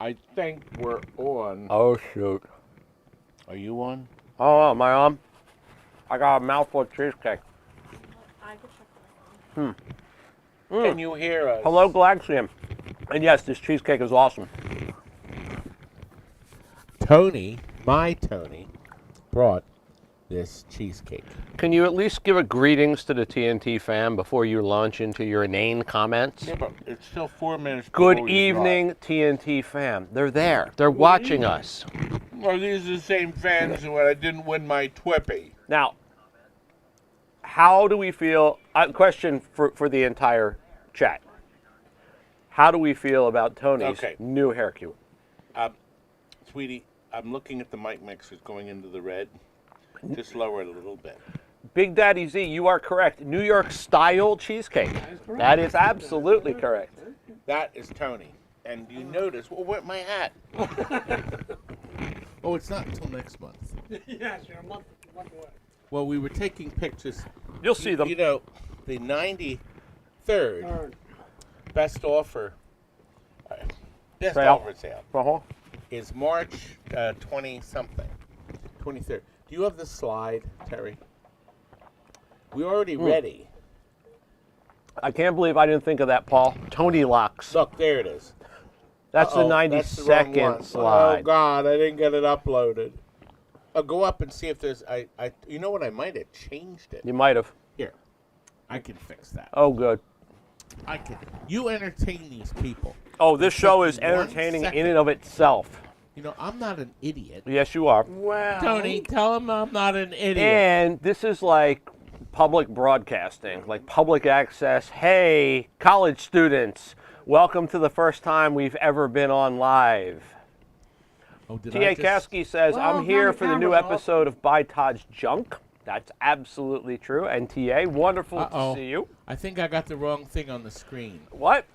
I think we're on. Oh, shoot. Are you on? Oh, am I on? I got a mouthful of cheesecake. I could check my phone. Can you hear us? Hello, Galaxian. And yes, this cheesecake is awesome. Tony, my Tony, brought this cheesecake. Can you at least give a greetings to the TNT fam before you launch into your inane comments? Yeah, but it's still 4 minutes. Good before we evening, TNT fam. They're there. They're watching us. drive. Well, these are the same fans when I didn't win my Twippy. Now, how do we feel? Question for the entire chat. How do we feel about Tony's new hair cue? Sweetie, I'm looking at the mic mixers going into the red. Just lower it a little bit. Big Daddy Z, you are correct. New York style cheesecake. That is absolutely correct. That is Tony. And you notice, well, where's my hat? Oh, it's not until next month. Yes, you're a month away. Well, we were taking pictures. You'll see them. You know, the 93rd best offer, best Sale. offer sale Uh-huh. is March 20-something, 23rd. Do you have the slide, Terry? We're already ready. I can't believe I didn't think of that, Paul. Tony locks. Look, there it is. That's the That's the wrong 92nd one. slide. Oh, God, I didn't get it uploaded. I'll go up and see if there's, you know what, I might have changed it. You might have. Here, I can fix that. Oh, good. I can. You entertain these people. Oh, this show is 1 entertaining in second. and of itself. You know, I'm not an idiot. Yes, you are. Wow. Tony, tell him I'm not an idiot. And this is like public broadcasting, like public access. Hey, college students, welcome to the first time we've ever been on live. Oh, did T.A. I just... Kasky says, Well, I'm here now the for the new camera's off. episode of Buy Todd's Junk. That's absolutely true. And T.A., wonderful Uh-oh. to see you. I think I got the wrong thing on the screen. What?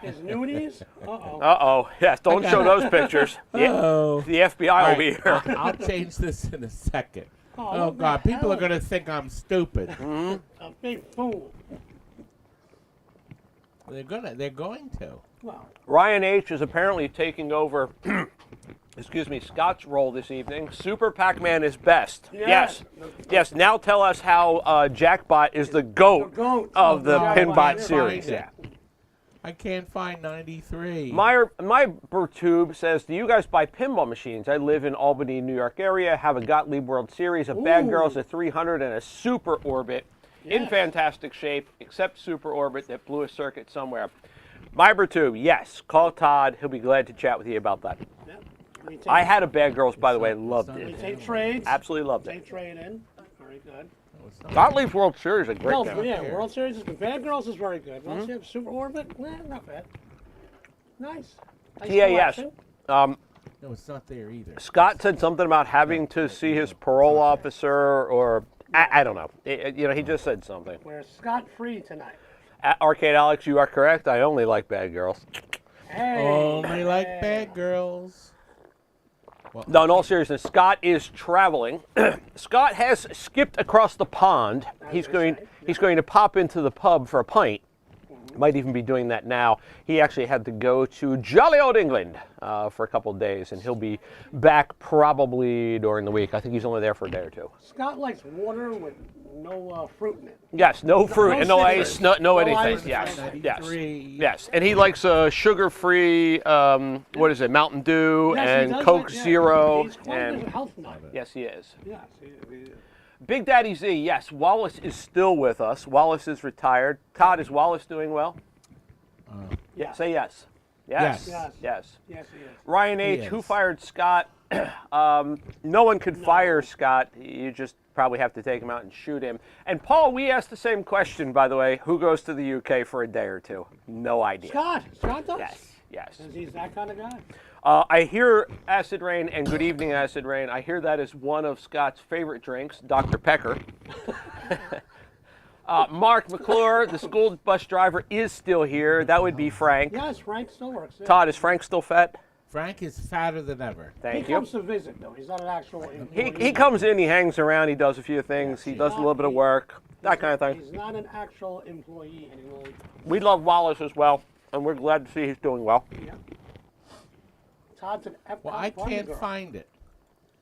Is nudies? Uh-oh. Uh-oh. Yes, don't show those pictures. Oh. The FBI will be here. I'll change this in a second. Oh, Oh, look God, at people are Helen. going to think I'm stupid. A big fool. They're going to. Well, Ryan H. is apparently taking over, excuse me, Scott's role this evening. Super Pacman is best. Yes. Yes, now tell us how Jackbot is the GOAT, The GOAT of the Jackbot. Pinbot Yeah. series. Find Yeah. it. I can't find 93. My Bertube says, do you guys buy pinball machines? I live in Albany, New York area, have a Gottlieb World Series, a Bad Ooh. Girls, a 300, and a Super Orbit in Yes. fantastic shape, except Super Orbit that blew a circuit somewhere. My Bertube, yes. Call Todd. He'll be glad to chat with you about that. yeah. We take, I had a Bad Girls, by the way. Loved we it. take trades. Absolutely loved Take it. trade in. Very good. No, it's not. Gottlieb's World Series is a great Well, game. yeah, here. World Series is good. Bad Girls is very good. Once you have Super Orbit, not bad. Nice. Nice TAS. collection. No, it's not there either. Scott said something about having to see his parole officer, or I don't know. You know, he just said something. We're scot-free tonight. Arcade Alex, you are correct. I only like Bad Girls. Hey. Only like hey. bad girls. Well, No, in all seriousness, Scott is traveling. Scott has skipped across the pond. He's going to pop into the pub for a pint. Might even be doing that now. He actually had to go to jolly old England for a couple of days, and he'll be back probably during the week. I think he's only there for a day or two. Scott likes water with no fruit in it. Yes, no fruit no and no citrus. ice, no anything. ice, Yes, right. yes, 93. yes. And he likes sugar-free, what is it, Mountain Dew Yes, he and does Coke like- yeah, Zero. He's quite a And health nut. yes, he is. Yes, he is. Big Daddy Z, yes, Wallace is still with us. Wallace is retired. Todd, is Wallace doing well? Yes. Say yes. Yes. Yes. Yes. Yes, he is. Ryan He H., who is. fired Scott? No one could fire Scott. You just probably have to take him out and shoot him. And Paul, we asked the same question, by the way. Who goes to the UK for a day or two? No idea. Scott. Scott does? Yes. Yes. 'Cause he's that kind of guy. I hear Acid Rain, and good evening, Acid Rain. I hear that is one of Scott's favorite drinks, Dr. Pecker. Mark McClure, the school bus driver, is still here. That would be Frank. Yes, Frank still works. Yeah. Todd, is Frank still fat? Frank is fatter than ever. Thank He you. comes to visit, though. He's not an actual employee. He comes in, he hangs around, he does a few things, he does a little bit of work, that kind of thing. He's not an actual employee anymore. We love Wallace as well, and we're glad to see he's doing well. Yeah. Todd's an Epcot Well, I party can't girl. find it.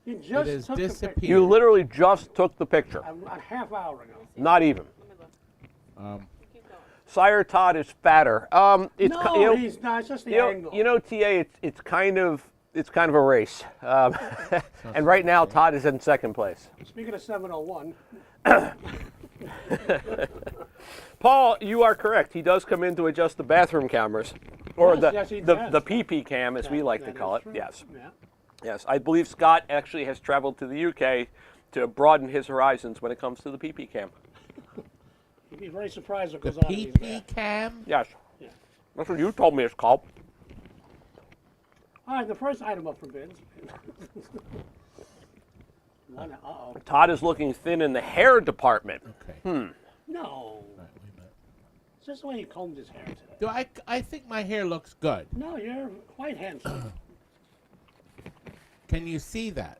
You It just has took the disappeared. picture. You literally just took the picture. A half hour ago. Not even. Let me look. Um, Keep going. Sire Todd is fatter. It's No, you know, he's not. It's just the you know, angle. you know, TA. It's kind of a race. And right now, Todd is in second place. Speaking of 701, Paul, you are correct. He does come in to adjust the bathroom cameras, or Yes, he does. the PP cam, as we like to that call is it. true. Yes, Yeah. yes. I believe Scott actually has traveled to the UK to broaden his horizons when it comes to the PP cam. You'd be very surprised what the goes on in these PP baths. cam. Yes, Yeah. that's what you told me it's called. All right, the first item up for bids. Uh-oh. Todd is looking thin in the hair department. Okay. No. All right, wait a minute. It's just the way he combed his hair today. Do I think my hair looks good. No, you're quite handsome. Can you see that?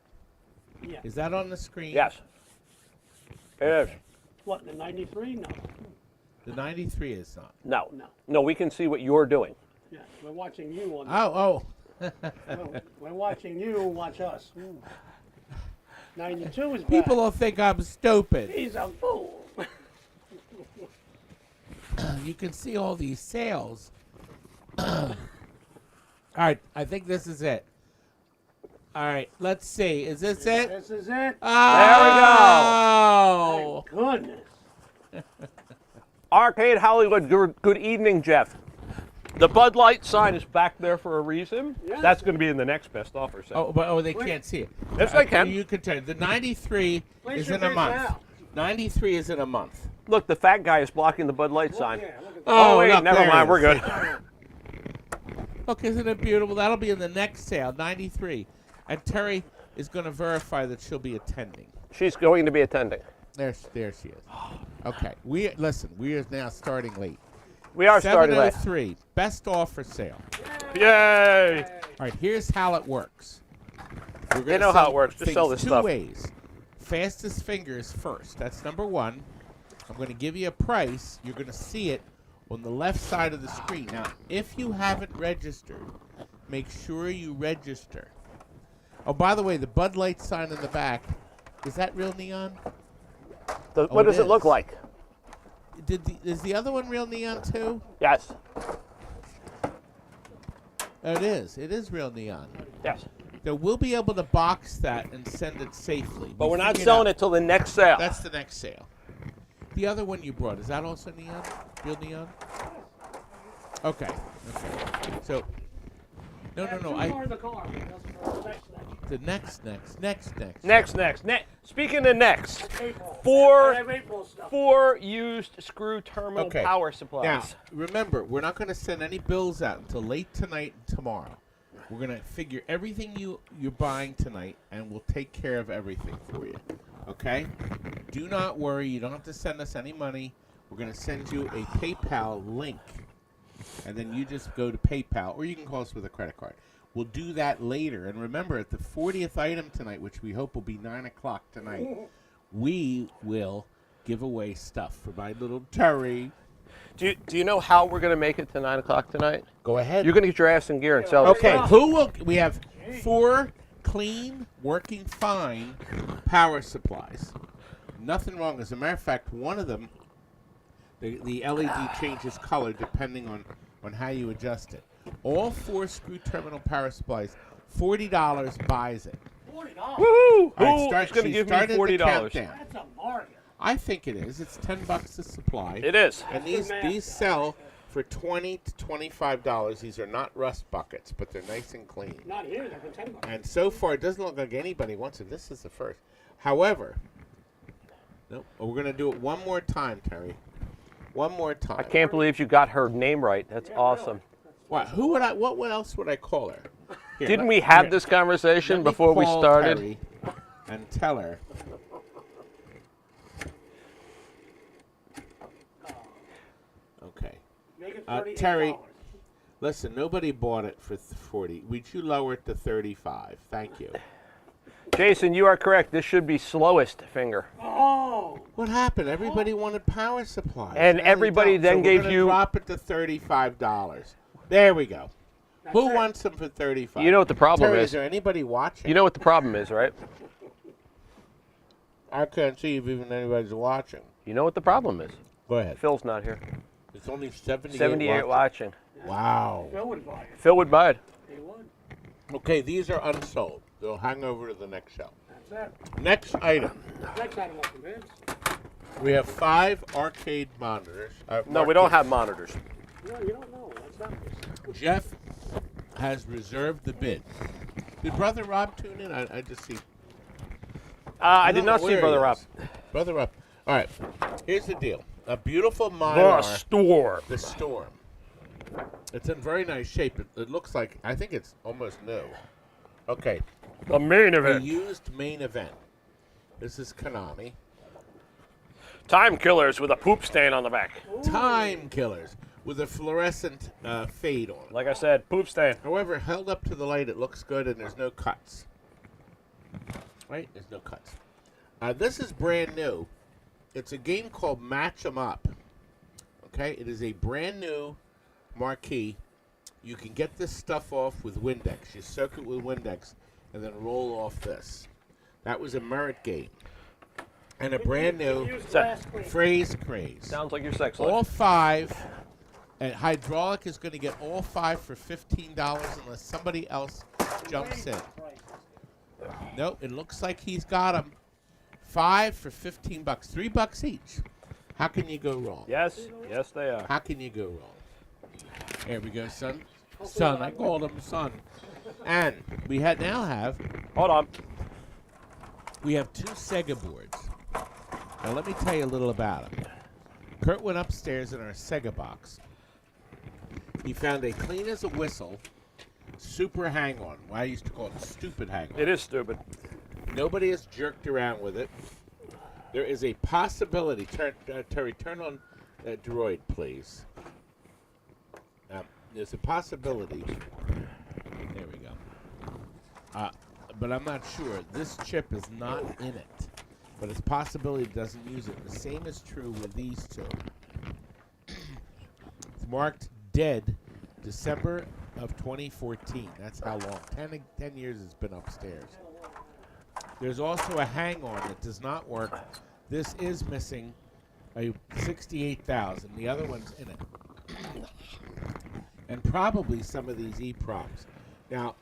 Yeah. Is that on the screen? Yes, it is. What, the 93? No. The 93 is not. No, No. no. We can see what you're doing. Yeah, we're watching you on Oh. we're watching you watch us. 92 is People back. will think I'm stupid. He's a fool. You can see all these sales. All right, I think this is it. All right, let's see. Is this it? This is it. Oh! Goodness. Arcade Hollywood. Good evening, Jeff. The Bud Light sign is back there for a reason. Yes. That's going to be in the next best offer set. Oh, they can't see it. Yes, they can. You can tell. The 93 Place is your in a bids month. now. 93 is in a month. Look, the fat guy is blocking the Bud Light sign. Yeah, look at that. Oh, wait, look, never there mind. it We're is. good. Look, isn't it beautiful? That'll be in the next sale, 93. And Terry is going to verify that she'll be attending. She's going to be attending. There she is. Okay, we are now starting late. We are starting late. 7:03, best offer sale. Yay! All right, here's how it works. We're They gonna know how sell it works. Just sell things this two stuff. ways. Fastest fingers first. That's number one. I'm going to give you a price. You're going to see it on the left side of the screen. Now, if you haven't registered, make sure you register. Oh, by the way, the Bud Light sign in the back, is that real neon? What does it look is. like? Is the other one real neon too? Yes. Oh, it is. It is real neon. Yes. So we'll be able to box that and send it safely. But We we're not figured selling out- it till the next sale. That's the next sale. The other one you brought, is that also neon? Real neon? Okay. So, no. Two more in the car. The next. Next. Speaking of next, April. I four have April stuff. used screw terminal Okay. power supplies. Now, remember, we're not going to send any bills out until late tonight and tomorrow. We're going to figure everything you're buying tonight, and we'll take care of everything for you. Okay? Do not worry. You don't have to send us any money. We're going to send you a PayPal link, and then you just go to PayPal, or you can call us with a credit card. We'll do that later. And remember, at the 40th item tonight, which we hope will be 9 o'clock tonight, we will give away stuff for my little Terry. Do you know how we're going to make it to 9 o'clock tonight? Go ahead. You're going to get your ass in gear and sell this Okay, stuff. we have 4 clean, working fine power supplies. Nothing wrong. As a matter of fact, one of them, the LED changes color depending on how you adjust it. All 4 screw terminal power supplies, $40 buys it. $40. Woohoo! All right, Who's going to she give me started the $40? countdown. That's a bargain. I think it is. It's $10 a supply. It is. And these sell for $20 to $25. These are not rust buckets, but they're nice and clean. Not here. They're for $10. And so far, it doesn't look like anybody wants it. This is the first. However, nope, we're going to do it one more time, Terry. One more time. I can't believe you got her name right. That's awesome. What? What else would I call her? Here, Didn't let- we have here, this conversation let me before we call started? Terry and tell her. Okay. Make it Terry, $38. listen, nobody bought it for 40. Would you lower it to 35? Thank you. Jason, you are correct. This should be slowest finger. Oh. What happened? Everybody wanted power supplies. And Now they everybody don't. then So gave we're gonna you- drop it to $35. There we go. Who wants them for 35? You know what the problem Terry, is? is there anybody watching? You know what the problem is, right? I can't see if even anybody's watching. You know what the problem is? Go ahead. Phil's not here. It's only 78, 78 watching. Wow. Phil would buy it. Phil would buy it. He would. Okay, these are unsold. They'll hang over to the next shelf. That's it. Next item. Next item open, Vince. We have 5 arcade monitors. No, we don't have monitors. No, you don't know. That's not Jeff has reserved the bid. Did Brother Rob tune in? I just see. I did not know see where Brother he Rob. is. Brother Rob. All right. Here's the deal. A beautiful monitor. store. The Storm. It's in very nice shape. It looks like, I think it's almost new. Okay. The main A event. used main event. This is Konami. Time killers with a poop stain on the back. Time Killers with a fluorescent fade on it. Like I said, poop stain. However, held up to the light, it looks good and there's no cuts. Right? There's no cuts. This is brand new. It's a game called Match 'em Up. Okay? It is a brand new marquee. You can get this stuff off with Windex. You soak it with Windex and then roll off this. That was a merit game. And a brand new Use glass screen. phrase craze. Sounds like your sex All life. 5, and Hydraulic is going to get all 5 for $15 unless somebody else jumps in. Nope, it looks like he's got them. 5 for $15, $3 each. How can you go wrong? Yes, yes they are. How can you go wrong? There we go, son. Son, I called him son. And we now have Hold on. 2 Sega boards. Now let me tell you a little about them. Kurt went upstairs in our Sega box. He found a clean as a whistle, super hang-on. Well, I used to call it stupid hang-on. It is stupid. Nobody has jerked around with it. There is a possibility. Terry, turn on that droid, please. There's a possibility. There we go. But I'm not sure. This chip is not in it. But it's a possibility it doesn't use it. The same is true with these 2. It's marked dead December of 2014. That's how long. 10 years it's been upstairs. There's also a hang-on that does not work. This is missing a 68,000. The other one's in it. And probably some of these EPROMs. Now,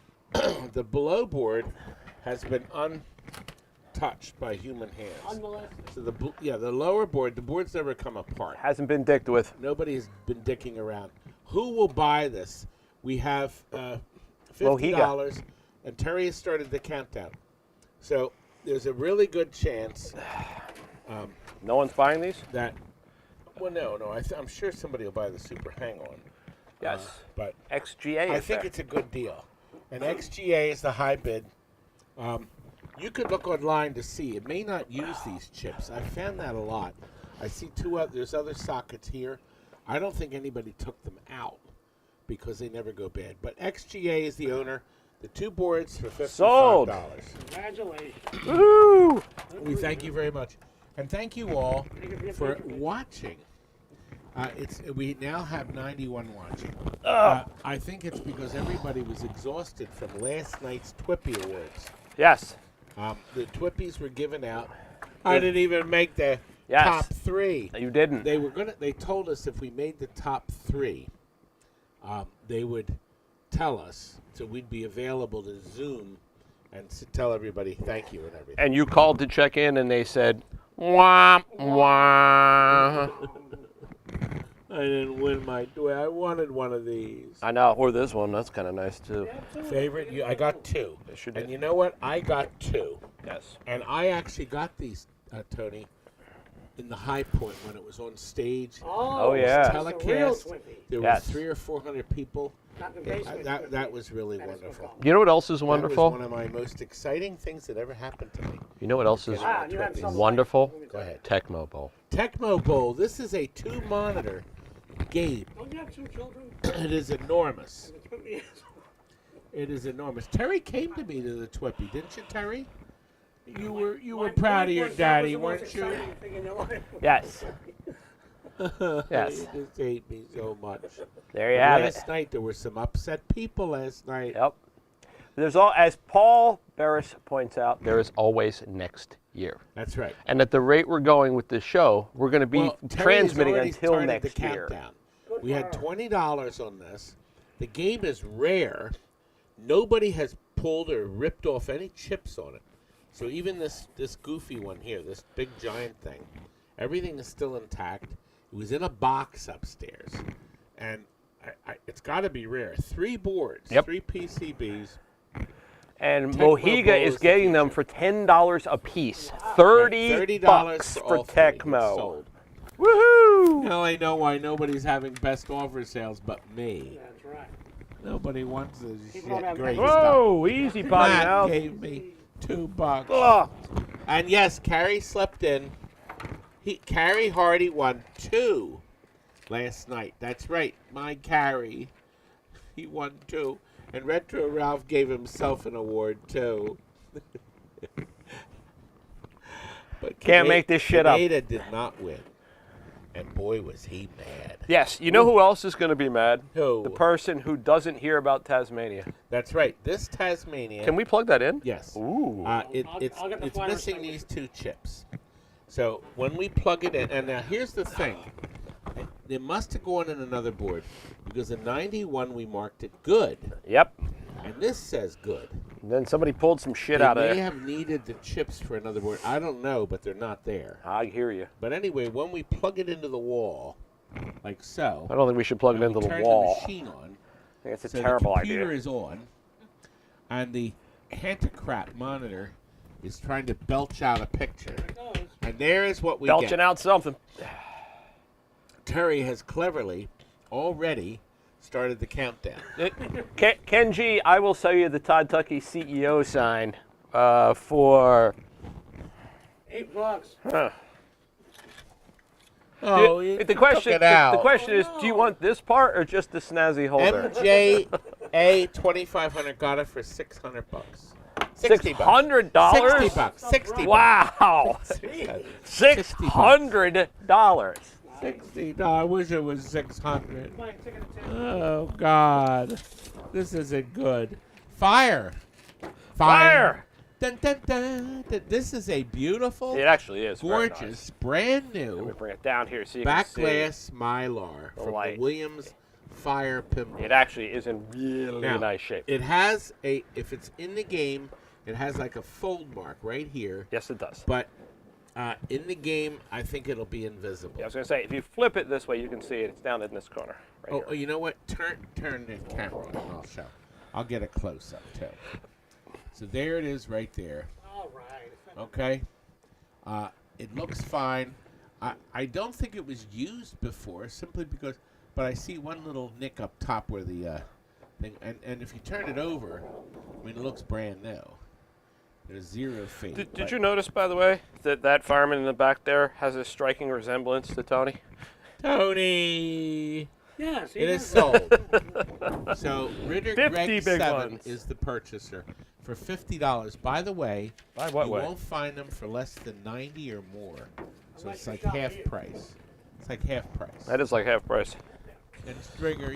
the below board has been untouched by human hands. Unmolested. So the lower board, the board's never come apart. Hasn't been dicked with. Nobody has been dicking around. Who will buy this? We have $50, and Terry has started the countdown. So there's a really good chance No one's buying these? that. Well, no. I'm sure somebody will buy the Super Hang-On. Yes. But XGA. I think it's a good deal. And XGA is the high bid. You could look online to see. It may not use these chips. I found that a lot. I see there's other sockets here. I don't think anybody took them out because they never go bad. But XGA is the owner. The 2 boards for $55. Sold. Congratulations. Woohoo! We thank you very much. And thank you all for watching. We now have 91 watching. I think it's because everybody was exhausted from last night's Tippy Awards. Yes. The Twippies were given out. I didn't even make the Yes. top 3. You didn't. They told us if we made the top 3, they would tell us, so we'd be available to Zoom and tell everybody thank you and everything. And you called to check in and they said, wah, wah. I didn't win my. I wanted one of these. I know, or this one. That's kind of nice too. Favorite? I got 2. Yes, you And did. you know what? I got 2. Yes. And I actually got these, Tony, in the high point when it was on stage. Oh, yeah. Telecast. There Yes. was 300 or 400 people. Not in the basement. That was really That is wonderful. wonderful. You know what else is That wonderful? was one of my most exciting things that ever happened to me. You know what else is Ah, you had some wonderful? Go ahead. Tecmo Bowl. Tecmo Bowl. This is a 2-monitor game. Don't you have 2 children? It is enormous. It's put me- It is enormous. Terry came to me to the Twippy, didn't you, Terry? You were Mine- proud of mine your was- that daddy, was the most weren't you? exciting thing in your life. Yes. Yes. You just hate me so much. There you have it. Last night, there were some upset people last night. Yep. There's all, as Paul Barris points out, there is always next year. That's right. And at the rate we're going with this show, we're going to be Well, Terry has transmitting already until started next the year. countdown. We had $20 on this. The game is rare. Nobody has pulled or ripped off any chips on it. So even this goofy one here, this big giant thing, everything is still intact. It was in a box upstairs. And it's got to be rare. 3 boards, Yep. 3 PCBs. And Tecmo Mohiga Bowl is is the getting them future. for $10 a piece. $30 $30 for all 3. It's Tecmo. sold. Woohoo! Now I know why nobody's having best offer sales but me. That's right. Nobody wants this People don't shit have great money. stuff. Whoa, easy, potty Matt mouth. gave me $2. Ugh. And yes, Carrie slept in. Carrie Hardy won 2 last night. That's right, my Carrie. He won 2. And Retro Ralph gave himself an award too. But Can't make this shit up. Canada did not win. And boy, was he mad. Yes, you know who else is going to be mad? Who? The person who doesn't hear about Tasmania. That's right. This Tasmania. Can we plug that in? Yes. Ooh. It's I'll get the it's flyer missing second. these 2 chips. So when we plug it in, and now here's the thing. It must have gone in another board because in 91 we marked it good, Yep. and this says good. And then somebody pulled some shit They out of may there. have needed the chips for another board. I don't know, but they're not there. I hear you. But anyway, when we plug it into the wall, like so, I don't think we should plug it and into we the turn wall. the machine on, I think it's a so terrible the computer idea. is on, and the Hantocrat monitor is trying to belch out a picture. And there is what we Belching get. out something. Terry has cleverly already started the countdown. Kenji, I will sell you the Todd Tucky CEO sign for... $8. Huh. Oh, The question, took it out. the question is, do you want this part or just the snazzy holder? MJA 2500 got it for $600. $60. $600? $60. $60. Wow. $600. $60. I wish it was $600. Oh God, this isn't good. Fire. Fire. Dun, dun, dun, dun. This is a beautiful, It actually is very gorgeous, nice. brand Let me new bring it down here so you back can see. glass Mylar The from light. the Williams Fire Pinball. It actually is in really Now, nice shape. It has a, if it's in the game, it has like a fold mark right here. Yes, it does. But in the game, I think it'll be invisible. Yeah, I was going to say, if you flip it this way, you can see it. It's down in this corner. Right Oh, you know what? Turn the camera on and I'll show. I'll get a close up too. So there it is right there. All right. Okay. It looks fine. I don't think it was used before simply because, but I see one little nick up top where the thing, and if you turn it over, I mean, it looks brand new. There's zero fade. Did you notice, by the way, that that fireman in the back there has a striking resemblance to Tony? Tony? Yes. It is sold. So Ritter 50 Greg big 7 ones. is the purchaser for $50. By the way, By what you way? won't find them for less than 90 or more. So it's like shop half here. price. It's like half price. That is like half price. And Stringer,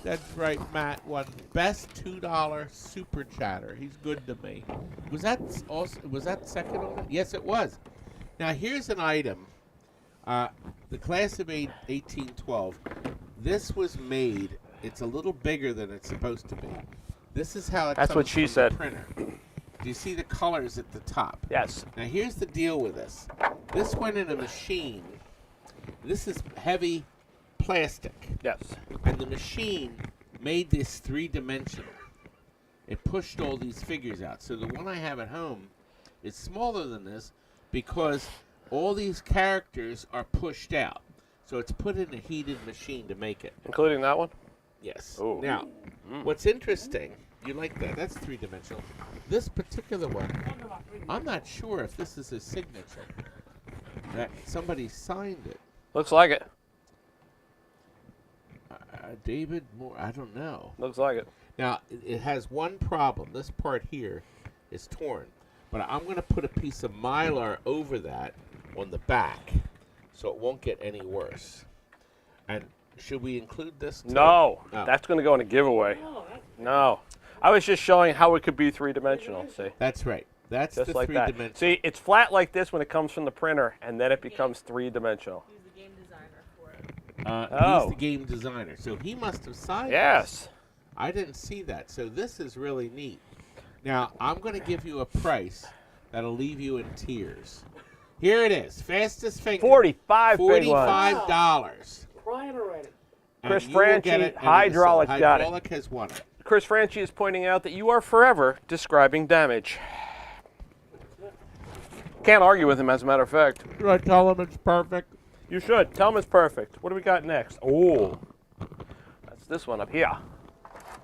that's right, Matt won best $2 super chatter. He's good to me. Was that second on it? Yes, it was. Now here's an item. The class of 1812. This was made. It's a little bigger than it's supposed to be. This is how it That's comes what she from said. the printer. Do you see the colors at the top? Yes. Now here's the deal with this. This went in a machine. This is heavy plastic. Yes. And the machine made this three-dimensional. It pushed all these figures out. So the one I have at home is smaller than this because all these characters are pushed out. So it's put in a heated machine to make it. Including that one? Yes. Ooh. Now, what's interesting, you like that. That's three-dimensional. This particular one, I'm not sure if this is a signature. That somebody signed it. Looks like it. David Moore, I don't know. Looks like it. Now, it has one problem. This part here is torn. But I'm going to put a piece of Mylar over that on the back so it won't get any worse. And should we include this? Too? No, Oh. that's going to go in a giveaway. Oh, that's No. I was just showing how it could be three-dimensional, see? That's right. That's Just the like that. three-dimensional. See, it's flat like this when it comes from the printer, and then it becomes three-dimensional. He's the game designer for it. Oh. He's the game designer, so he must have signed this. Yes. I didn't see that, so this is really neat. Now, I'm going to give you a price that'll leave you in tears. Here it is, fastest finger. 45 big ones. $45. crying already. And Chris you will get Franchi, it, and Hydraulic got it. Hydraulic has won it. Chris Franchi is pointing out that you are forever describing damage. Can't argue with him, as a matter of fact. Should I tell him it's perfect? You should. Tell him it's perfect. What do we got next? Oh, that's this one up here.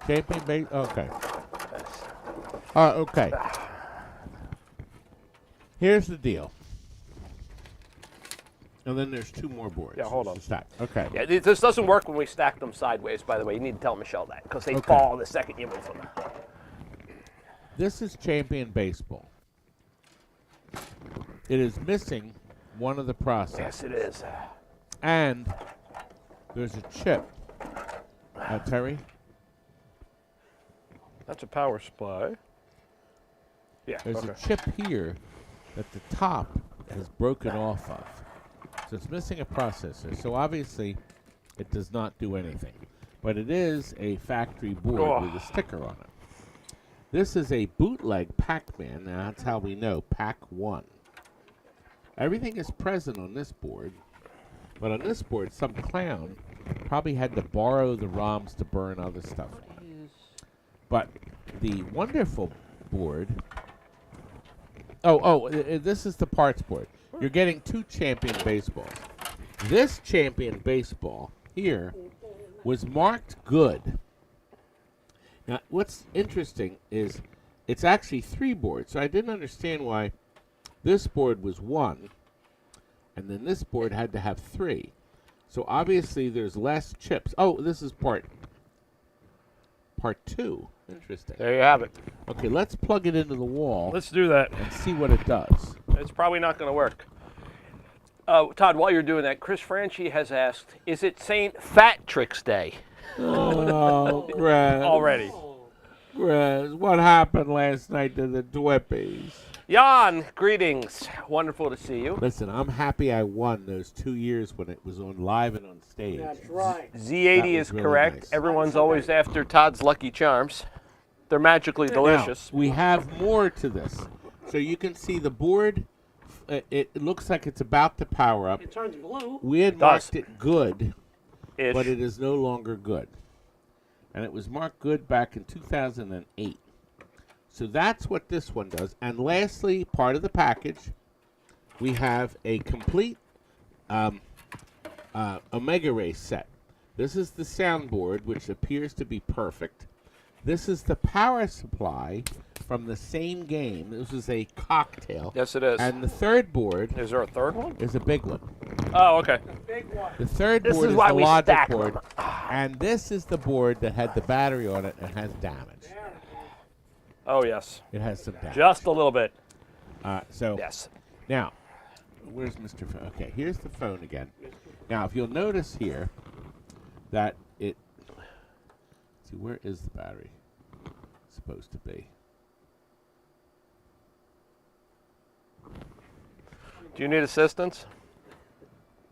Champion base. Okay. Okay. Here's the deal. And then there's two more boards. Yeah, hold on. Stack. Okay. Yeah, this doesn't work when we stack them sideways, by the way. You need to tell Michelle that, because they fall the second you move them. This is Champion Baseball. It is missing one of the processors. Yes, it is. And there's a chip. Terry? That's a power supply. Yeah, There's okay. a chip here that the top has broken off of. So it's missing a processor. So obviously it does not do anything. But it is a factory board with a sticker on it. This is a bootleg Pacman. Now that's how we know. Pac 1. Everything is present on this board. But on this board, some clown probably had to borrow the ROMs to burn other stuff. But the wonderful board... this is the parts board. You're getting two Champion Baseballs. This Champion Baseball here was marked good. Now, what's interesting is it's actually three boards. So I didn't understand why this board was one, and then this board had to have three. So obviously there's less chips. Oh, this is part two. Interesting. There you have it. Okay, let's plug it into the wall Let's do that. and see what it does. It's probably not going to work. Todd, while you're doing that, Chris Franchi has asked, is it St. Fat Tricks Day Oh, Greg. already? Greg, what happened last night to the Twippies? Jan, greetings. Wonderful to see you. Listen, I'm happy I won those 2 years when it was on live and on stage. That's right. Z80 That is was really correct. nice. Everyone's always after Todd's Lucky Charms. They're magically delicious. Now, we have more to this. So you can see the board. It looks like it's about to power up. It turns blue. We had does. marked it good, Ish. but it is no longer good. And it was marked good back in 2008. So that's what this one does. And lastly, part of the package, we have a complete Omega Race set. This is the soundboard, which appears to be perfect. This is the power supply from the same game. This is a cocktail. Yes, it is. And the third board Is there a third one? is a big one. Oh, okay. Big one. The third This board is is why the we logic stack board. them. And this is the board that had the battery on it and has damage. Oh, yes. It has some damage. Just a little bit. So Yes. now, where's Mr. Phone? Okay, here's the phone again. Now, if you'll notice here that it. See, where is the battery supposed to be? Do you need assistance?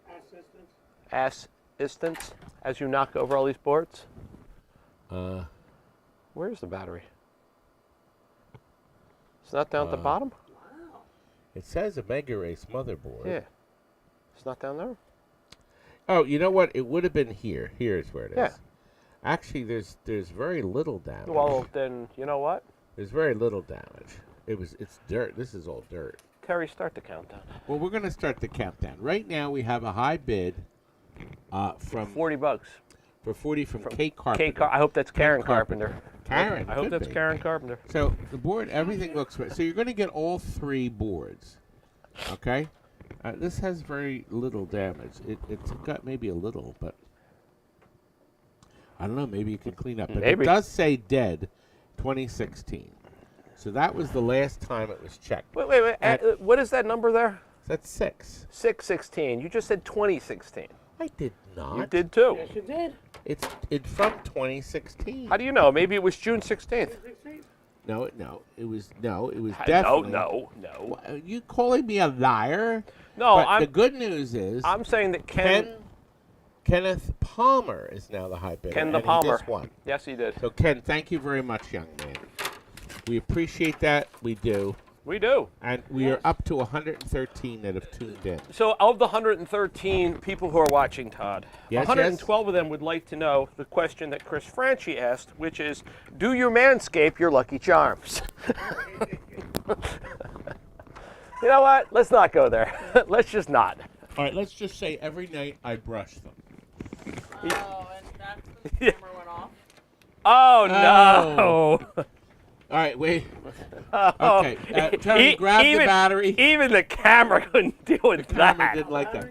Assistance. Assistance as you knock over all these boards? Uh, Where's the battery? It's not down at the bottom? it says a Mega Race motherboard. Yeah. It's not down there? Oh, you know what? It would have been here. Here's where it is. Yeah. Actually, there's very little damage. Well, then, you know what? There's very little damage. It's dirt. This is all dirt. Terry, start the countdown. Well, we're going to start the countdown. Right now, we have a high bid from $40. for 40 from Kate Carpenter. I hope that's Karen Carpenter. Karen. I hope could that's be. Karen Carpenter. So the board, everything looks right. So you're going to get all three boards. Okay. This has very little damage. It's got maybe a little, but I don't know. Maybe you can clean up. But Maybe. it does say dead 2016. So that was the last time it was checked. Wait. And- What is that number there? That's 6. 6/16. You just said 2016. I did not. You did too. Yes, you did. It's from 2016. How do you know? Maybe it was June 16th. No, it was definitely. No. Are you calling me a liar? No, But the good news is I'm saying that Kenneth Palmer is now the high bidder. Ken the and Palmer. He just won. Yes, he did. So Ken, thank you very much, young man. We appreciate that. We do. We do. And we are up to 113 that have tuned in. So of the 113 people who are watching, Todd, Yes, 112 of them would like to know the question that Chris Franchi asked, which is, do you manscape your Lucky Charms? You know what? Let's not go there. Let's just not. All right, let's just say every night I brush them. Oh, and that's when the camera went off. Oh, no. All right, wait. Okay, Terry, grab the battery. Even the camera couldn't deal with Camera that. didn't like that.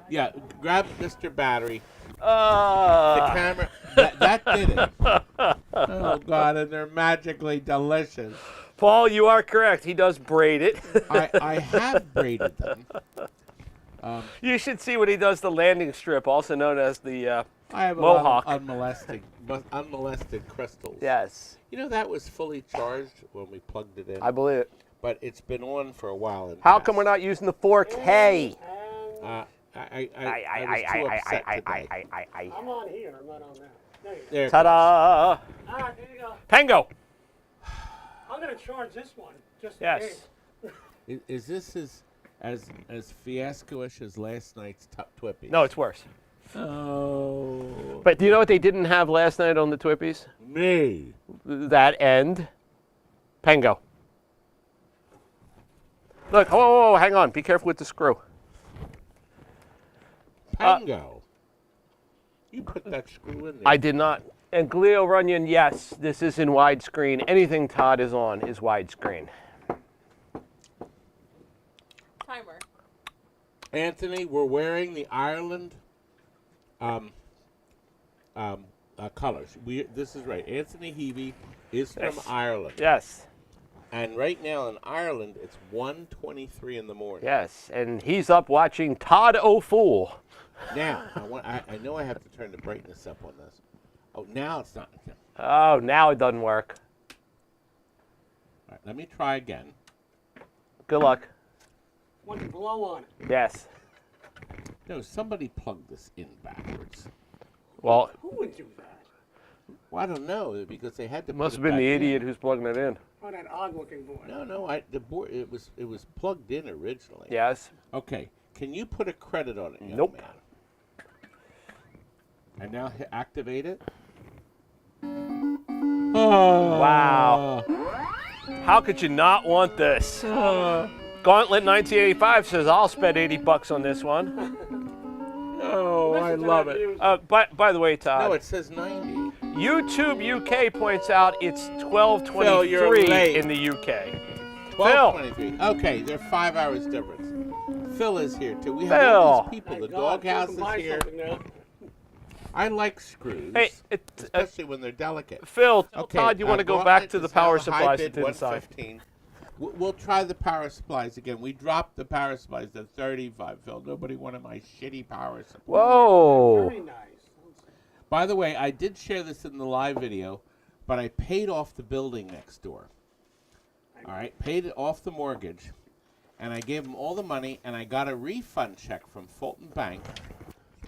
Yeah, grab Mr. Battery. The Uh, camera, that did it. Oh, God, and they're magically delicious. Paul, you are correct. He does braid it. I have braided them. You should see when he does the landing strip, also known as the I have a Mohawk. lot of unmolested crystals. Yes, You know, that was fully charged when we plugged it in, I believe it. but it's been on for a while. And How come we're not using the 4K? I was too upset today. I'm on here. I'm not on that. There you go. There it Ta-da! All right, there you go. Pango. I'm going to charge this one. Just in Yes. case. Is this as fiasco-ish as last night's Twippy? No, it's worse. Oh. But do you know what they didn't have last night on the Twippies? Me. That end. Pango. Look, whoa, hang on. Be careful with the screw. Pango. You put that screw in there. I did not. And Glio Runyon, yes, this is in widescreen. Anything Todd is on is widescrreen. Timer. Anthony, we're wearing the Ireland colors. This is right. Anthony Heavey is from Yes. Ireland. Yes, And right now in Ireland, it's 1:23 in the morning. yes. And he's up watching Todd O'Fool. Now, I know I have to turn the brightness up on this. Oh, now it's not. Oh, now it doesn't work. All right, let me try again. Good luck. Want to blow on it. Yes. No, somebody plugged this in backwards. Well, Who would do that? Well, I don't know because they had to. must have put it been the back idiot in. who's plugging it in. Oh, that odd-looking board. No, the board it was plugged in originally. Yes. Okay, can you put a credit on it? Young Nope. man? And now activate it. Wow. How could you not want this? Gauntlet 1985 says I'll spend $80 on this one. Oh, I love it. By the way, Todd, No, it says 90. YouTube UK points out it's Phil, you're 12:23 late. in the UK. 12:23. Okay, they're 5 hours difference. Phil is here too. We have Phil. all these people. The Thank God, doghouse you is can buy here. something now. I like screws, Hey, especially when they're delicate. Phil, tell Okay, Todd you want to go Gauntlet back to the is now power high supplies bid that didn't sign. 115. We'll try the power supplies again. We dropped the power supplies to 35, Phil. Nobody wanted my shitty power supplies. Whoa. Very nice. By the way, I did share this in the live video, but I paid off the building next door. All right, paid off the mortgage, and I gave them all the money, and I got a refund check from Fulton Bank.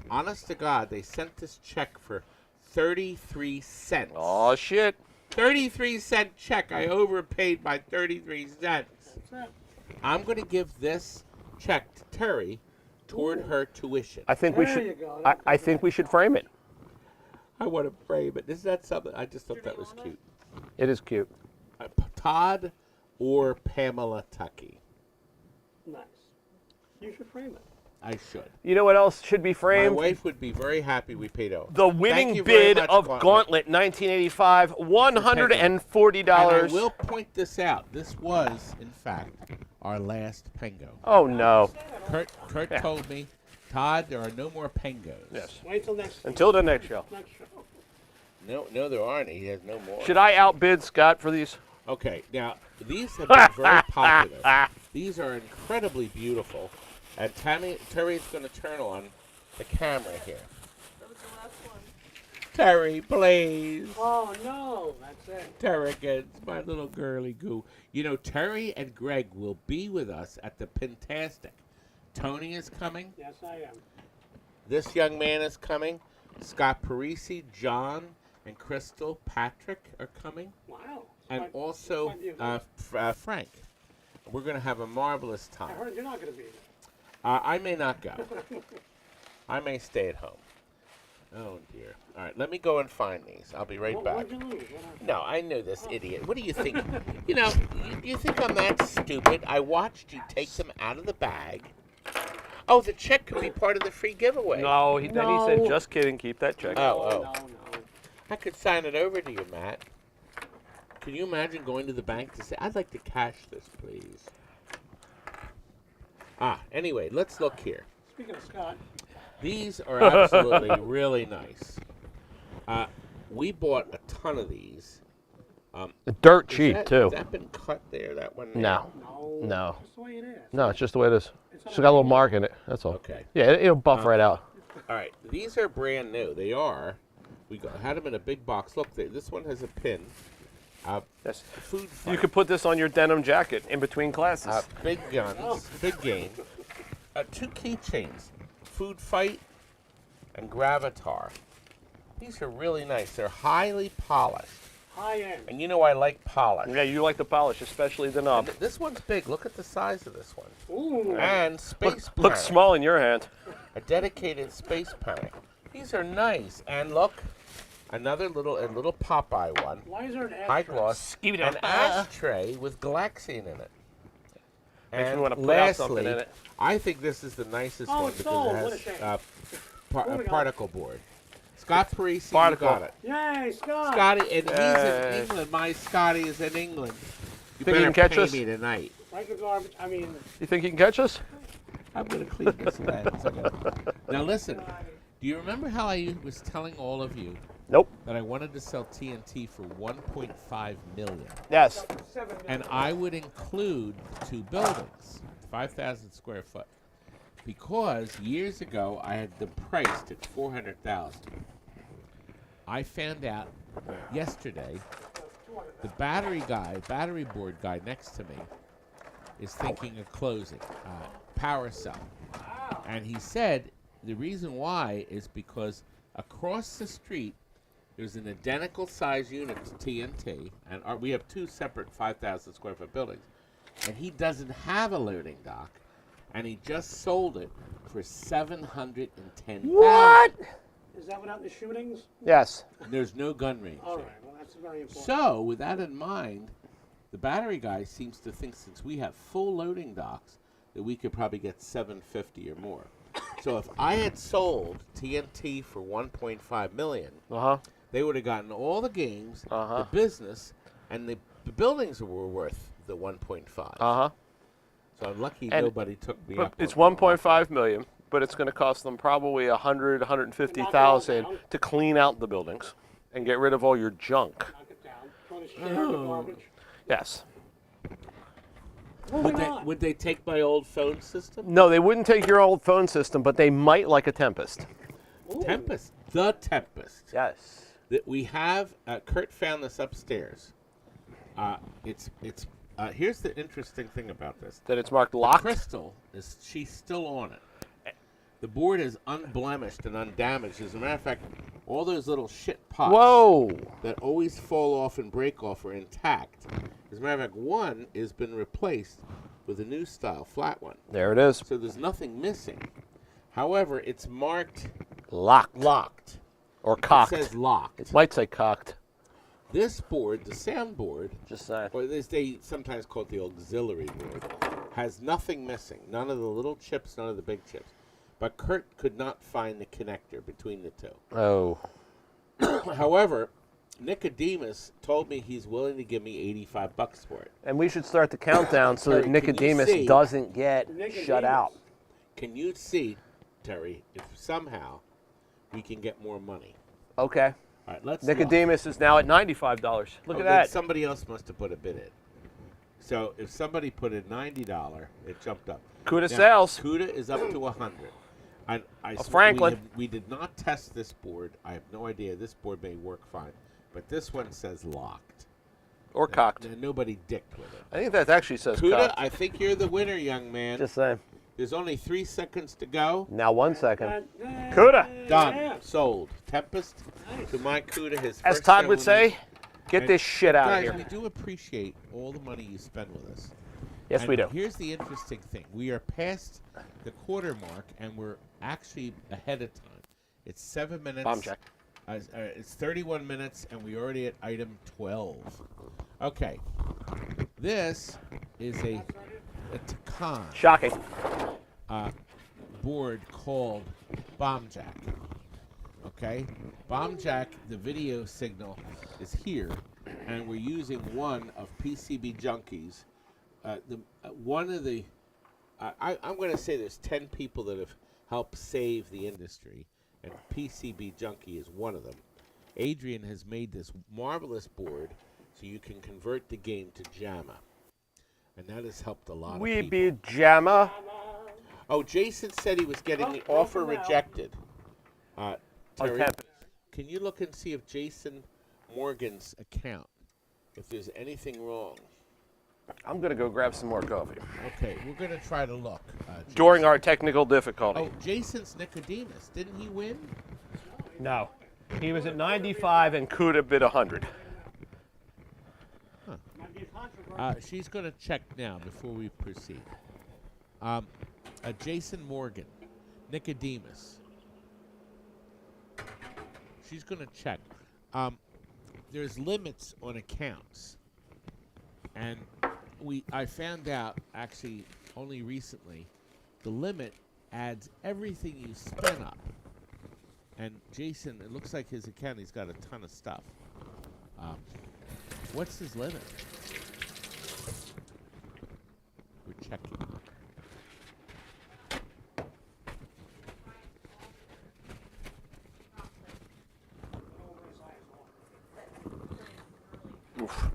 Honest to God, they sent this check for 33 cents. Oh, shit. 33-cent check. I overpaid by 33 cents. That's it. I'm going to give this check to Terry toward her tuition. I think we There should. you go. I think we should frame it. I want to frame it. Isn't that something? I just thought that was cute. It is cute. Todd or Pamela Tucky? Nice. You should frame it. I should. You know what else should be My framed? wife would be very happy we paid off. The Thank winning you very bid much, of Gauntlet 1985, $140. And I will point this out. This was, in fact, our last Pengo. Oh, no. Kurt told me, Todd, there are no more Pengos. Yes. Wait till next Until the next show. next show. No, there aren't. He has no more. Should I outbid Scott for these? Okay, now, these have been very popular. These are incredibly beautiful. And Terry's going to turn on the camera here. That was the last one. Terry, please. Oh, no. That's it. Terry, it's my little girly goo. You know, Terry and Greg will be with us at the Pintastic. Tony is coming. Yes, I am. This young man is coming. Scott Parisi, John, and Crystal Patrick are coming. Wow. And Quite- also quite beautiful. Frank. We're going to have a marvelous I time. heard you're not going to be there. I may not go. I may stay at home. Oh, dear. All right, let me go and find these. I'll be right back. What'd you lose? What happened? No, I knew this idiot. What do you think? You know, you think I'm that stupid? I watched you take them out of the bag. Oh, the check could be part of the free giveaway. No, then he said, No. just kidding, keep that check. Oh. No. I could sign it over to you, Matt. Can you imagine going to the bank to say, I'd like to cash this, please? Anyway, let's look here. Speaking of Scott, These are absolutely really nice. We bought a ton of these. Dirt Is cheap, that- too. Has that been cut there, that one there? No. no. That's the way it is. No, it's just the way it is. It's got a little mark in it, that's all. Okay. Yeah, it'll buff right out. All right, these are brand new. They are. Had them in a big box. Look, this one has a pin. Yes. Food fight. You could put this on your denim jacket in between classes. Big guns, big game. 2 keychains, Food Fight and Gravatar. These are really nice. They're highly polished. High end. And you know I like polish. Yeah, you like the polish, especially the knob. And this one's big. Look at the size of this one. Ooh. And space Looks parent. small in your hand. A dedicated space parent. These are nice. And look, another little Popeye one. Why is there an ashtray? High gloss. An ashtray with Galaxian in it. Makes me And wanna put out something lastly, in it. I think this is the nicest Oh, one it's because sold. it What a has shame. a Moving on. particle board. Scott Parisi, you Particle. got it. Yay, Scott. Scotty, and he's Yay. in England. My Scotty is in England. You Think he better can catch pay us? me tonight. Like the garbage. I mean, You think he can catch us? I'm going to clean this lens. Now listen, do you remember how I was telling all of you Nope. that I wanted to sell TNT for 1.5 million? Yes. 7 million. And I would include 2 buildings, 5,000 square foot. Because years ago I had them priced at 400,000. I found out yesterday the battery board guy next to me is thinking of closing Power Cell. And he said the reason why is because across the street there's an identical size unit to TNT, and we have 2 separate 5,000 square foot buildings, and he doesn't have a loading dock, and he just sold it for $710,000. What? Is that without the shootings? Yes. There's no gun range. All there. right. Well, that's very important. So, with that in mind, the battery guy seems to think since we have full loading docks, that we could probably get $750 or more. So if I had sold TNT for $1.5 million, Uh-huh. they would have gotten all the games, Uh-huh. the business, and the buildings were worth the 1.5. Uh-huh. So I'm lucky And- nobody took me But up. it's on that. 1.5 million, but it's going to cost them probably 150,000 down. to clean out the buildings and get rid of all your junk. Knock it down. Throw the shit in the garbage. Yes. Moving on. Would they take my old phone system? No, they wouldn't take your old phone system, but they might like a Tempest. Ooh. Tempest. The Tempest. Yes. That we have. Kurt found this upstairs. Here's the interesting thing about this. That it's marked locked. Crystal she's still on it. The board is unblemished and undamaged. As a matter of fact, all those little shit pots Whoa. that always fall off and break off are intact. As a matter of fact, one has been replaced with a new style flat one. There it is. So there's nothing missing. However, it's marked Locked. locked. Or cocked. It says locked. It might say cocked. This board, the soundboard, Just saying. or as they sometimes call it the auxiliary board, has nothing missing. None of the little chips, none of the big chips. But Kurt could not find the connector between the two. Oh. However, Nicodemus told me he's willing to give me $85 for it. And we should start the countdown so Terry, that can you Nicodemus see- doesn't get Nicodemus. shut out. Can you see, Terry, if somehow we can get more money? Okay. All right, let's look. Nicodemus is now at $95. Look Oh, at then that. Somebody else must have put a bid in. So if somebody put in $90, it jumped up. Cuda Now, sells. Cuda is up to 100. Franklin. We did not test this board. I have no idea. This board may work fine, but this one says locked. Or cocked. And nobody dicked with it. I think that actually says Cuda, cocked. I think you're the winner, young man. Just saying. There's only 3 seconds to go. Now 1 second. Cuda. Done. Sold. Tempest to my Cuda. His As first Todd show would in say, get And this shit out of guys, here. we do appreciate all the money you spend with us. Yes, And we do. Here's the interesting thing. We are past the quarter mark, and we're actually ahead of time. It's 7 minutes. Bomb check. It's 31 minutes, and we're already at item 12. Okay. This is a Takan Shocking. board called Bomb Jack. Okay? Bomb Jack, the video signal is here, and we're using one of PCB Junkies. One of the, I'm going to say there's 10 people that have helped save the industry, and PCB Junkie is one of them. Adrian has made this marvelous board so you can convert the game to JAMA, and that has helped a lot We of people. be jamma. Oh, Jason said he was getting the offer rejected. Terry, Tempest. can you look and see if Jason Morgan's account, if there's anything wrong? I'm going to go grab some more coffee. Okay, we're going to try to look. During our technical difficulty. Oh, Jason's Nicodemus. Didn't he win? No. He was at 95 and Cuda bid 100. She's going to check now before we proceed. Jason Morgan, Nicodemus. She's going to check. There's limits on accounts. And I found out, actually, only recently, the limit adds everything you spend up. And Jason, it looks like his account, he's got a ton of stuff. What's his limit? We're checking. Oof.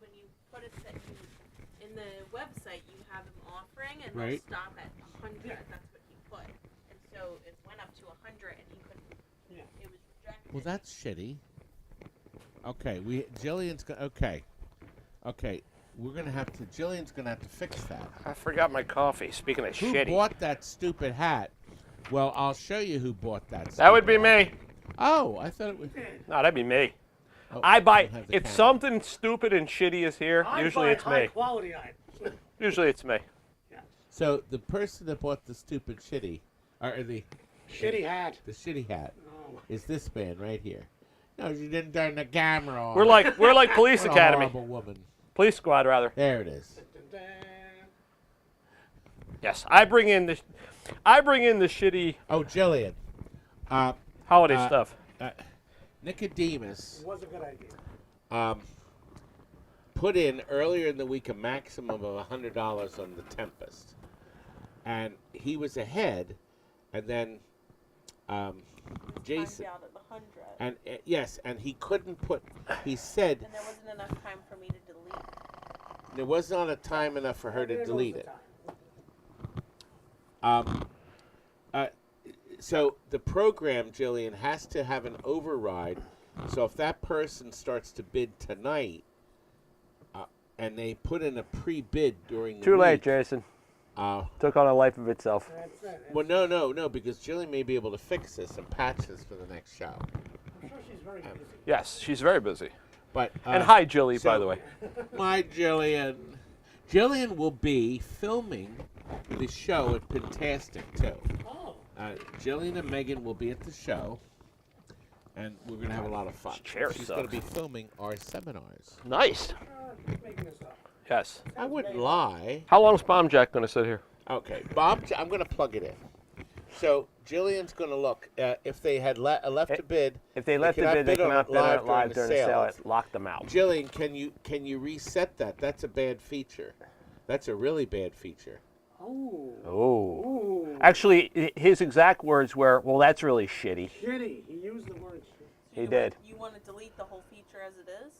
When you put it in the website, you have them offering, and Right. they'll stop at 100. That's what he put, and so it went up to 100, and he couldn't. It was rejected. Well, that's shitty. Okay, Jillian's gonna. Okay, we're gonna have to. Jillian's gonna have to fix that. I forgot my coffee. Speaking of Who shitty. bought that stupid hat? Well, I'll show you who bought that. That would be stupid hat. me. Oh, I thought it was. No, that'd be me. Oh, I buy, don't have the if camera. something stupid and shitty is here, usually it's high me. quality items. Usually it's me. So the person that bought the stupid shitty, or the Shitty hat. the shitty hat, Oh. is this man right here. No, you didn't turn the camera on. We're like Police What a Academy. horrible woman. Police Squad, rather. There it is. Yes, I bring in the shitty Oh, Jillian. holiday Uh, stuff. Nicodemus Was a good idea. put in earlier in the week a maximum of $100 on the Tempest, and he was ahead, and then Jason, Timed out at 100, and yes, and he couldn't put. He said and there wasn't enough time for me to delete. there was not a time enough for her to There goes delete the it. time. So the program, Jillian, has to have an override. So if that person starts to bid tonight, and they put in a pre-bid during the Too late, week, Jason. uh, Took on a life of itself. That's it. well, no, because Jillian may be able to fix this and patch this for the next show. I'm sure she's very busy. Yes, she's very busy. But And hi, Jilly, by so- the way. my Jillian. Jillian will be filming the show at Pintastic too. Oh. Jillian and Megan will be at the show, and we're gonna have a lot of fun. This chair She's gonna sucks. be filming our seminars. Nice. Making this up. Yes. I wouldn't lie. How long's Bomb Jack going to sit here? Okay, Bob, I'm gonna plug it in. So Jillian's gonna look if they had left a bid. If they let the cannot bid, they come on out it bid on it live during the sale. It's- It locked them out. Jillian, can you reset that? That's a bad feature. That's a really bad feature. Oh. Oh. Ooh. Actually, his exact words were, "Well, that's really shitty." Shitty. He used the word shitty. He did. You want to delete the whole feature as it is?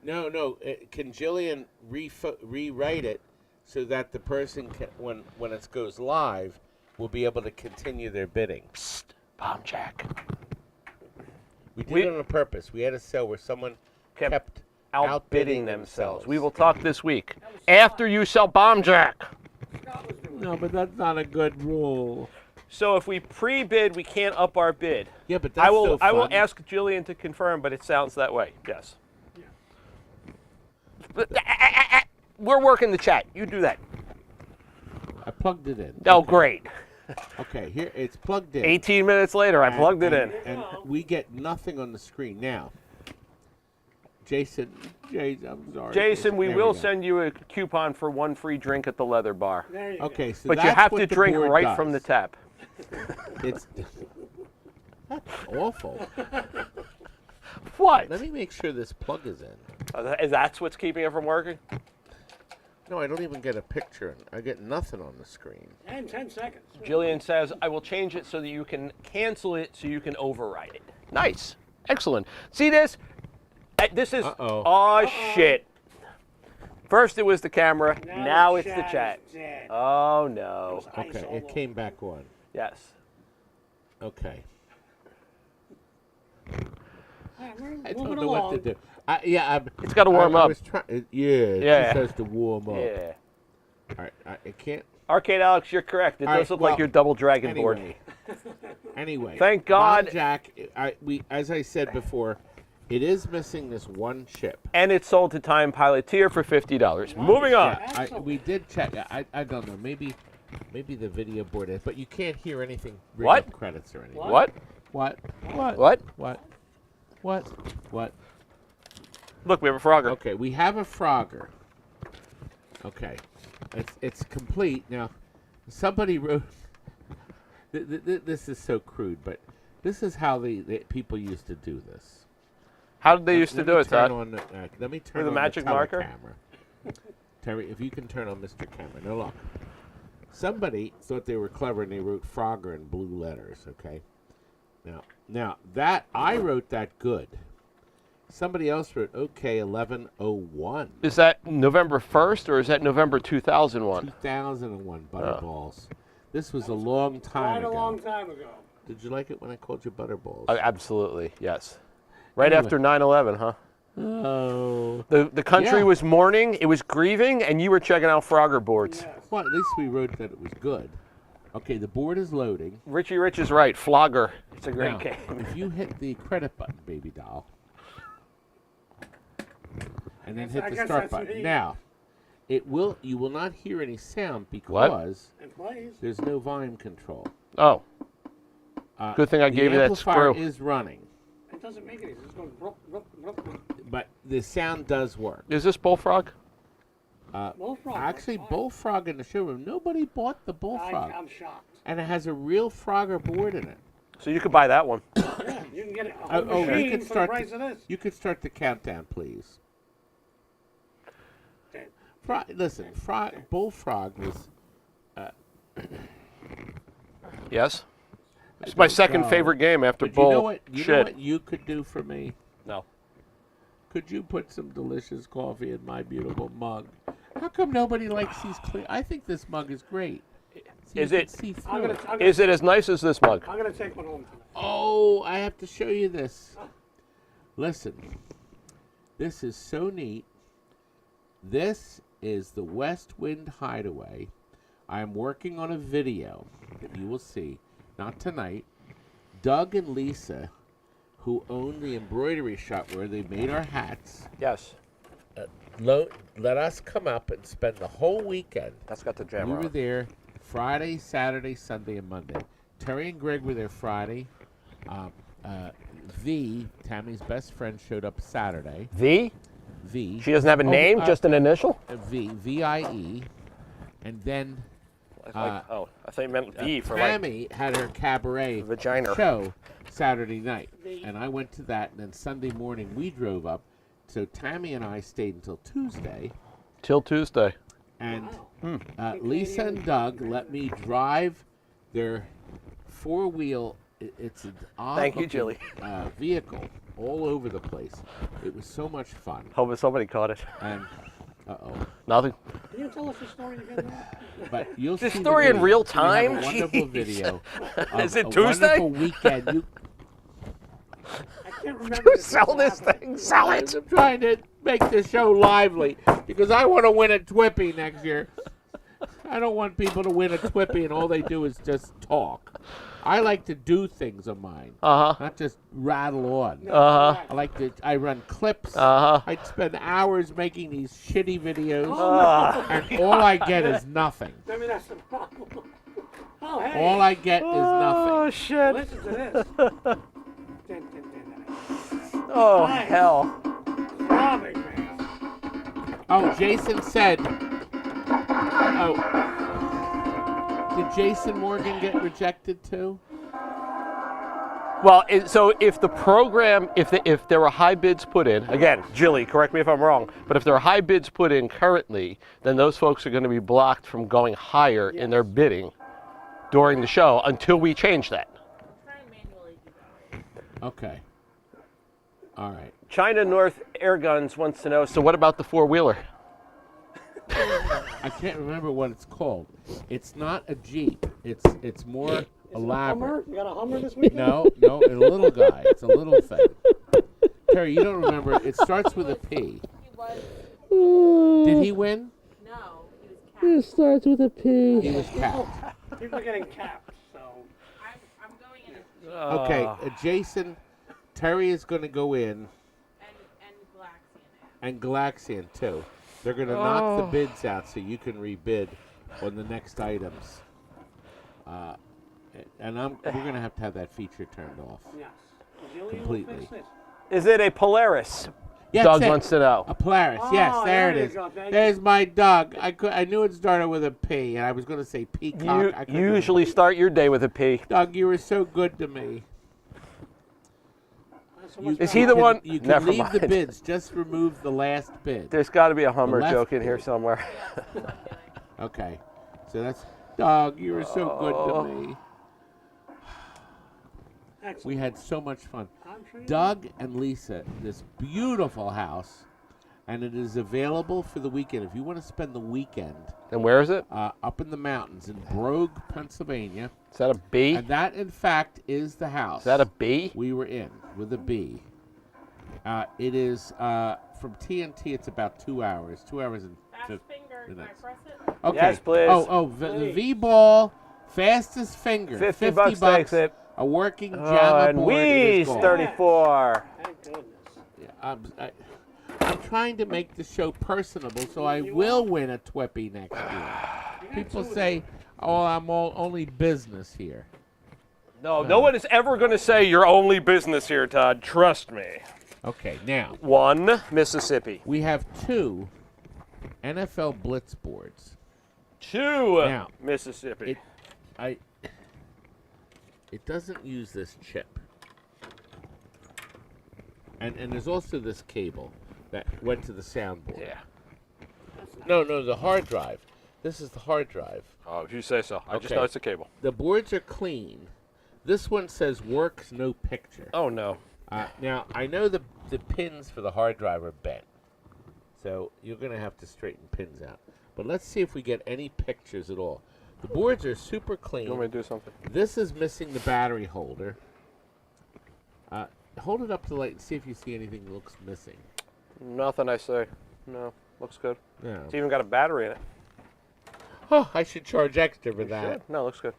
No. Can Jillian rewrite it so that the person can, when it goes live, will be able to continue their bidding? Psst, Bomb Jack. We did it on purpose. We had a sale where someone kept Outbidding themselves. We will talk this week after you sell Bomb Jack. No, but that's not a good rule. So if we pre-bid, we can't up our bid. Yeah, but that's I will. so fun. I will ask Jillian to confirm, but it sounds that way. Yes. But, we're working the chat. You do that. I plugged it in. Oh, great. Okay, here it's plugged in. 18 minutes later, I plugged it in. And we get nothing on the screen now. Jason, I'm sorry. Jason, we There will go. send you a coupon for one free drink at the leather bar. There you go. Okay, so But you that's have what to the drink board right does. from the tap. It's that's awful. What? Let me make sure this plug is in. That's what's keeping it from working? No, I don't even get a picture. I get nothing on the screen. And 10 seconds. Jillian says, I will change it so that you can cancel it so you can override it. Nice. Excellent. See this? This is, Uh-oh. oh shit. First it was the camera, now it's the chat. is dead. Oh no. Okay, it came back on. Yes. Okay. I Moving don't know what to along. do. It's gotta warm up. It Yeah. just has to warm up. Yeah. All right, I can't. Arcade Alex, you're correct. It All does right, look like well, your double dragon board. Anyway. Thank God. Bomb Jack, as I said before, it is missing this one chip. And it's sold to Time Piloteer for $50. Moving on. Yeah, we did check. I don't know. Maybe the video board is, but you can't hear anything. Bring What? up credits or anything. What? What? What? Look, we have a Frogger. Okay, we have a Frogger. Okay, it's complete now. Somebody wrote. This is so crude, but this is how the people used to do this. How did they used to do it, Todd? Let me turn With a on magic the marker? camera. Terry, if you can turn on Mr. Camera. Now look. Somebody thought they were clever and they wrote Frogger in blue letters, okay? Now that I wrote that good. Somebody else wrote OK 1101. Is that November 1st or is that November 2001? 2001 Butterballs. This was a long time Quite ago. a long time ago. Did you like it when I called you Butterballs? Absolutely, yes. Right Anyway. after 9/11, huh? Oh. The country Yeah. was mourning, it was grieving, and you were checking out Frogger boards. Yes. Well, at least we wrote that it was good. Okay, the board is loading. Richie Rich is right. Flogger. It's a great Now, game. if you hit the credit button, baby doll, and then hit I the guess start that's button. me. Now, you will not hear any sound because It plays. there's no volume control. Oh, good thing I The gave you that amplifier screw. is running, It doesn't make it easy. It's going rup, rup, rup, rup. but the sound does work. Is this Bullfrog? Bullfrog. Actually, fine. Bullfrog in the showroom. Nobody bought the Bullfrog, I'm shocked. and it has a real Frogger board in it. So you could buy that one. Yeah, you can get it. A whole Oh, machine you can for the start. price of this. You could start the countdown, please. Okay. Listen, Bullfrog was. Yes. It's my second favorite game after But Bull. you know what? You know Shit. what you could do for me? No. Could you put some delicious coffee in my beautiful mug? How come nobody likes these clear? I think this mug is great. See, Is you it- can see I'm through gonna, it. Is it as nice as this mug? I'm gonna take one home tonight. Oh, I have to show you this. Listen, this is so neat. This is the West Wind Hideaway. I am working on a video that you will see, not tonight. Doug and Lisa, who own the embroidery shop where they made our hats, Yes. let us come up and spend the whole weekend. That's got the We jammer were on. there Friday, Saturday, Sunday, and Monday. Terry and Greg were there Friday. Tammy's best friend, showed up Saturday. V? V. She doesn't have a name, just an initial? V-I-E. And then I thought you meant V for like. Tammy had her cabaret Vagina. show Saturday night. And I went to that, and then Sunday morning we drove up. So Tammy and I stayed until Tuesday. Till Tuesday. And Lisa and Doug let me drive their four-wheel. It's an odd Thank you, Jilly. vehicle all over the place. It was so much fun. Hoping somebody caught it. And uh-oh. Nothing. Can you tell us the story again? But you'll The see story in video. real We have time? a wonderful Jeez. video. Is of it a Tuesday? Wonderful weekend. I can't remember. Sell this thing. Sell it. I'm trying to make the show lively because I want to win a Twippy next year. I don't want people to win a Twippy and all they do is just talk. I like to do things of mine, not just rattle on. I run clips. I spend hours making these shitty videos, and all I get is nothing. Maybe that's the problem. Oh, hey. All I get is nothing. Oh, shit. Listen to this. Oh, Nice. hell. Throbbing, man. Oh, Jason said. Oh, did Jason Morgan get rejected too? Well, so if the program, if there were high bids put in, again, Jilly, correct me if I'm wrong, but if there are high bids put in currently, then those folks are going to be blocked from going higher in their bidding during the show until we change that. Try and manually do that. Okay. All right. China North Air Guns wants to know, so what about the four-wheeler? I can't remember what it's called. It's not a Jeep. It's more elaborate. Hummer? You got a Hummer this weekend? No, it's a little guy. It's a little thing. Terry, you don't remember. It starts with a P. He was. Did he win? No, he was capped. Starts with a P. He was capped. People are getting capped, so. I'm going in a Okay, Jason, Terry is going to go in, and Galaxian. and Galaxian too. They're going to knock the bids out so you can rebid on the next items. And we're going to have that feature turned off. Yes. Jillian Completely. will fix it. Is it a Polaris? Yeah, Doug that's it. wants to know. A Polaris. Yes, Oh, there there it you is. go. Thank There's my Doug. I knew it started with a P, and I was going to say peacock. You I couldn't usually start your day with a P. remember. Doug, you were so good to me. So much Is better. he the one? You can Never leave the mind. bids. Just remove the last bid. There's got to be a Hummer left joke in here bid. somewhere. Okay. So that's Doug. You were so good to me. Excellent. We had so much fun. I'm sure you Doug and Lisa, this beautiful house, and it is available for the weekend. If you want to spend the weekend And where is it? up in the mountains in Brogue, Pennsylvania, Is that a B? and that, in fact, is the house Is that a B? we were in with a B. It is from TNT. It's about 2 hours. 2 hours and Fast 50 finger. Can I minutes. press it? Okay. Yes, please. The V-ball, fastest finger. 50 bucks takes it. A working Oh, JAMA and board. It Wee's is gold. 34. Thank goodness. Yeah, I'm trying to make the show personable, so I will win a Twippy next year. People say, "Oh, I'm only business here." No, no one is ever going to say you're only business here, Todd. Trust me. Okay, now 1, Mississippi. we have 2 NFL Blitz boards. 2, Now, Mississippi. It doesn't use this chip, and there's also this cable that went to the soundboard. Yeah. No, the hard drive. This is the hard drive. Oh, if you say so. I just Okay. know it's a cable. The boards are clean. This one says works no picture. Oh, no. Now, I know the pins for the hard drive are bent, so you're going to have to straighten pins out. But let's see if we get any pictures at all. The boards are super clean. You want me to do something? This is missing the battery holder. Hold it up to the light and see if you see anything that looks missing. Nothing I say. No. Looks good. No. It's even got a battery in it. Oh, I should charge extra for that. Should. No, looks good.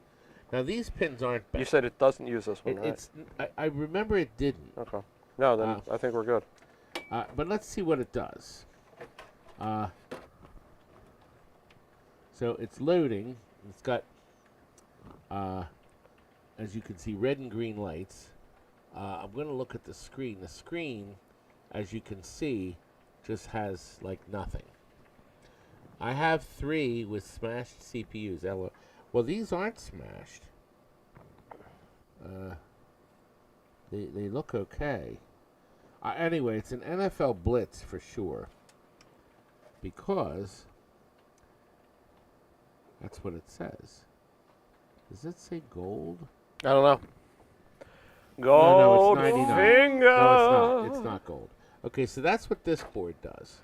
Now, these pins aren't bent. You said it doesn't use this one, right? I remember it didn't. Okay. No, then I think we're good. But let's see what it does. So it's loading. It's got, as you can see, red and green lights. I'm going to look at the screen. The screen, as you can see, just has like nothing. I have 3 with smashed CPUs. Well, these aren't smashed. They look okay. Anyway, it's an NFL Blitz for sure. Because that's what it says. Does it say gold? I don't know. Gold no, it's 99. finger. No, it's not gold. Okay, so that's what this board does.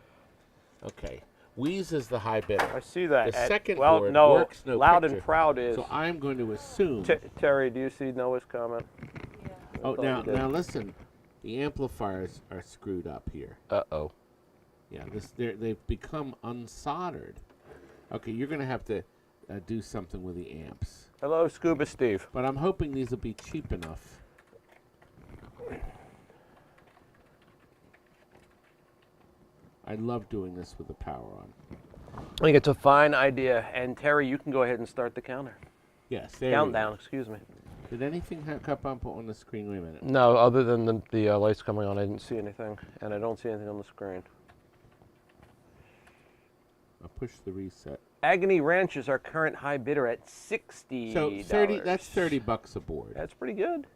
Okay, Wheeze is the high bidder. I see that. The second well, board no, works no Loud picture. and Proud is. So I'm going to assume. Terry, do you see Noah's comment? Oh, thought now you did. now listen, the amplifiers are screwed up here. Uh-oh. Yeah, they've become unsoldered. Okay, you're going to have to do something with the amps. Hello, Scuba Steve. But I'm hoping these will be cheap enough. I love doing this with the power on. I think it's a fine idea. And Terry, you can go ahead and start the counter. Yes, there we go. Countdown, excuse me. Did anything come up on the screen? Wait a minute. No, other than the lights coming on, I didn't see anything. And I don't see anything on the screen. I'll push the reset. Agony Ranch is our current high bidder at $60. So 30. That's $30 a board. That's pretty good.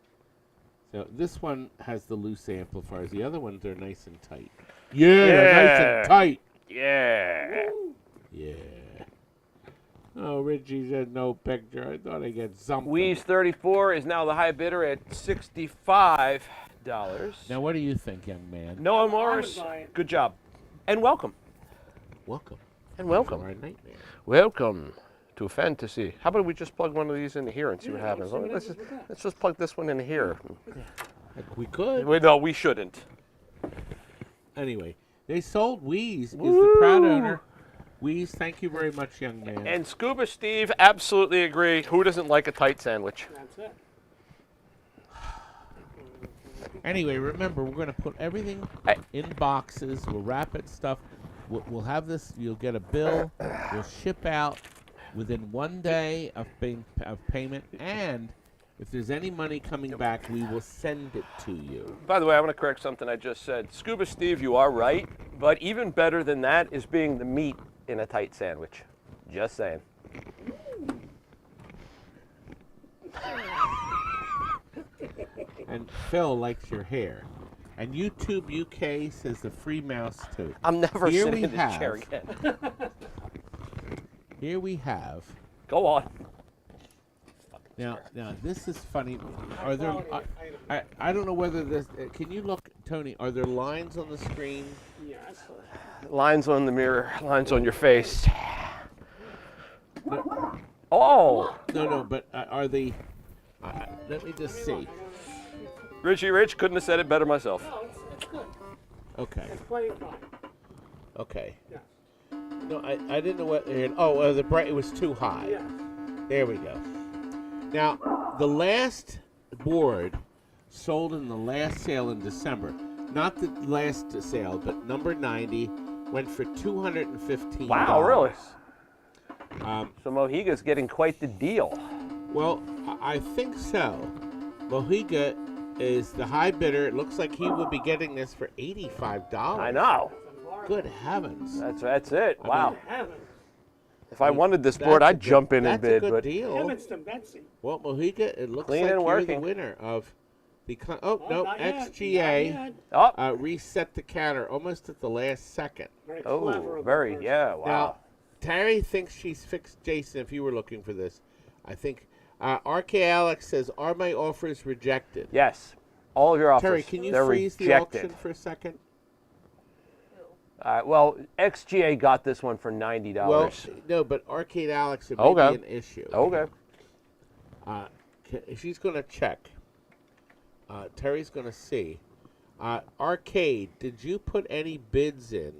So this one has the loose amplifiers. The other ones are nice and tight. Yeah, they're nice and tight. Yeah. Yeah. Oh, Richie said no picture. I thought I'd get something. Wheeze 34 is now the high bidder at $65. Now, what do you think, young man? Noah Morris, good job. And welcome. Welcome. And to welcome. our nightmare. Welcome to fantasy. How about we just plug one of these into here and see what happens? Let's just plug this one in here. Like we could. No, we shouldn't. Anyway, they sold Wheeze. Is the proud owner. Wheeze, thank you very much, young man. And Scuba Steve, absolutely agree. Who doesn't like a tight sandwich? That's it. Anyway, remember, we're going to put everything in boxes. We'll wrap it stuff. We'll have this. You'll get a bill. We'll ship out within 1 day of payment. And if there's any money coming back, we will send it to you. By the way, I want to correct something I just said. Scuba Steve, you are right. But even better than that is being the meat in a tight sandwich. Just saying. And Phil likes your hair. And YouTube UK says the free mouse too. I'm never Here sitting we in this have- chair again. Here we have. Go on. Now this is funny. Are there? I don't know whether this. Can you look, Tony? Are there lines on the screen? Yes. Lines on the mirror, lines on your face. Oh! No. But are they? Let me just see. Richie Rich couldn't have said it better myself. No, it's good. Okay. It's plenty of time. Okay. Yeah. No, I didn't know what. The bright. It was too high. Yeah. There we go. Now the last board sold in the last sale in December. Not the last sale, but number 90 went for $215. Wow, really? Um, So Mohiga's getting quite the deal. Well, I think so. Mohiga is the high bidder. It looks like he will be getting this for $85. I know. Good heavens. That's it. Wow. Heaven. If I wanted this That's board, a I'd good- jump in and that's bid. a good But deal. Heavens to Betsy. Well, Mohiga, it looks Clean like and you're the working. winner of the. No, Not yet, XGA not yet. oh, reset the counter almost at the last second. Very clever oh, of very the yeah. Wow. Now, Terry thinks she's fixed. Jason, if you were looking for this, I think. RK Alex says, "Are my offers rejected?" Yes. All of your offers. Terry, can you they're freeze the rejected. auction for a second? Well, XGA got this one for $90. Well, no, but Arcade Alex, it may Okay. be an issue. Okay. She's going to check. Terry's going to see. Arcade, did you put any bids in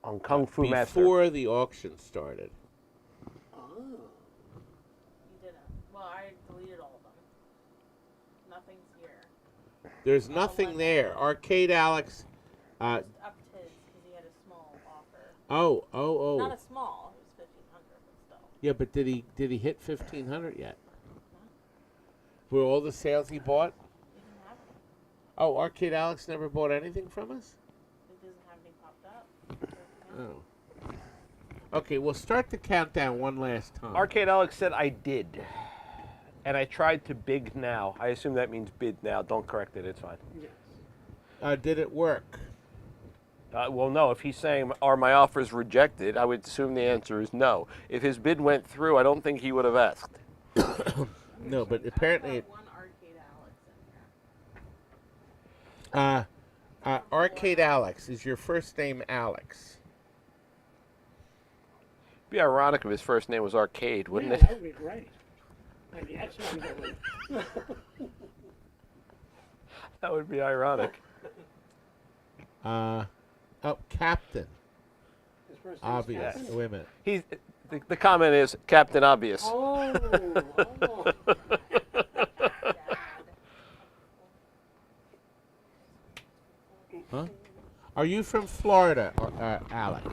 On Kung Fu Master. before the auction started? You didn't. Well, I deleted all of them. Nothing's here. There's nothing there. Arcade Alex. Just upped his because he had a small offer. Oh. Not a small. It was $1,500, but still. Yeah, but did he hit 1,500 yet? For all the sales he bought? He didn't have any. Oh, Arcade Alex never bought anything from us? It doesn't have any popped up. Oh. Okay, we'll start the countdown one last time. Arcade Alex said I did. And I tried to big now. I assume that means bid now. Don't correct it. It's fine. Did it work? Well, no. If he's saying, are my offers rejected, I would assume the answer is no. If his bid went through, I don't think he would have asked. No, but apparently One Arcade Alex in here. Arcade Alex, is your first name Alex? It'd be ironic if his first name was Arcade, wouldn't Yeah, it? that would be great. Like the X-Men villain. That would be ironic. Oh, Captain. His first name's Obvious. Captain? Wait a minute. The comment is Captain Obvious. Oh, oh. Huh? Are you from Florida, Alex?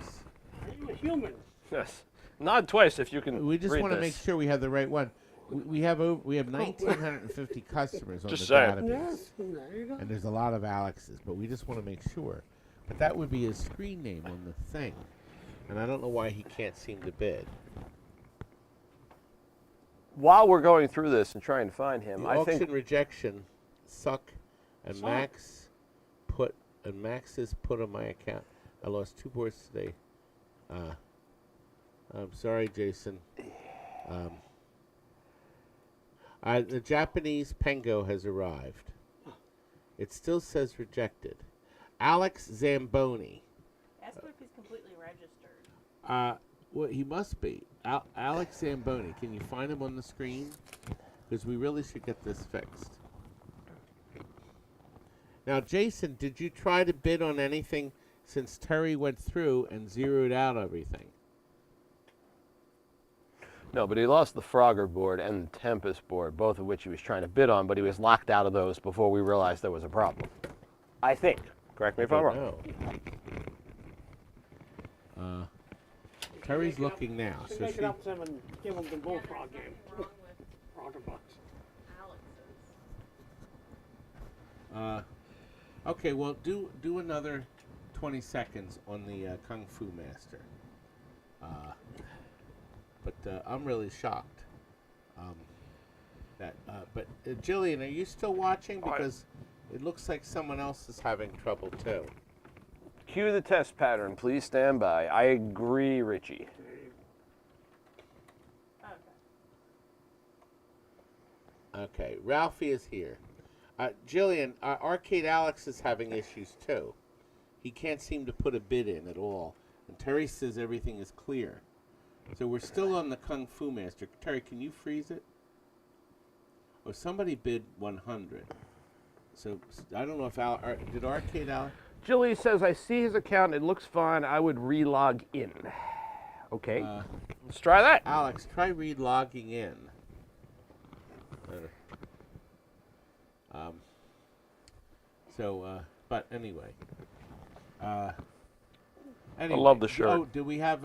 Are you a human? Yes. Nod twice if you can. We just read want to this. make sure we have the right one. We have 1,950 customers on Just the saying. database, Yes, there you go. and there's a lot of Alexes, but we just want to make sure. But that would be his screen name on the thing, and I don't know why he can't seem to bid. While we're going through this and trying to find him, The I auction think rejection suck, and Suck. Max has put on my account. I lost 2 boards today. I'm sorry, Jason. The Japanese Pengo has arrived. It still says rejected. Alex Zamboni. Ask him if he's completely registered. Well, he must be. Alex Zamboni. Can you find him on the screen? Because we really should get this fixed. Now, Jason, did you try to bid on anything since Terry went through and zeroed out everything? no, but he lost the Frogger board and the Tempest board, both of which he was trying to bid on, but he was locked out of those before we realized there was a problem. I think. Correct me if I'm wrong. No. Terry's Make it up- looking now. should So make she, it up to him and give him the bullfrog game. Wrong with Frogger bucks. Alex's. okay, well, do another 20 seconds on the Kung Fu Master. But I'm really shocked. But Jillian, are you still watching? Because it looks like someone else is having trouble too. Cue the test pattern. Please stand by. I agree, Richie. Okay. Okay, Ralphie is here. Jillian, Arcade Alex is having issues too. He can't seem to put a bid in at all. And Terry says everything is clear. So we're still on the Kung Fu Master. Terry, can you freeze it? Oh, somebody bid 100. So I don't know if did Arcade Alex? Jilly says, I see his account. It looks fine. I would re-log in. Okay. Let's try that. Alex, try re-logging in. But anyway. Anyway. I love the shirt. Oh, do we have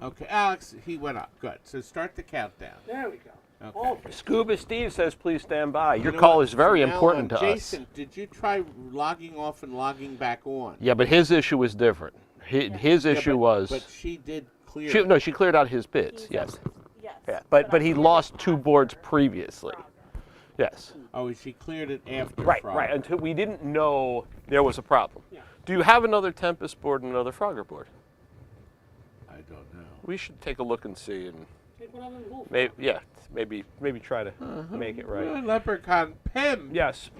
okay, Alex, he went up. Good. So start the countdown. There we go. Okay. Oh, Scuba Steve says, please stand by. Your You know call what? is very From now important on, to us. Jason, did you try logging off and logging back on? Yeah, but his issue was different. His Yeah, issue was... But she did clear. She cleared out his bids, yes. Yes. Yeah, but he lost 2 boards previously. Yes. Oh, she cleared it after. Right, Friday. right, until we didn't know there was a problem. Yeah. Do you have another Tempest board and another Frogger board? I don't know. We should take a look and see, and take one of them bullfrogs. maybe try to make it right. Leprechaun Pim. Yes.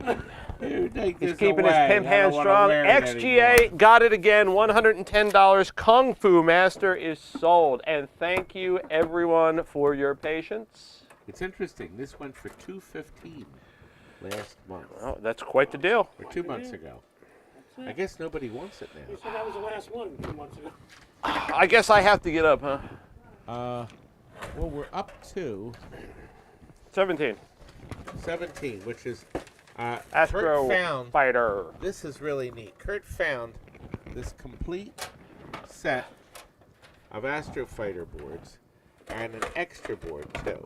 Dude, take He's this keeping away. his pimp I hand don't wanna strong. wear it XGA anymore. got it again. $110. Kung Fu Master is sold. And thank you, everyone, for your patience. It's interesting. This went for $215 last month, Oh, that's quite the deal. or 2 months ago. I guess nobody wants it You now. said that was the last one 2 months ago. I guess I have to get up, huh? Well, we're up to 17. 17, which is Astro Kurt found. Fighter. This is really neat. Kurt found this complete set of Astro Fighter boards and an extra board too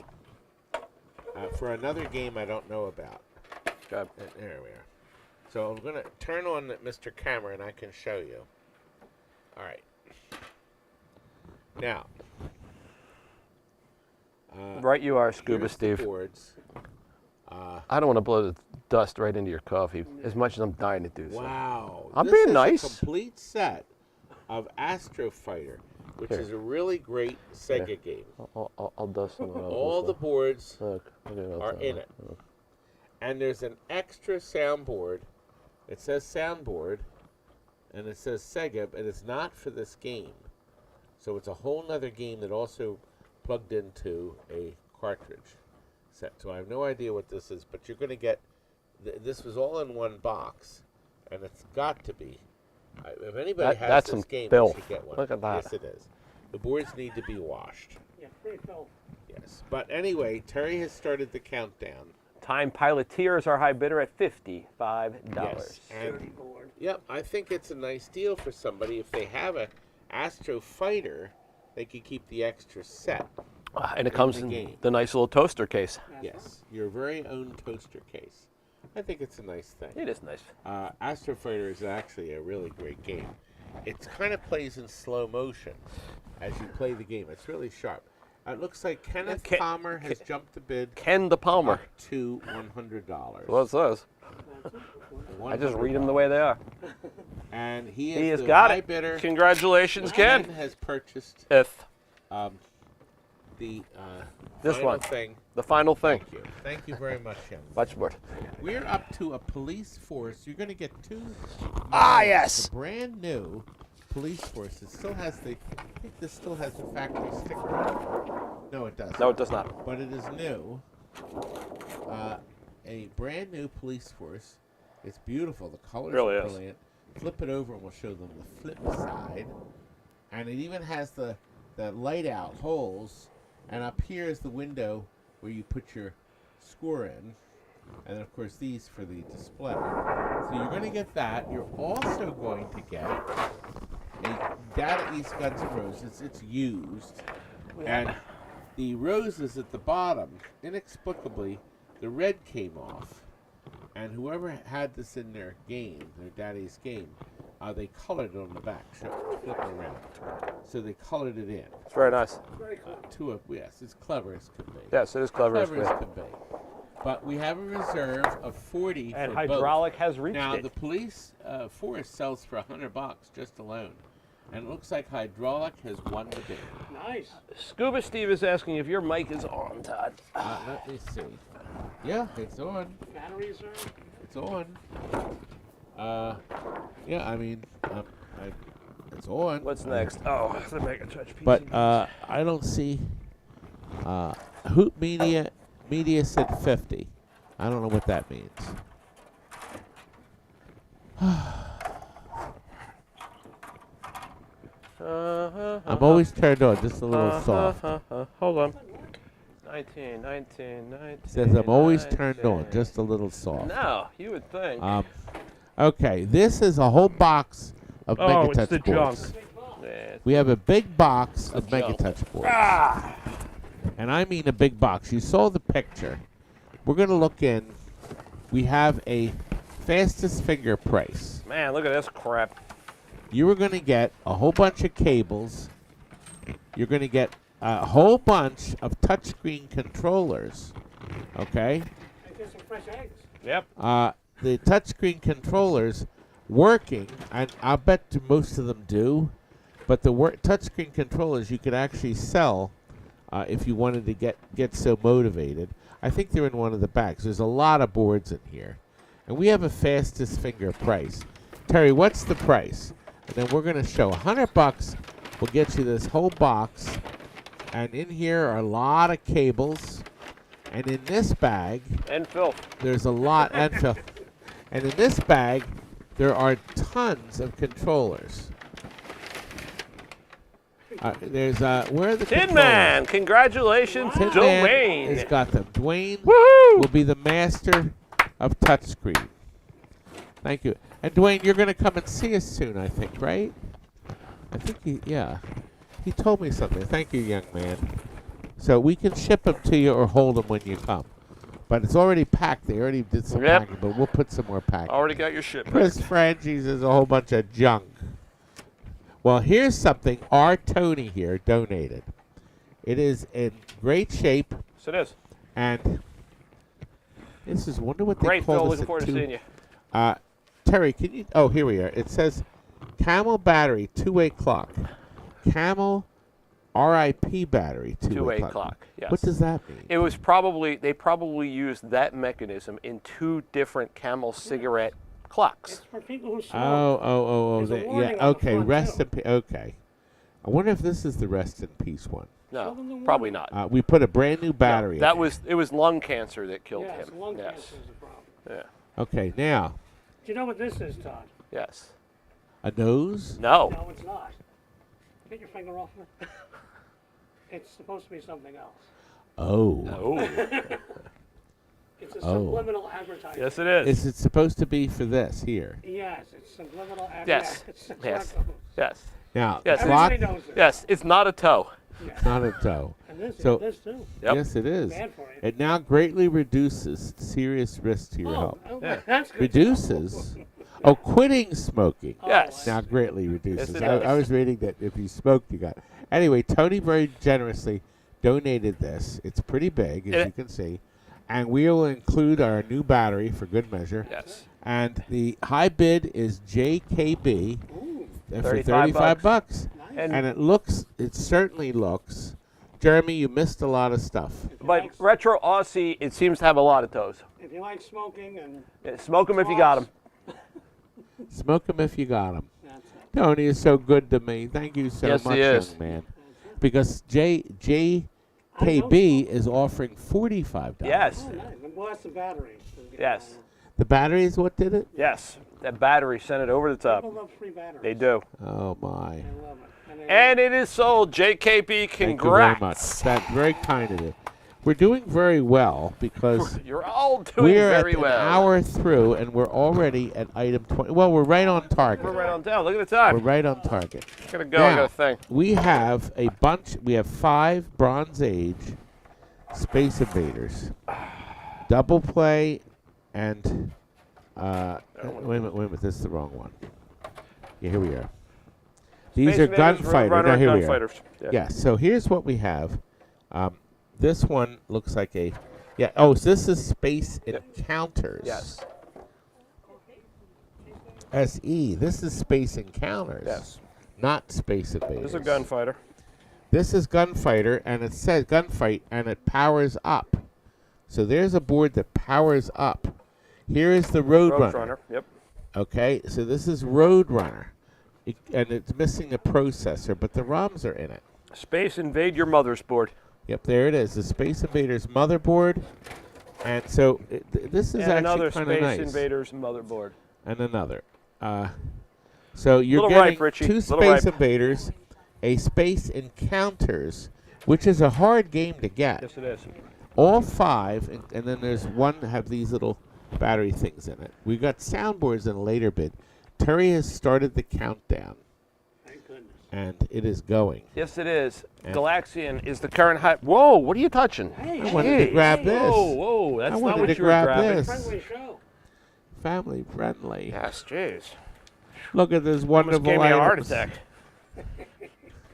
for another game I don't know about. Good. There we are. So I'm gonna turn on Mr. Camera and I can show you. All right. Now. Right you are, Scuba here's the Steve. boards. I don't want to blow the dust right into your coffee as much as I'm dying to do so. Wow. I'm this being is nice. A complete set of Astro Fighter, which Here. is a really great Sega game. I'll dust some of All the boards Look at are in it. And there's an extra soundboard. It says soundboard, and it says Sega, and it's not for this game. So it's a whole nother game that also plugged into a cartridge set. So I have no idea what this is, but you're going to get, this was all in one box, and it's got to be. If anybody has that's this some game, filth. you should get one. Look at that. Yes, it is. The boards need to be washed. Yeah, pretty cool. Yes. But anyway, Terry has started the countdown. Time Piloteer is our high bidder at $55. Yes. And, Dirty board. yep, I think it's a nice deal for somebody. If they have a Astro Fighter, they can keep the extra set. And it comes the in game. the nice little toaster case. Yes, your very own toaster case. I think it's a nice thing. It is nice. Astro Fighter is actually a really great game. It kind of plays in slow motion as you play the game. It's really sharp. It looks like Kenneth Palmer has jumped the bid Ken the Palmer. up to $100. Well, it says. I just read them the way they are. And he Has the got high it. bidder. Congratulations, Ken. Has purchased If the This final one. thing. the final thing. Thank you. Thank you very much, Ken. Much more. We're up to a police force. You're going to get two. Yes. The brand new police force. It still has the. I think this still has the factory sticker on it. No, it doesn't. No, it does not. But it is new. A brand new police force. It's beautiful. The colors Really are is. brilliant. Flip it over and we'll show them the flip side. And it even has the light out holes. And up here is the window where you put your score in. And then, of course, these for the display. So you're going to get that. You're also going to get a Data East Guns N' Roses. It's used. And the roses at the bottom, inexplicably, the red came off. And whoever had this in their game, their Daddy's game, they colored it on the back. Flip it around. So they colored it in. It's very nice. Very cool. Yes, it's clever as can be. Yes, it is clever. Clever as can be. But we have a reserve of 40 And for Hydraulic both. has reached Now it. the police force sells for $100 just alone, and it looks like Hydraulic has won the bid. Nice. Scuba Steve is asking if your mic is on, Todd. Let me see. Yeah, it's on. Battery reserve. It's on. Yeah, I mean, it's on. What's next? Oh, the Mega Touch PC. But I don't see. Hoot Media said 50. I don't know what that means. I'm always turned on, just a little soft. Hold on. 19. Says I'm always turned on, just a little soft. No, you would think. Okay, this is a whole box of Oh, it's Megatouch the boards. junk. Yeah. We have a big box of junk. Megatouch boards. Ah! And I mean a big box. You saw the picture. We're going to look in. We have a fastest finger price. Man, look at this crap. You were going to get a whole bunch of cables. You're going to get a whole bunch of touchscreen controllers. Okay? I get some fresh eggs. Yep. The touchscreen controllers working, and I'll bet most of them do, but the touchscreen controllers you could actually sell if you wanted to get so motivated. I think they're in one of the bags. There's a lot of boards in here. And we have a fastest finger price. Terry, what's the price? And then we're going to show $100 will get you this whole box. And in here are a lot of cables. And in this bag, And filth. there's a lot, and in this bag, there are tons of controllers. There's where are the Tin controllers? Man, congratulations, Tin Man Dwayne. has got them. Dwayne Woohoo! will be the master of touchscreen. Thank you. And Dwayne, you're going to come and see us soon, I think, right? I think he told me something. Thank you, young man. So we can ship them to you or hold them when you come. But it's already packed. They already did some Yep. packing, but we'll put some more packing. Already got your shit. Chris Franchi's is a whole bunch of junk. Well, here's something our Tony here donated. It is in great shape, Yes, it is. and this is, wonder what they Great, call Phil. this Looking at forward to 2. seeing you. Terry, can you? Oh, here we are. It says Camel battery, 2-way clock. Camel RIP battery, two-way clock. Yes. What does that mean? It was they probably used that mechanism in 2 different Camel cigarette clocks. It's for people who smoke. Oh. There's a Yeah. warning on the Okay. front, Rest too. in peace. Okay. I wonder if this is the rest in peace one. Show them the No, probably warning. not. We put a brand new battery. That in was it was lung cancer that killed Yes, him. lung Yes. cancer is the problem. Yeah. there. Okay. Now, Do you know what this is, Todd? Yes. a nose. No. No, it's not. Get your finger off of it. It's supposed to be something else. Oh. Oh. It's a Oh. subliminal advertising. Yes, it is. Is it supposed to be for this here? Yes, it's subliminal Yes. advertising. Yes. Yes. Now, Yes. the clock. Everybody knows this. Yes. It's not a toe. It's not a toe. And this, So- this too. Yep. Yes, it is. Bad for you. It now greatly reduces serious risk to your health. Yeah. That's good. Reduces. Oh, quitting smoking Yes. now greatly reduces. Yes, it I does. was reading that if you smoked, you got. Anyway, Tony very generously donated this. It's pretty big, as you can see. And we will include our new battery for good measure. Yes. And the high bid is JKB for 35 bucks. And, It certainly looks. Jeremy, you missed a lot of stuff. but Retro Aussie, it seems to have a lot of toes. If you like smoking and Yeah, smoke them if you got them. Smoke them if you got them. that's it. Tony is so good to me. Thank you so Yes, he much, is. young man. Because JKB is offering $45. Yes. Oh, nice. Well, that's the battery. Yes. The battery is what did it? Yes. That battery sent it over the top. People love free batteries. They do. Oh, my. I love it. And it is sold. JKB, Thank you very congrats. much. That's very kind of you. We're doing very well because You're all doing we're very at well. an hour through and we're already at item 20. Well, we're right on target. We're right on down. Look at the time. We're right on target. I gotta go. I Now, got a thing. We have a bunch. We have 5 Bronze Age Space Invaders, double play, and wait a minute. This is the wrong one. Yeah, here we are. These Space are Invaders, gunfighter. Roadrunner, No, here we are. Gunfighters. Yeah. Yeah. So here's what we have. This one looks like a. Yeah. Oh, so this is Space Encounters. Yes. SE. This is Space Encounters. Yes. Not Space Invaders. This is a gunfighter. This is Gunfighter, and it says Gunfight, and it powers up. So there's a board that powers up. Here is the Roadrunner. Roadrunner. Yep. Okay, so this is Roadrunner, and it's missing a processor, but the ROMs are in it. Space Invade Your Mother's Board. Yep, there it is, the Space Invaders motherboard, and so this is And actually another kind of Space nice. Invaders motherboard. And another. So you're Little getting ripe, Richie. 2 Little Space ripe. Invaders, a Space Encounters, which is a hard game to get. Yes, it is. All 5, and then there's one that have these little battery things in it. We got soundboards in a later bid. Terry has started the countdown, Thank goodness. and it is going. Yes, it is. Yeah. Galaxian is the current high. Whoa! What are you touching? Hey, I wanted to grab this. Whoa! Whoa! That's I not wanted what to you were grab grabbing. this. friendly show. Family friendly. Yes, jeez. Look at this Almost wonderful gave me a heart items. attack.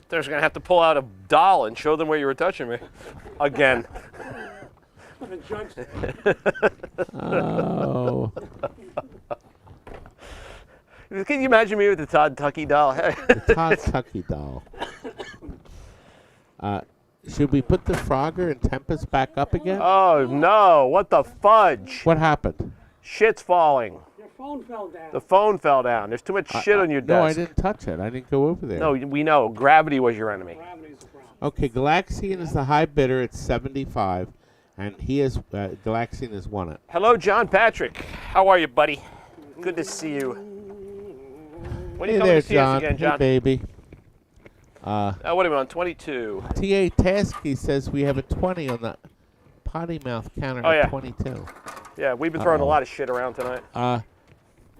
There's gonna have to pull out a doll and show them where you were touching me, again. The judge. Oh. Can you imagine me with the Todd Tucky doll? The Todd Tucky doll. Should we put the Frogger and Tempest back up again? Oh no! What the fudge? What happened? Shit's falling. Your phone fell down. The phone fell down. There's too much shit on your desk. No, I didn't touch it. I didn't go over there. No, we know. Gravity was your enemy. Gravity's the problem. Okay, Galaxian is the high bidder at 75, and he is Galaxian has won it. Hello, John Patrick. How are you, buddy? Good to see you. When are you Hey coming there, to see John. us again, Hey, John? baby. What are we on? 22. TA Tasky says we have a 20 on the potty mouth counter Oh, at yeah. 22. Yeah, we've been throwing a Uh-oh. lot of shit around tonight.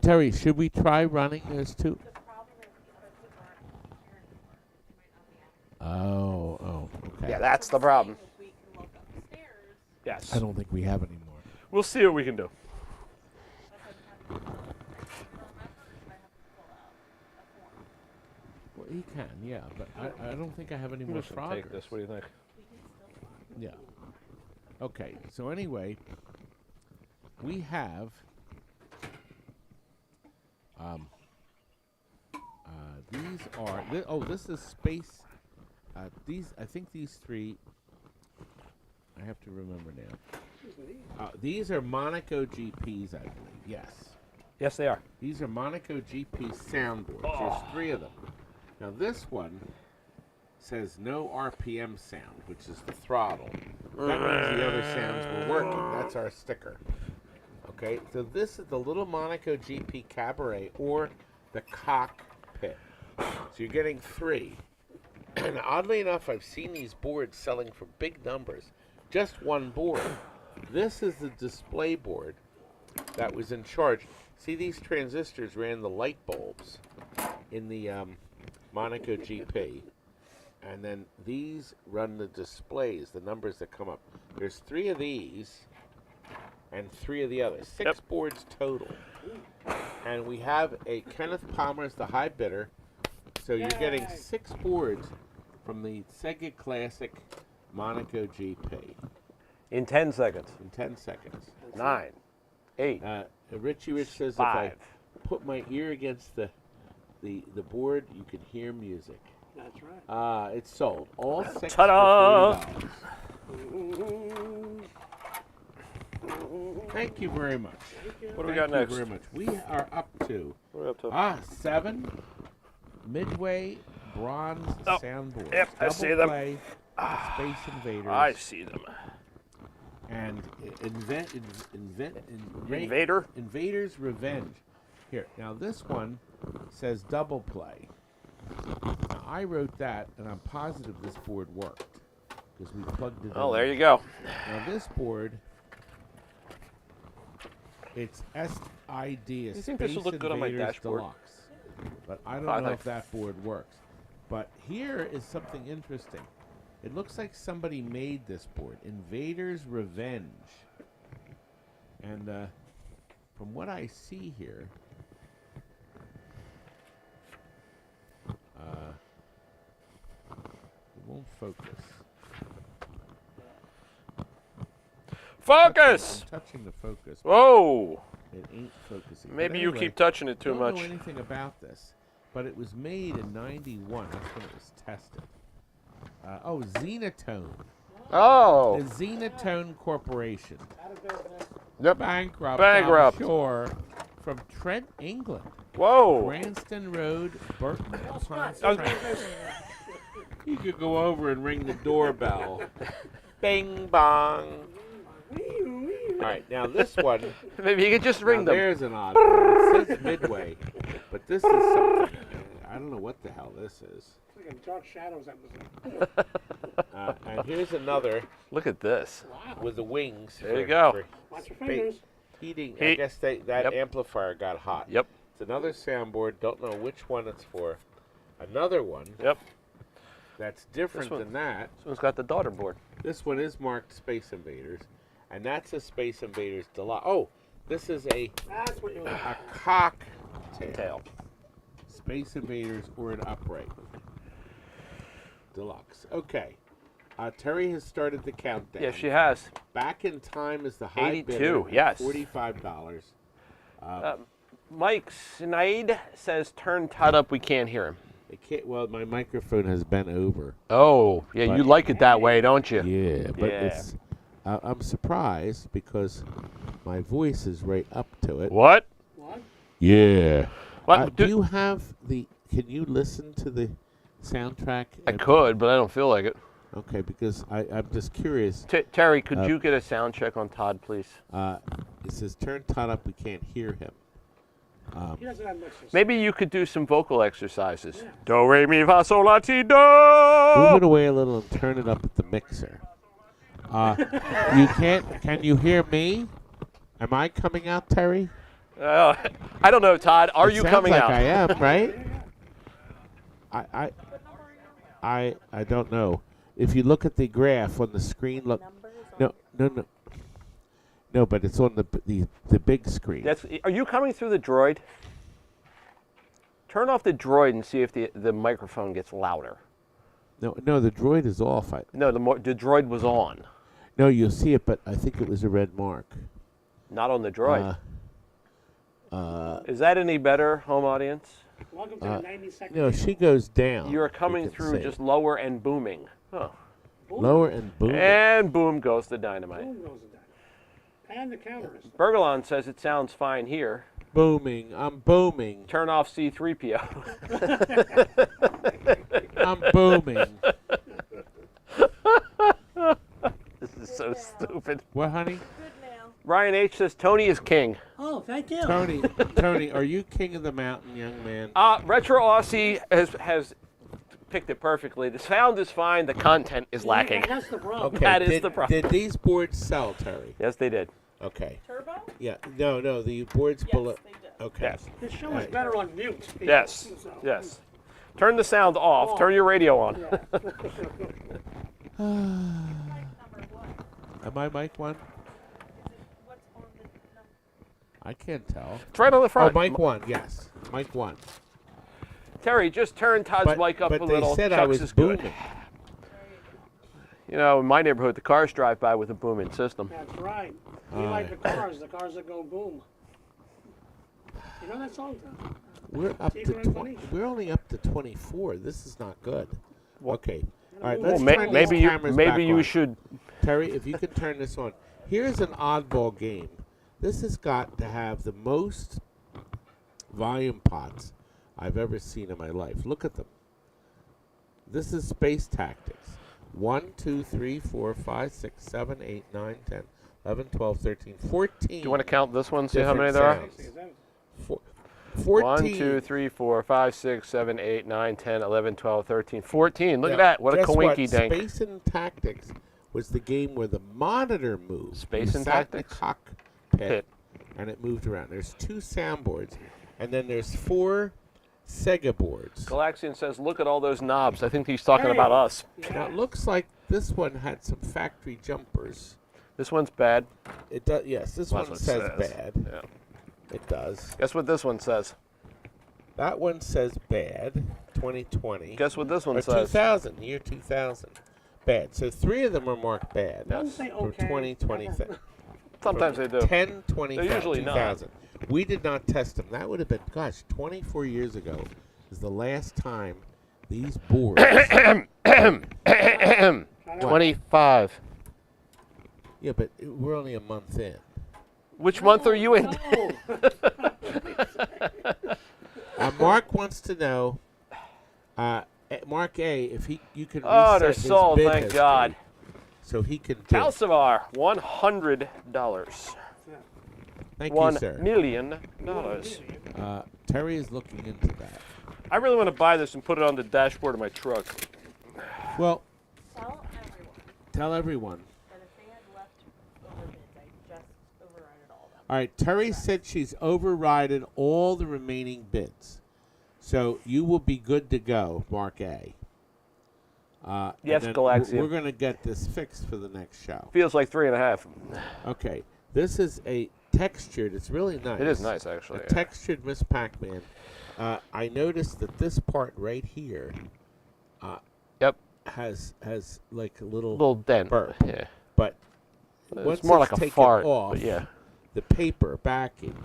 Terry, should we try running those 2? The problem is because you might not be able Oh, okay. Yeah, that's the problem. if we can look upstairs. Yes. I don't think we have any more. We'll see what we can do. Well, he can, yeah, but I don't think I have any I'm more just gonna take this. Froggers. What do you think? Yeah. Okay, so anyway, we have these are this is Space I think these three. I have to remember now. These are Monaco GPs, I believe. Yes. Yes, they are. These are Monaco GP soundboards. There's 3 of them. Now this one says no RPM sound, which is the throttle. That means the other sounds were working. That's our sticker. Okay, so this is the little Monaco GP Cabaret or the cockpit. So you're getting 3. And oddly enough, I've seen these boards selling for big numbers. Just one board. This is the display board that was in charge. See, these transistors ran the light bulbs in the Monaco GP. And then these run the displays, the numbers that come up. There's 3 of these and 3 of the others. 6 boards total. And we have a Kenneth Palmer's the high bidder. So you're getting 6 boards from the Sega Classic Monaco GP. In 10 seconds. In 10 seconds. 9, 8, Richie Rich says 5. if I put my ear against the board, you can hear music. That's right. It's sold. All 6 Ta-da! for $3. Thank you very much. What do we got next? Thank you very much. We are up to What are we up to? 7 Midway bronze soundboards. Yep, I Double see them. Play, Space Invaders. I see them. And Invader? Invaders Revenge. Here, now this one says double play. Now, I wrote that, and I'm positive this board worked because we plugged it in. Oh, there you go. Now this board, it's SID, You a think Space this will look good on my Invaders dashboard? Deluxe. But I don't I know like- if that board works. But here is something interesting. It looks like somebody made this board, Invaders Revenge. And from what I see here, it won't focus. Focus! I'm touching the focus. but Whoa! It ain't focusing. But Maybe you anyway, keep touching it too don't much. know anything about this, but it was made in '91. That's when it was tested. Zenatone. Oh! The Zenatone Corporation. Yep. Bankrupt. Bankrupt. Offshore from Trent, England. Whoa! Cranston Road, Burton upon Oh. Trent. You could go over and ring the doorbell. Bing bong. All right, now this one. Maybe you could just ring Now them. there's an odd one. It says Midway, but this is something. I don't know what the hell this is. It's like a Dark Shadows episode. And here's another Look at this. with the wings. There you go. for Watch your fingers. heating. I Heat. guess that Yep. amplifier got hot. Yep. It's another soundboard. Don't know which one it's for. Another one Yep. that's different This one. than that. This one's got the daughter board. This one is marked Space Invaders, and that's a Space Invaders Deluxe. Oh, this is a That's what you're looking cocktail. Tail. Space Invaders or an upright. Deluxe. Okay. Terry has started the countdown. Yes, she has. Back in Time is the high 82, bidder. yes. $45. Mike Snyde says, turn Todd up, we can't hear him. It can't, well, my microphone has bent over. Oh, yeah, But- you like it that way, don't you? Yeah, but Yeah. it's. I'm surprised because my voice is right up to it. What? What? Yeah. What? Do you have the? Can you listen to the soundtrack? I could, but I don't feel like it. Okay, because I'm just curious. Terry, could you get a sound check on Todd, please? It says turn Todd up. We can't hear him. He doesn't have much to say. Maybe you could do some vocal exercises. Do, re, mi, fa, sol, la, ti, do. Move it away a little and turn it up at the mixer. You can't. Can you hear me? Am I coming out, Terry? I don't know, Todd. Are It you sounds coming like out? I am, right? I don't know. If you look at the graph on the screen, look. No, but it's on the big screen. Are you coming through the droid? Turn off the droid and see if the microphone gets louder. No, the droid is off. No, the droid was on. No, you'll see it, but I think it was a red mark. Not on the droid. Is that any better, home audience? Welcome to the 92nd. No, she goes down. You're you coming can through see. just lower and booming. Huh. Lower and booming. And boom goes the dynamite. Boom goes the dynamite. And the counters. Bergelon says it sounds fine here. Booming. I'm booming. Turn off C-3PO. I'm booming. This is so stupid. What, honey? Good now. Ryan H says Tony is king. Oh, thank you. Tony, are you king of the mountain, young man? Retro Aussie has picked it perfectly. The sound is fine. The content is lacking. Yeah, that's the problem. Okay. That is did, the problem. Did these boards sell, Terry? Yes, they did. Okay. Turbo? Yeah. No. The boards Yes, below. they did. Okay. Yes. This show is better on mute. people, Yes. so- Yes. Turn the sound off. Turn your radio on. Yeah. Mic number what? Am I mic one? Is it what's on the number? I can't tell. It's right on the Oh, front. mic one. Yes. Mic one. Terry, just turn Todd's mic up but a they little. said I Chuck's was is good. booming. You know, in my neighborhood, the cars drive by with a booming system. That's right. We like the cars that go boom. You know that song, Tom? We're up Cheaper to and funny. We're only up to 24. This is not good. Okay. All right. Well, Let's Well, turn maybe these you cameras back maybe you on. should. Terry, if you could turn this on. Here's an oddball game. This has got to have the most volume pots I've ever seen in my life. Look at them. This is Space Tactics. 1, 2, 3, 4, 5, 6, 7, 8, 9, 10, 11, 12, 13, 14. Do you want to count this one? See how many there are? Different sounds. 14. 1, 2, 3, 4, 5, 6, 7, 8, 9, 10, 11, 12, 13, 14. Look Now, at that. What a guess coinky dank. Space and Tactics was the game where the monitor moved. Space You and sat in the Tactics? cockpit, Pit. and it moved around. There's 2 soundboards, and then there's 4 Sega boards. Galaxian says, look at all those knobs. I think he's talking Hey. about us. Now, it looks like this one had some factory jumpers. This one's bad. It does. Yes, this Well, that's one what says it says. bad. Yeah. It does. Guess what this one says? That one says bad. 2020. Guess what this one or says? 2000. Year 2000. Bad. So 3 of them are marked bad. Don't say For okay. 2020. Sometimes they do. 10, 20, They're usually not. 2000. We did not test them. That would have been, gosh, 24 years ago is the last time these boards. 25. Yeah, but we're only a month in. Which month are you in? No. Mark wants to know, Mark A, if you can Oh, reset they're his sold, bid thank history God. so he can bid. Calcivar, $100. Thank you, $1 sir. million. Terry is looking into that. I really want to buy this and put it on the dashboard of my truck. Well, Tell everyone tell everyone. that if they had left over bids, I just overrided all of them. All right, Terry said she's overridden all the remaining bids. So you will be good to go, Mark A. Yes, and then Galaxian. We're going to get this fixed for the next show. Feels like 3.5. Okay, this is a textured. It's really nice. It is nice, actually. A yeah. textured Miss Pacman. I noticed that this part right here Yep. has like a little Dent. burp. Yeah. But It's once more it's like a taken fart. off But yeah. the paper backing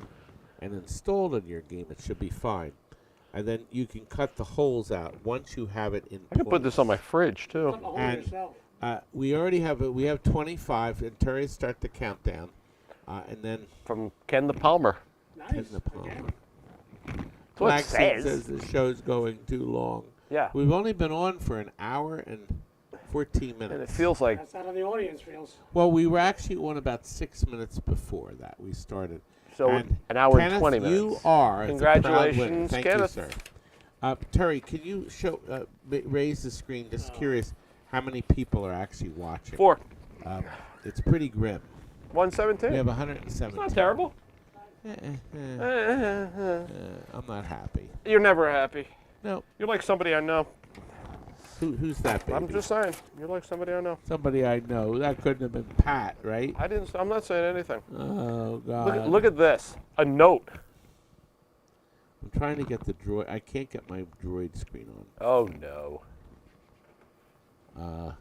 and installed in your game, it should be fine. And then you can cut the holes out once you have it in I could put this on my fridge, too. Something to hold And- yourself. we already have it. We have 25, and Terry start the countdown, and then From Ken the Palmer. Nice. in the palm. Again. That's what it Maxine says. says the show's going too long. Yeah. We've only been on for an hour and 14 minutes. And it feels like That's how the audience feels. Well, we were actually on about 6 minutes before that we started. so And an hour Kenneth, and 20 minutes. You are the proud winner. Congratulations, Thank Kenneth. you, sir. Terry, can you show raise the screen? Just curious how many people are actually watching. 4. It's pretty grim. 117. We have 117. It's not terrible. I'm not happy. You're never happy. No. You're like somebody I know. Who's that baby? I'm just saying. You're like somebody I know. Somebody I know. That couldn't have been Pat, right? I'm not saying anything. Oh, God. Look at this. A note. I'm trying to get the droid. I can't get my droid screen Oh no. on.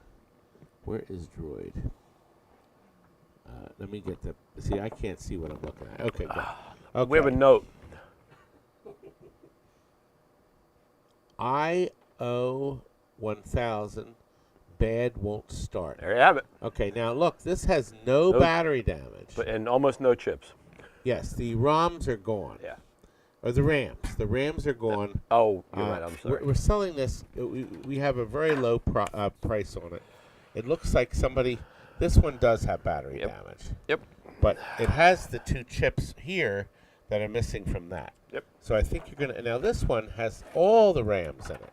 Where is droid? Let me get the. See, I can't see what I'm looking at. Okay, good. Okay. We have a note. IO 1000 bad won't start. There you have it. Okay, now look, this has no No- battery damage. And almost no chips. Yes, the ROMs are gone. Yeah. Or the RAMs. The RAMs are gone. Oh, you're right. I'm sorry. We're selling this. We have a very low price on it. It looks like somebody. This one does have battery damage. Yep. But it has the 2 chips here that are missing from that. Yep. So I think you're gonna. Now this one has all the RAMs in it.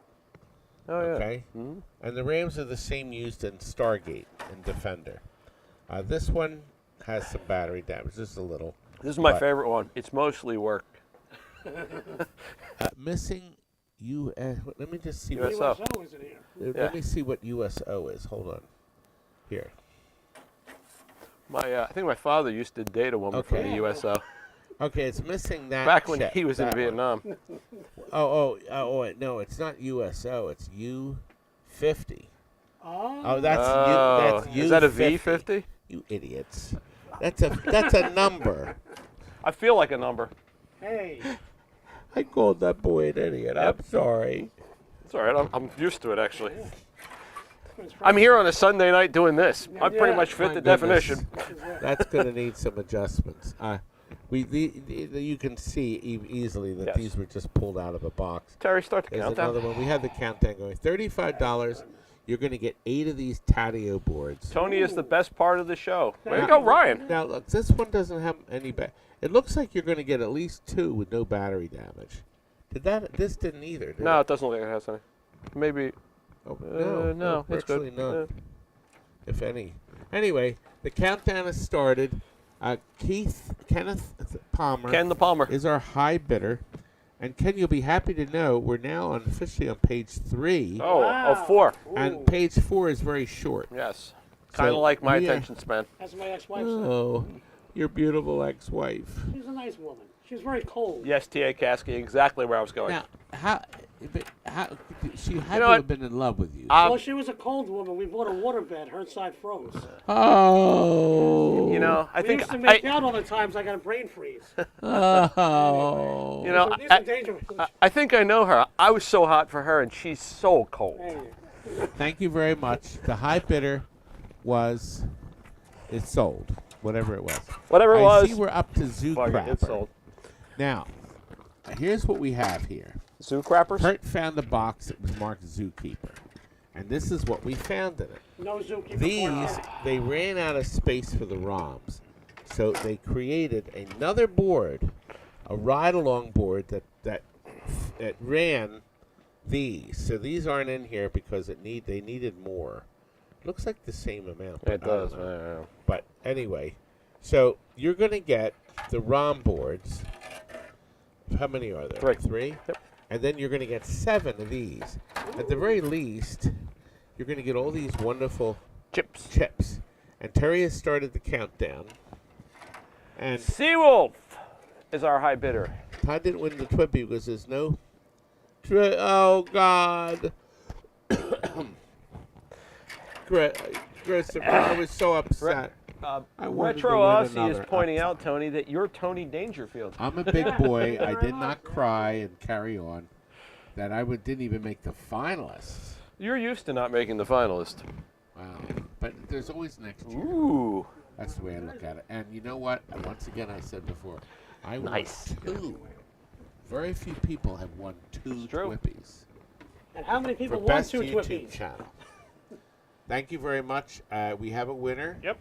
Oh yeah. Okay. Mhm. And the RAMs are the same used in Stargate and Defender. This one has some battery damage, just a little. This is my But- favorite one. It's mostly work. Missing US. Let me just see. USO. What, USO isn't here. Yeah. Let me see what USO is. Hold on. Here. I think my father used to date a woman from Okay. the USO Okay, it's missing that. back when chip, he was in that one. Vietnam. Wait, no, it's not USO. It's U50. Oh, That's Is that a U50. V50? You idiots. That's a number. I feel like a number. hey. I called that boy an idiot. I'm sorry. It's all right. I'm used to it actually. It's I'm here on a Sunday night doing this. I pretty Yeah. much fit My the goodness. definition. That's going to need some adjustments. You can see easily that Yes. these were just pulled out of a box. Terry, start the There's countdown. another one. We had the countdown going. $35. You're going to get 8 of these Taito boards. Tony is the best part of the show. Way to Yeah. go, Ryan. Now, look, this one doesn't have any It looks like you're going to get at least 2 with no battery damage. This didn't either, did No, it? it doesn't look like it has any. Maybe. Oh, No, it's virtually good. none, if any. Anyway, the countdown has started. Kenneth Palmer Ken the Palmer. is our high bidder. And Ken, you'll be happy to know we're now officially on page 3. Oh, Wow. of 4. And page 4 is very short. Yes. Kind of So like my we, attention span. That's my ex-wife. said. Oh, your beautiful ex-wife. She's a nice woman. She's very cold. Yes, T.A. Caskey, exactly where I was going. Now, how she had You know to what? have been in love with you. Well, she was a cold woman. We bought a waterbed. Her side froze. Oh. You know, I We think used to make out all the times I got a brain freeze. Oh. you know, These are dangerous. I think I know her. I was so hot for her, and she's so cold. Hey, Thank you very much. The high bidder it's sold, whatever it was. Whatever it I was. see we're up to Buggy, it's Zookeeper. sold. Now, here's what we have here. Zoo crappers? Kurt found a box that was marked Zookeeper, and this is what we found in it. no Zookeeper. These, they ran out of space for the ROMs, so they created another board, a ride-along board that ran these. So these aren't in here because they needed more. Looks like the same amount. but It I don't does. know. But anyway, so you're going to get the ROM boards. How many are there? 3. 3? Yep. And then you're going to get 7 of these. At the very least, you're going to get all these wonderful Chips. chips. And Terry has started the countdown. And Seawolf is our high bidder. Todd didn't win the Twippy because there's no... oh, God. Christopher, I was so upset. I wanted to Retro win Aussie is another pointing upset. out, Tony, that you're Tony Dangerfield. I'm a big boy. I did not cry and carry on. That didn't even make the finalists. You're used to not making the finalist. Wow. But there's always next year. Ooh. That's the way I look at it. And you know what? Once again, I said before, I Nice. won 2. Very few people have won 2 It's true. Twippies. And how many For people want best 2 YouTube Twippies? channel. Thank you very much. We have a winner. Yep.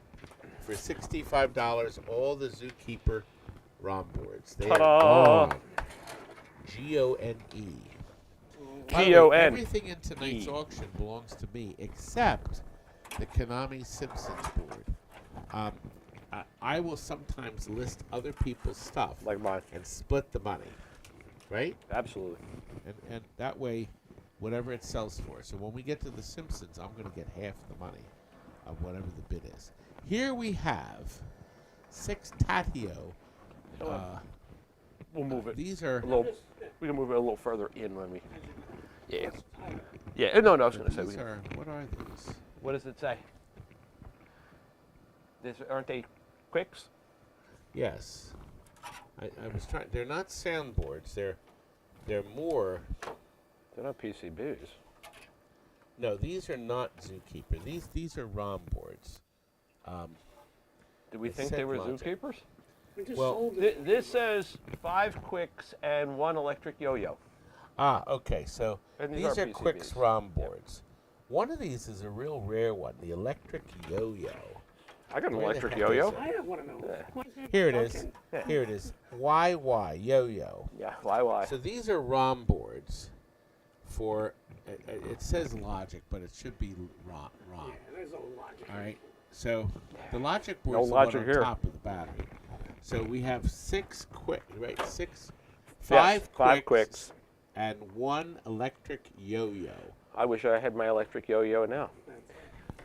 For $65, all the Zookeeper ROM boards. They Ta-da. are gone. G-O-N-E. By the way, G-O-N. Everything in tonight's auction belongs to me except the Konami Simpsons board. I will sometimes list other people's stuff Like mine. and split the money, right? Absolutely. And that way, whatever it sells for. So when we get to the Simpsons, I'm going to get half the money of whatever the bid is. Here we have 6 Taito. We'll move it. These are A little. We can move it a little further in when we. Yeah. Yeah. No, I was going to say. these are what are these? What does it say? Aren't they quicks? Yes. I was trying. They're not soundboards. They're more They're not PCBs. No, these are not Zookeeper. These are ROM boards. Did we It think said they were Logic. Zookeepers? We just Well, sold it. This says 5 quicks and 1 electric yo-yo. Ah, okay. So And these these are are Quicks PCBs. ROM boards. One of these is a real rare one, the electric yo-yo. I got an Where the electric heck yo-yo. is it? I don't want to know. Here it is. Here it is. YY yo-yo. Yeah, why? So these are ROM boards for. It says Logic, but it should be ROM. Yeah, there's no logic. All right. So the Logic board No is the one logic on here. top of the battery. So we have 6 quick, right? 5 5 quicks. and 1 electric yo-yo. I wish I had my electric yo-yo now.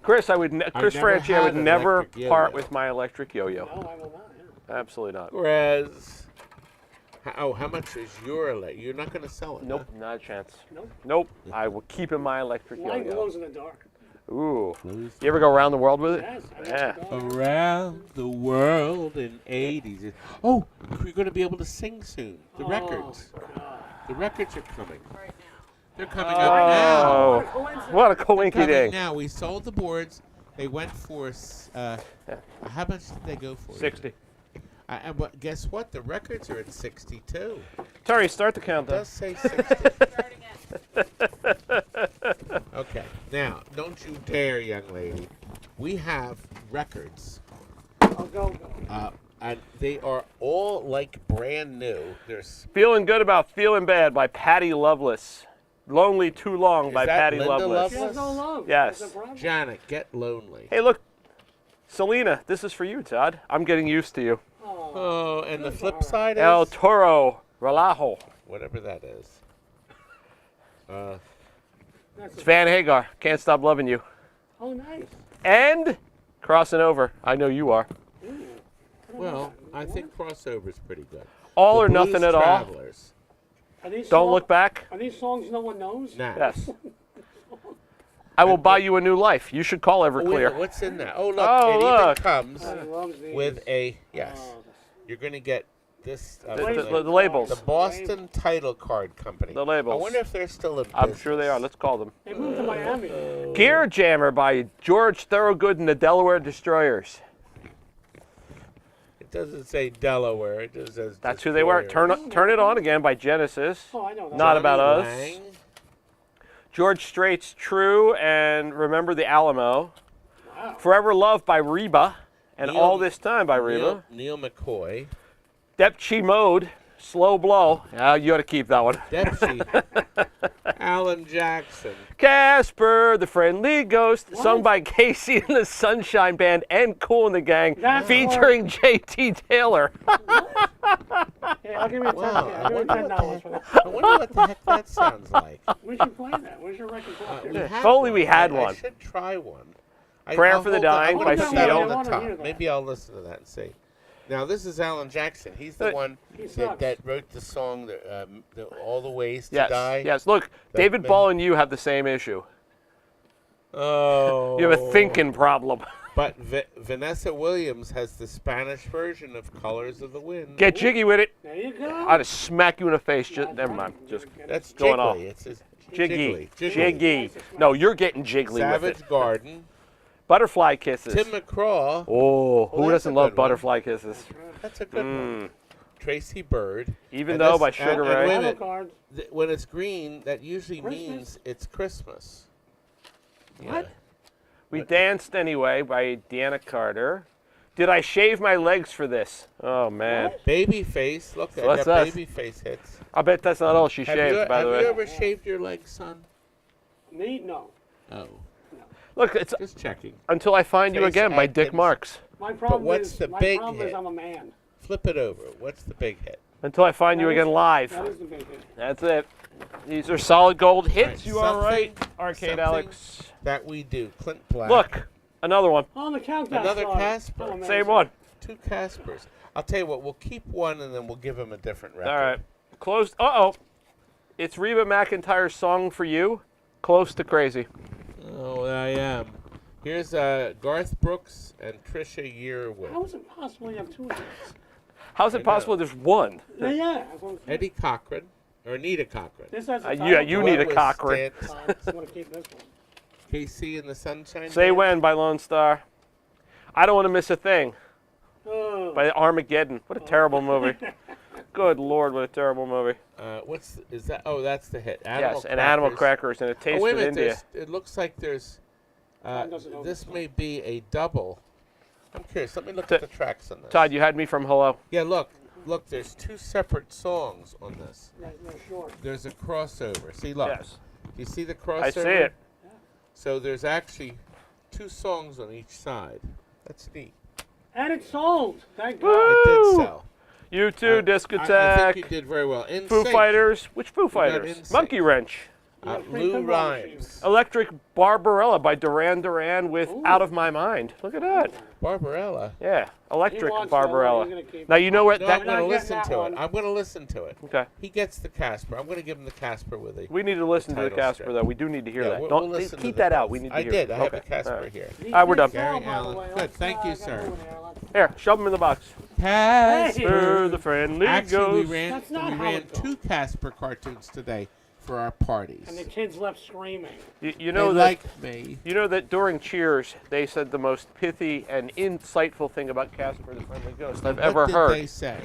Chris, Chris never Franchi, I had would an never electric part yo-yo. with my electric yo-yo. No, I will not. Yeah. Absolutely not. Whereas, how much is your You're not going to sell it. Nope, not a chance. Nope. Nope. I will keep in my electric Mine yo-yo. glows in the dark. Ooh. Huh? You ever go around the world with it? Yes. I Yeah. like the dark. Around the world in 80s. Oh, we're going to be able to sing soon. The records. Oh, God. The records are coming. Right now. They're coming up now. Oh, what a coinky Coming dink. now. We sold the boards. They went for, how much did they go for? 60. But guess what? The records are at 62. Terry, start the It countdown. does say 60. Starting at Okay. Now, don't you dare, young lady. We have records. Oh, go. And they are all like brand new. There's Feeling Good About Feeling Bad by Patty Loveless. Lonely Too Long by that Patty Linda Loveless. She has no love. Yes. That's the problem. Janet, Get Lonely. Hey, look. Selena, this is for you, Todd. I'm getting used to you. Oh, Oh, and the Good flip for her. side is El Toro Relajo. whatever that is. that's It's a, Van Hagar. Can't Stop Loving You. oh, nice. And Crossing Over. I know you are. Ooh. Well, I think crossover's pretty good. All The or Nothing Blues at All. Travelers. Are these Don't songs- Look Back. Are these songs no one knows? Nah. Yes. I Will Buy You a New Life. You should call Oh, wait, Everclear. what's in that? Oh, look, Oh, it look. even comes I love these. with a, yes, Oh, you're going to get this, The labels. the Boston Title Card Company. The labels. I wonder if they're still in I'm business. sure they are. Let's call them. they moved to Miami. Gear Jammer by George Thorogood and the Delaware Destroyers. It doesn't say Delaware. It just says That's who they were. Turn It On Again by Genesis. Oh, I know that. Not About Us. Lang. George Strait's True and Remember the Alamo. Wow. Forever Love by Reba. And Neil- All This Time by Reba. Neil McCoy. Depchi Mode, Slow Blow. You ought to keep that one. Dempsey. Alan Jackson. Casper, the Friendly Ghost, sung by Casey and the Sunshine Band and Kool and the Gang, That's featuring J.T. Taylor. Hey, I'll give you $10. Wow, I'll give you $10 for that. I wonder what the heck that sounds like. We should play that. Where's your record player? We have If only we had I one. should try one. Prayer I'll for the hold that- Dying I'm by gonna put that Seal. on I the wanna top. hear that. Maybe I'll listen to that and see. Now this is Alan Jackson. He's the one He that, sucks. that wrote the song "All the Ways to Yes, Die." yes. Look, David man- Ball and you have the same issue. Oh. You have a thinking problem. But Vanessa Williams has the Spanish version of "Colors of the Wind." Get jiggy with it. There you go. I'll just smack you in the face. Just, never mind. Just That's going jiggly. off. It's jiggy. Jiggly. Jiggy. No, you're getting jiggly with Savage it. Garden. Butterfly Kisses. Tim McCraw. Oh, who that's doesn't a love good one. Butterfly Kisses? That's a good one. Tracy Bird. Even And Though this- by Sugar and Ray. wait a Title minute. cards. When it's green, that usually Christmas. means it's Christmas. What? We Danced Anyway by Deanna Carter. Did I Shave My Legs for This? Oh, man. Babyface. Look, I what's got us? Babyface hits. I bet that's not all she shaved, by the have way. you ever shaved your legs, son? Me? No. Oh, Look, it's just checking. Until I Find You Trace Again by Dick Atkins. Marks. My problem what's is, the my big problem is hit? I'm a man. Flip it over. What's the big hit? Until I Find You That is- Again live. That is the big hit. That's it. These are solid gold hits. Right, You are right. something- Arcade something Alex. That we do. Clint Black. Look, another one. On the countdown. Another started. Casper. Oh, amazing. Same one. 2 Caspers. I'll tell you what. We'll keep one and then we'll give him a different record. All right. Close. Uh-oh. It's Reba McEntire's Song for You. Close to Crazy. Oh, I am. Here's Garth Brooks and Trisha Yearwood. How is it possible you have two of these? How's it possible there's one? Yeah. That's what I'm saying. Eddie Cochran. Or need a Cochrane. This has a Yeah, you need a What was Cochrane. Stan- I want to keep this one. KC in the Sunshine Say Band? When by Lone Star. I Don't Want to Miss a Thing Oh. by Armageddon. What a terrible movie. Good Lord, what a terrible movie. Is that? Oh, that's the hit. Yes, and Animal Crackers and A Taste Oh, wait a of minute. India. It looks like there's. doesn't know This this may be a double. I'm curious. Let me look Ta- at the tracks on this. Todd, you had me from Hello. Yeah, look. There's 2 separate songs on this. They're short. There's a crossover. See, look. Yes. Do you see the crossover? I see it. So there's actually 2 songs on each side. That's neat. And it sold. Thank Woo! God. It did sell. You too, Disc I think Attack, you did very well. In Foo Sync, Fighters. Which Foo got Fighters? NSYNC. Monkey Wrench. Lou Pinball Rhymes. machines. Electric Barbarella by Duran Duran with Out of My Mind. Look at that. Barbarella. Yeah, Electric He wants that one, Barbarella. he's gonna keep Now you know what No, that. I'm going to not listen getting to that it. one. I'm going to listen to it. Okay. He gets the Casper. I'm going to give him the Casper with a. We need to listen to the title Casper strip. though. We do need to hear Yeah, that. we'll Don't listen to keep the that out. both. We need to I hear did. it. I have Okay. the Casper All right. here. These We're done. sell, Gary by the Allen. way. Good, thank you, I got sir. one there. Let's- Here, shove them in the box. Casper. The friendly Actually, we ghost. ran That's not how ran it goes. 2 Casper cartoons today for our parties. And the kids left screaming. You know they that. like me. You know that during Cheers, they said the most pithy and insightful thing about Casper the Friendly Ghost I've ever What did heard. they say?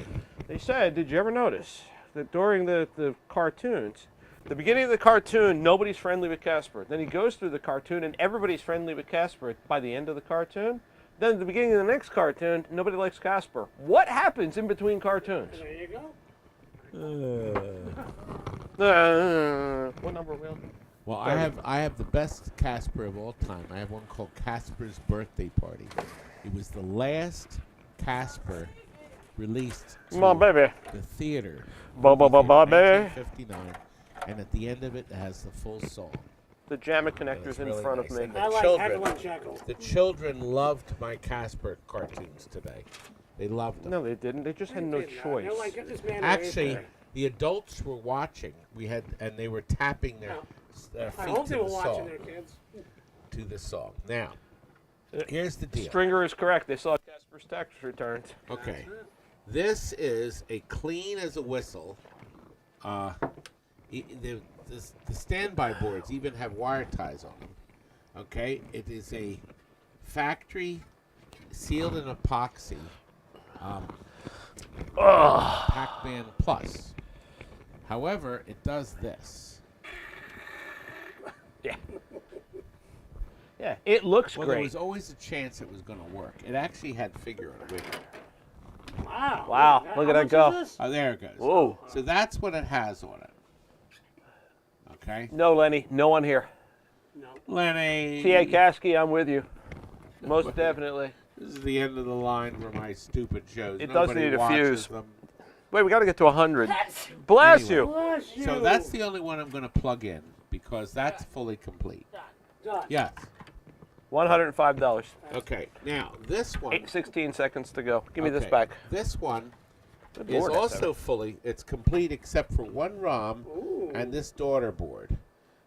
They said, did you ever notice that during the cartoons, the beginning of the cartoon, nobody's friendly with Casper. Then he goes through the cartoon and everybody's friendly with Casper by the end of the cartoon. Then at the beginning of the next cartoon, nobody likes Casper. What happens in between cartoons? There you go. What number are we on? Well, I have the best Casper of all time. I have one called Casper's Birthday Party. It was the last Casper released to Come on, baby. the theater. Ba-ba-ba-ba-ba. 1959, and at the end of it, it has the full song. The jammer It's connector's in really front nice. of me. And the I like children, Heckle Jekyll. the children loved my Casper cartoons today. They loved them. No, they didn't. They just had no choice. They're like, get this man Actually, away the adults were watching. And they were tapping their I feet hope to they were the watching song. their kids. To the song. Now, here's the deal. Stringer is correct. They saw Casper's tax returns. Okay, this is a clean as a whistle. The standby boards even have wire ties on them. Okay, it is a factory sealed in epoxy. Pacman Plus. However, it does this. Yeah, it looks Well, there great. was always a chance it was going to work. It actually had figure on it. Wait a minute. Wow. Wow, look at how that go. much is this? Oh, there it goes. Whoa. So that's what it has on it. Okay. No, Lenny, no one here. No. Lenny. T.A. Kasky, I'm with you. Most definitely. This is the end of the line for my stupid shows. It does Nobody need a watches fuse. them. Wait, we got to get to 100. Bless Anyway. you. Bless you. So that's the only one I'm going to plug in because that's fully complete. Done. Yes. $105. Okay. Now this one. 16 seconds to go. Give me this okay, back. This one Good is Lord, that's also fully. It's complete except for one ROM Ooh. and this daughter board,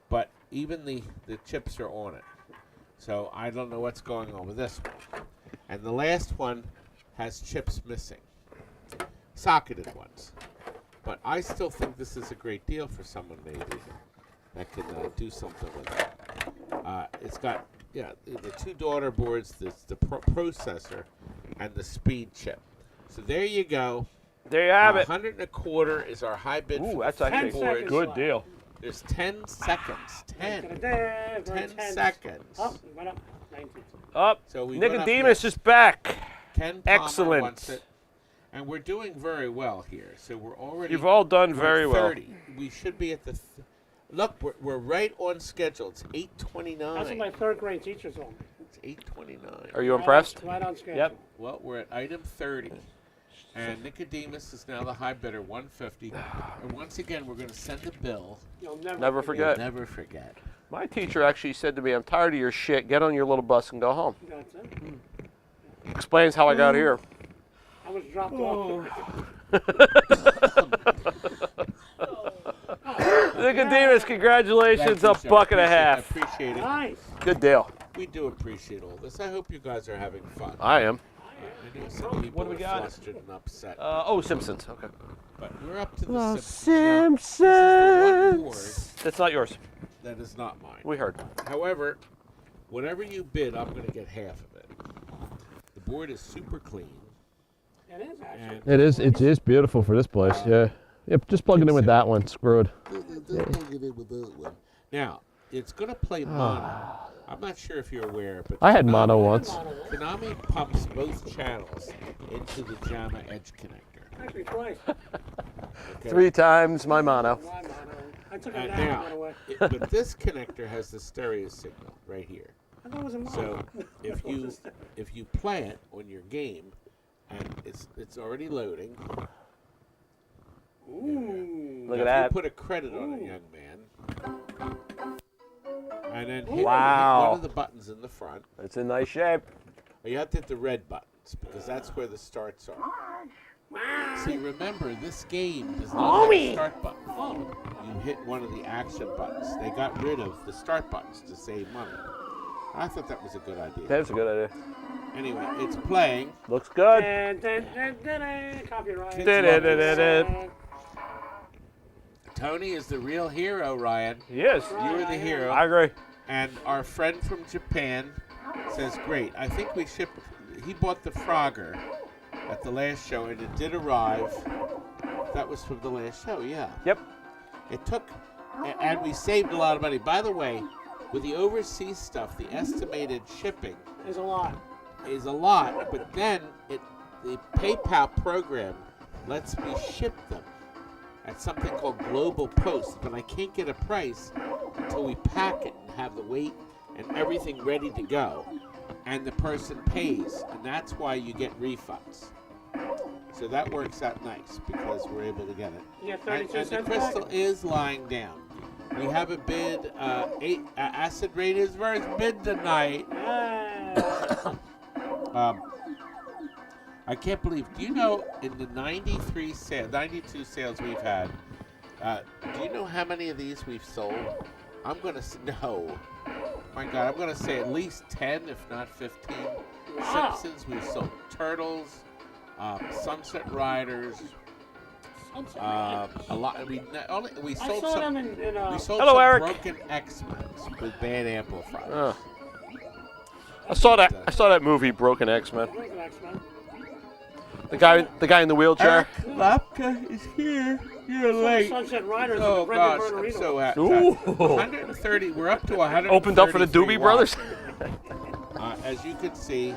but even the chips are on it. So I don't know what's going on with this one. And the last one has chips missing, socketed ones. But I still think this is a great deal for someone maybe that can do something with it. It's got the 2 daughter boards, the processor, and the speed chip. So there you go. There you have it. 100 and a quarter is our high bid. Ooh, for that's the actually 10 a seconds good left. deal. There's 10 seconds. 10. 10 10 seconds. Oh, went up 19. Up. So we went up Nicodemus next. is back. Ken Palmer Excellent. wants it. And we're doing very well here. So we're already. You've all done we're very at well. 30. We should be at the. Look, we're right on schedule. It's 8:29. That's what my third grade teacher told me. It's 8:29. Are you impressed? Right on schedule. Yep. Well, we're at item 30. And Nicodemus is now the high bidder, 150. And once again, we're going to send a bill. You'll Never You'll forget. never forget. My teacher actually said to me, I'm tired of your shit. Get on your little bus and go home. That's it. Explains how I got here. I was dropped off. Nicodemus, congratulations. Thank A you, sir. buck and a half. Appreciate it. Nice. Good deal. We do appreciate all this. I hope you guys are having fun. I am. I know some people What do we are got? flustered and upset. Oh, Simpsons. Okay. But we're up to the Simpsons. Now, this is the one board That's not yours. that is not mine. We heard. However, whatever you bid, I'm going to get half of it. The board is super clean. It is actually. And It is. It is beautiful for this place. Yeah. Yep. Just plug it in with that one. Screwed. now, it's going to play mono. I'm not sure if you're aware, but I had mono once. Konami pumps both channels into the JAMA edge connector. Actually, twice. Okay? 3 times my mono. One mono. I took it And down now, right away. but this connector has the stereo signal right here. I thought it was a mono. So if you play it on your game, and it's already loading. Ooh. Look Now, at if you that. put a credit on it, young man, and then hit Wow. one of the buttons in the front. It's in nice shape. You have to hit the red buttons because that's where the starts are. See, remember, this game does not have a start button. You hit one of the action buttons. They got rid of the start buttons to save money. I thought that was a good idea. That's a good idea. Anyway, it's playing. Looks good. Copyright. Tony is the real hero, Ryan. Yes. You were the hero. I agree. And our friend from Japan says, great. I think we shipped. He bought the Frogger at the last show, and it did arrive. That was from the last show, yeah. Yep. It took, and we saved a lot of money. By the way, with the overseas stuff, the estimated shipping There's a lot. is a lot, but then the PayPal program lets me ship them at something called Global Post, but I can't get a price until we pack it and have the weight and everything ready to go, and the person pays, and that's why you get refunds. So that works out nice because we're able to get it. You got And 32 the cents crystal back? is lying down. We have a bid, Acid Raiders versus bid tonight. I can't believe. Do you know in the 92 sales we've had? Do you know how many of these we've sold? I'm gonna no. My God, I'm gonna say at least 10, if not 15. Wow. Simpsons. We've sold Turtles, Sunset Riders. A lot. We I sold saw some. them in We sold Hello, some Eric. broken X-Men with bad amplifiers. I saw that movie, Broken X-Men. X-Men. The guy in the wheelchair. Eric Lapka is here. You're late. Sunset Riders. Oh with Brendan gosh, I'm Bernardino. so happy. Ooh. 130. We're up to 130. Opened up for the Doobie Brothers. As you can see,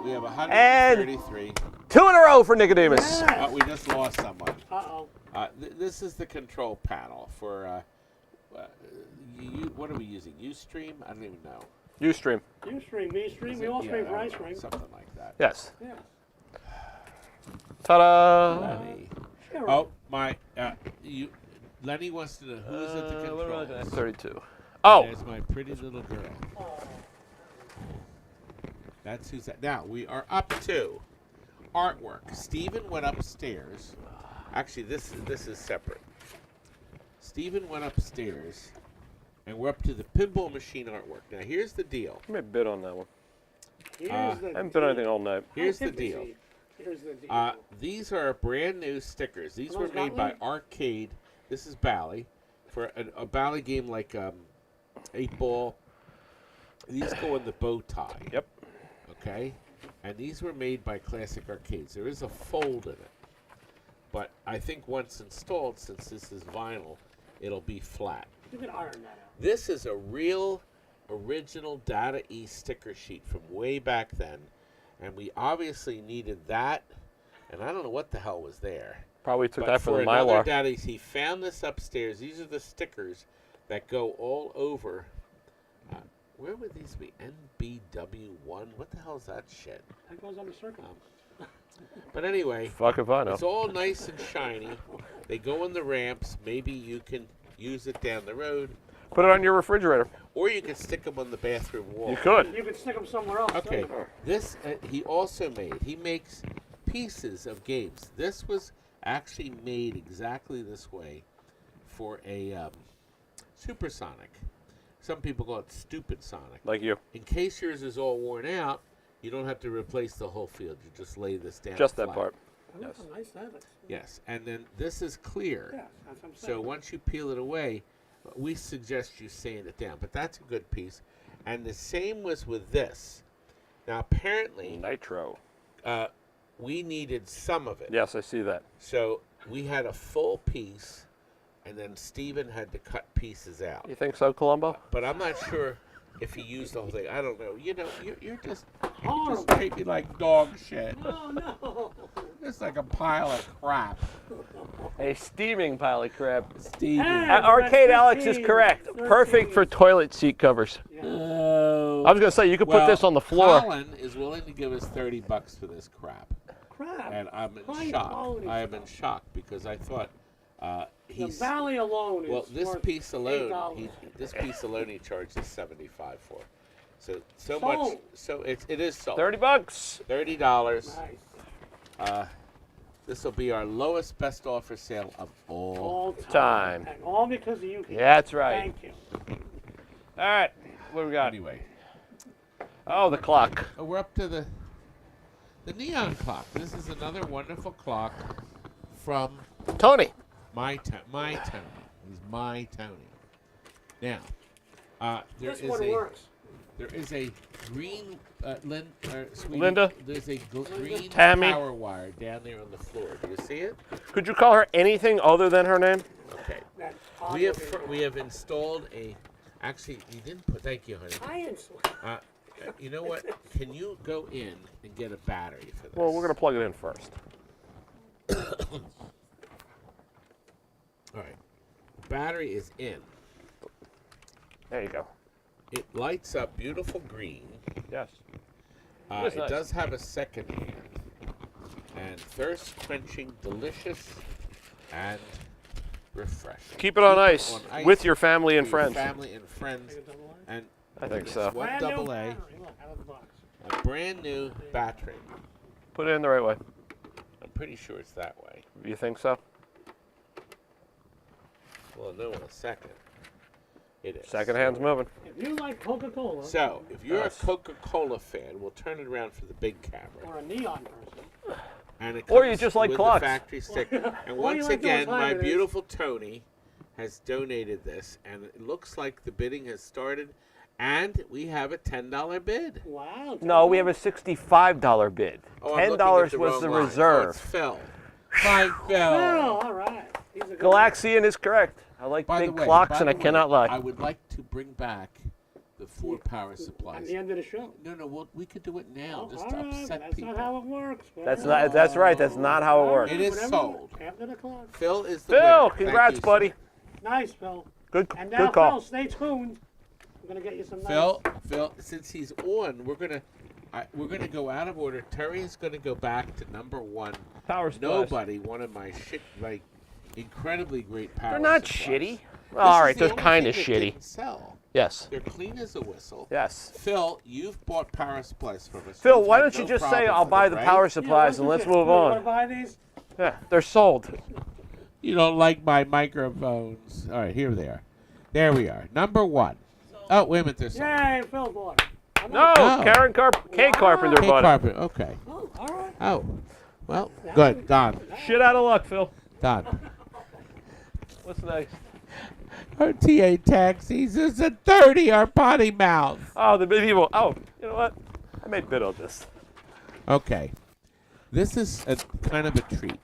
we have And 133. 2 in a row for Nicodemus. We just lost someone. Uh-oh. This is the control panel for. What are we using? Ustream? I don't even know. Ustream. You stream, me stream, we all Yeah, stream I for don't ice know, cream. something like that. Yes. Yeah. Ta-da. Lenny. Sure. Oh my! Lenny wants to know who's at the What am I controls. looking at? 32. Oh. There's my pretty little girl. That's who's that. Now we are up to artwork. Steven went upstairs. Actually, this is separate. Steven went upstairs, and we're up to the pinball machine artwork. Now here's the deal. Give me a bid on that one. Here's I haven't bid on anything all night. Here's the deal. Here's the deal. These are brand new stickers. These Are were those made by Gauntlet? Arcade. This is Bally. For a Bally game like 8-Ball. These go in the bow tie. Yep. Okay? And these were made by Classic Arcades. There is a fold in it. But I think once installed, since this is vinyl, it'll be flat. You can iron that out. This is a real original Data East sticker sheet from way back then. And we obviously needed that. And I don't know what the hell was there. Probably took But that for the another Mylar. Data East, he found this upstairs. These are the stickers that go all over. Where would these be? NBW1? What the hell is that shit? That goes on the circle. But anyway, Fuck if I know. it's all nice and shiny. They go on the ramps. Maybe you can use it down the road. Put it on your refrigerator. Or you can stick them on the bathroom wall. You could. You can stick them somewhere else. Okay, too. this he also made. He makes pieces of games. This was actually made exactly this way for a Supersonic. Some people call it Stupid Sonic. Like you. In case yours is all worn out, You don't have to replace the whole field. You just lay this down. Just that flat. part. Oh, Yes. that's a nice service. Yes, and then this is clear. Yeah, that's what I'm saying. So once you peel it away, we suggest you sand it down. But that's a good piece. And the same was with this. Now apparently, Nitro. we needed some of it. Yes, I see that. So we had a full piece, and then Steven had to cut pieces out. You think so, Columbo? But I'm not sure if he used the whole thing. I don't know. You know, you just Horrible. treat me like dog shit. Oh, no. It's like a pile of crap. A steaming pile of crap. Steven. Hey. Arcade Alex is 13, correct. 13. Perfect for toilet seat covers. Oh. I was going to say, you could put this on the floor. Colin is willing to give us $30 for this crap. Crap. And I'm in High shock. quality I am in stuff. shock because I thought The he's... valley alone is Well, this worth piece alone, $8. this piece alone, he charges $75 for. So Sold. much. So it is sold. $30. $30. Nice. This will be our lowest best offer sale of all. All Time. And all because of you. Yeah, that's right. Thank you. All right. What do we got? Anyway, Oh, the clock. we're up to the neon clock. This is another wonderful clock from Tony. my Tony. He's my Tony. Now, there This is one a works. there is a green sweetie, Linda? There's a green Tammy? power wire down there on the floor. Do you see it? Could you call her anything other than her name? Okay. That We have installed a. Actually, you didn't put. Thank you, honey. iron swing. You know what? Can you go in and get a battery for this? Well, we're going to plug it in first. All right. Battery is in. There you go. It lights up beautiful green. Yes. It nice. does have a second hand. And thirst quenching, delicious, and refreshing. Keep it on ice with your family and for friends. Family and friends. And I think it's so. one Brand new double A, battery. Look, out of the box. a brand new battery. Put it in the right way. I'm pretty sure it's that way. You think so? Well, no, in a second. It is. Second hand's moving. If you like Coca-Cola So, if you're Yes. a Coca-Cola fan, we'll turn it around for the big camera. or a neon person, And it Or you comes just like with clocks. the factory stick. And Or you once like those again, my hybrids. beautiful Tony has donated this, and it looks like the bidding has started, and we have a $10 bid. wow. No, we have a $65 bid. Oh, I'm looking at $10 the was wrong the line. Oh, reserve. it's Phil. Hi, Phil. Oh, all right. He's a good Galaxian is correct. I like By big the way, clocks, by and I the way, cannot I lie. would like to bring back the 4 power at supplies. the end of the show. No, we could do it now, Oh, just all to right, upset that's people. not how it works. That's not. That's right. That's not how it works. It is Whatever, sold. After the clock. Phil is the Phil, winner. Thank congrats, you, buddy. Nice, Phil. Good. And now, Good call. Phil, stay tuned. I'm gonna get you some. Phil, since he's on, we're gonna go out of order. Terry is gonna go back to number 1. Power supplies. Nobody, one of my incredibly great power. They're not supplies. shitty. This All is right, the they're only kind of thing that shitty. didn't sell. Yes. They're clean as a whistle. Yes. Phil, you've bought power supplies from us. Phil, You've why had don't you no just say problem I'll with buy it, the right? power supplies and let's move You wanna on. buy these? Yeah, they're sold. You don't like my microphones. All right, here they are. There we are. Number 1. Oh, wait a minute. There's some. Yay, Phil bought it. Come No, on. Oh. Karen Kay Carpenter Hey, bought it. carpet. Okay. Oh, all right. Oh. Well, good. Done. Shit out of luck, Phil. Done. What's next? RTA taxis is a 30 or potty mouth. Oh, the medieval. Oh, you know what? I made bid on this. Okay. This is a kind of a treat.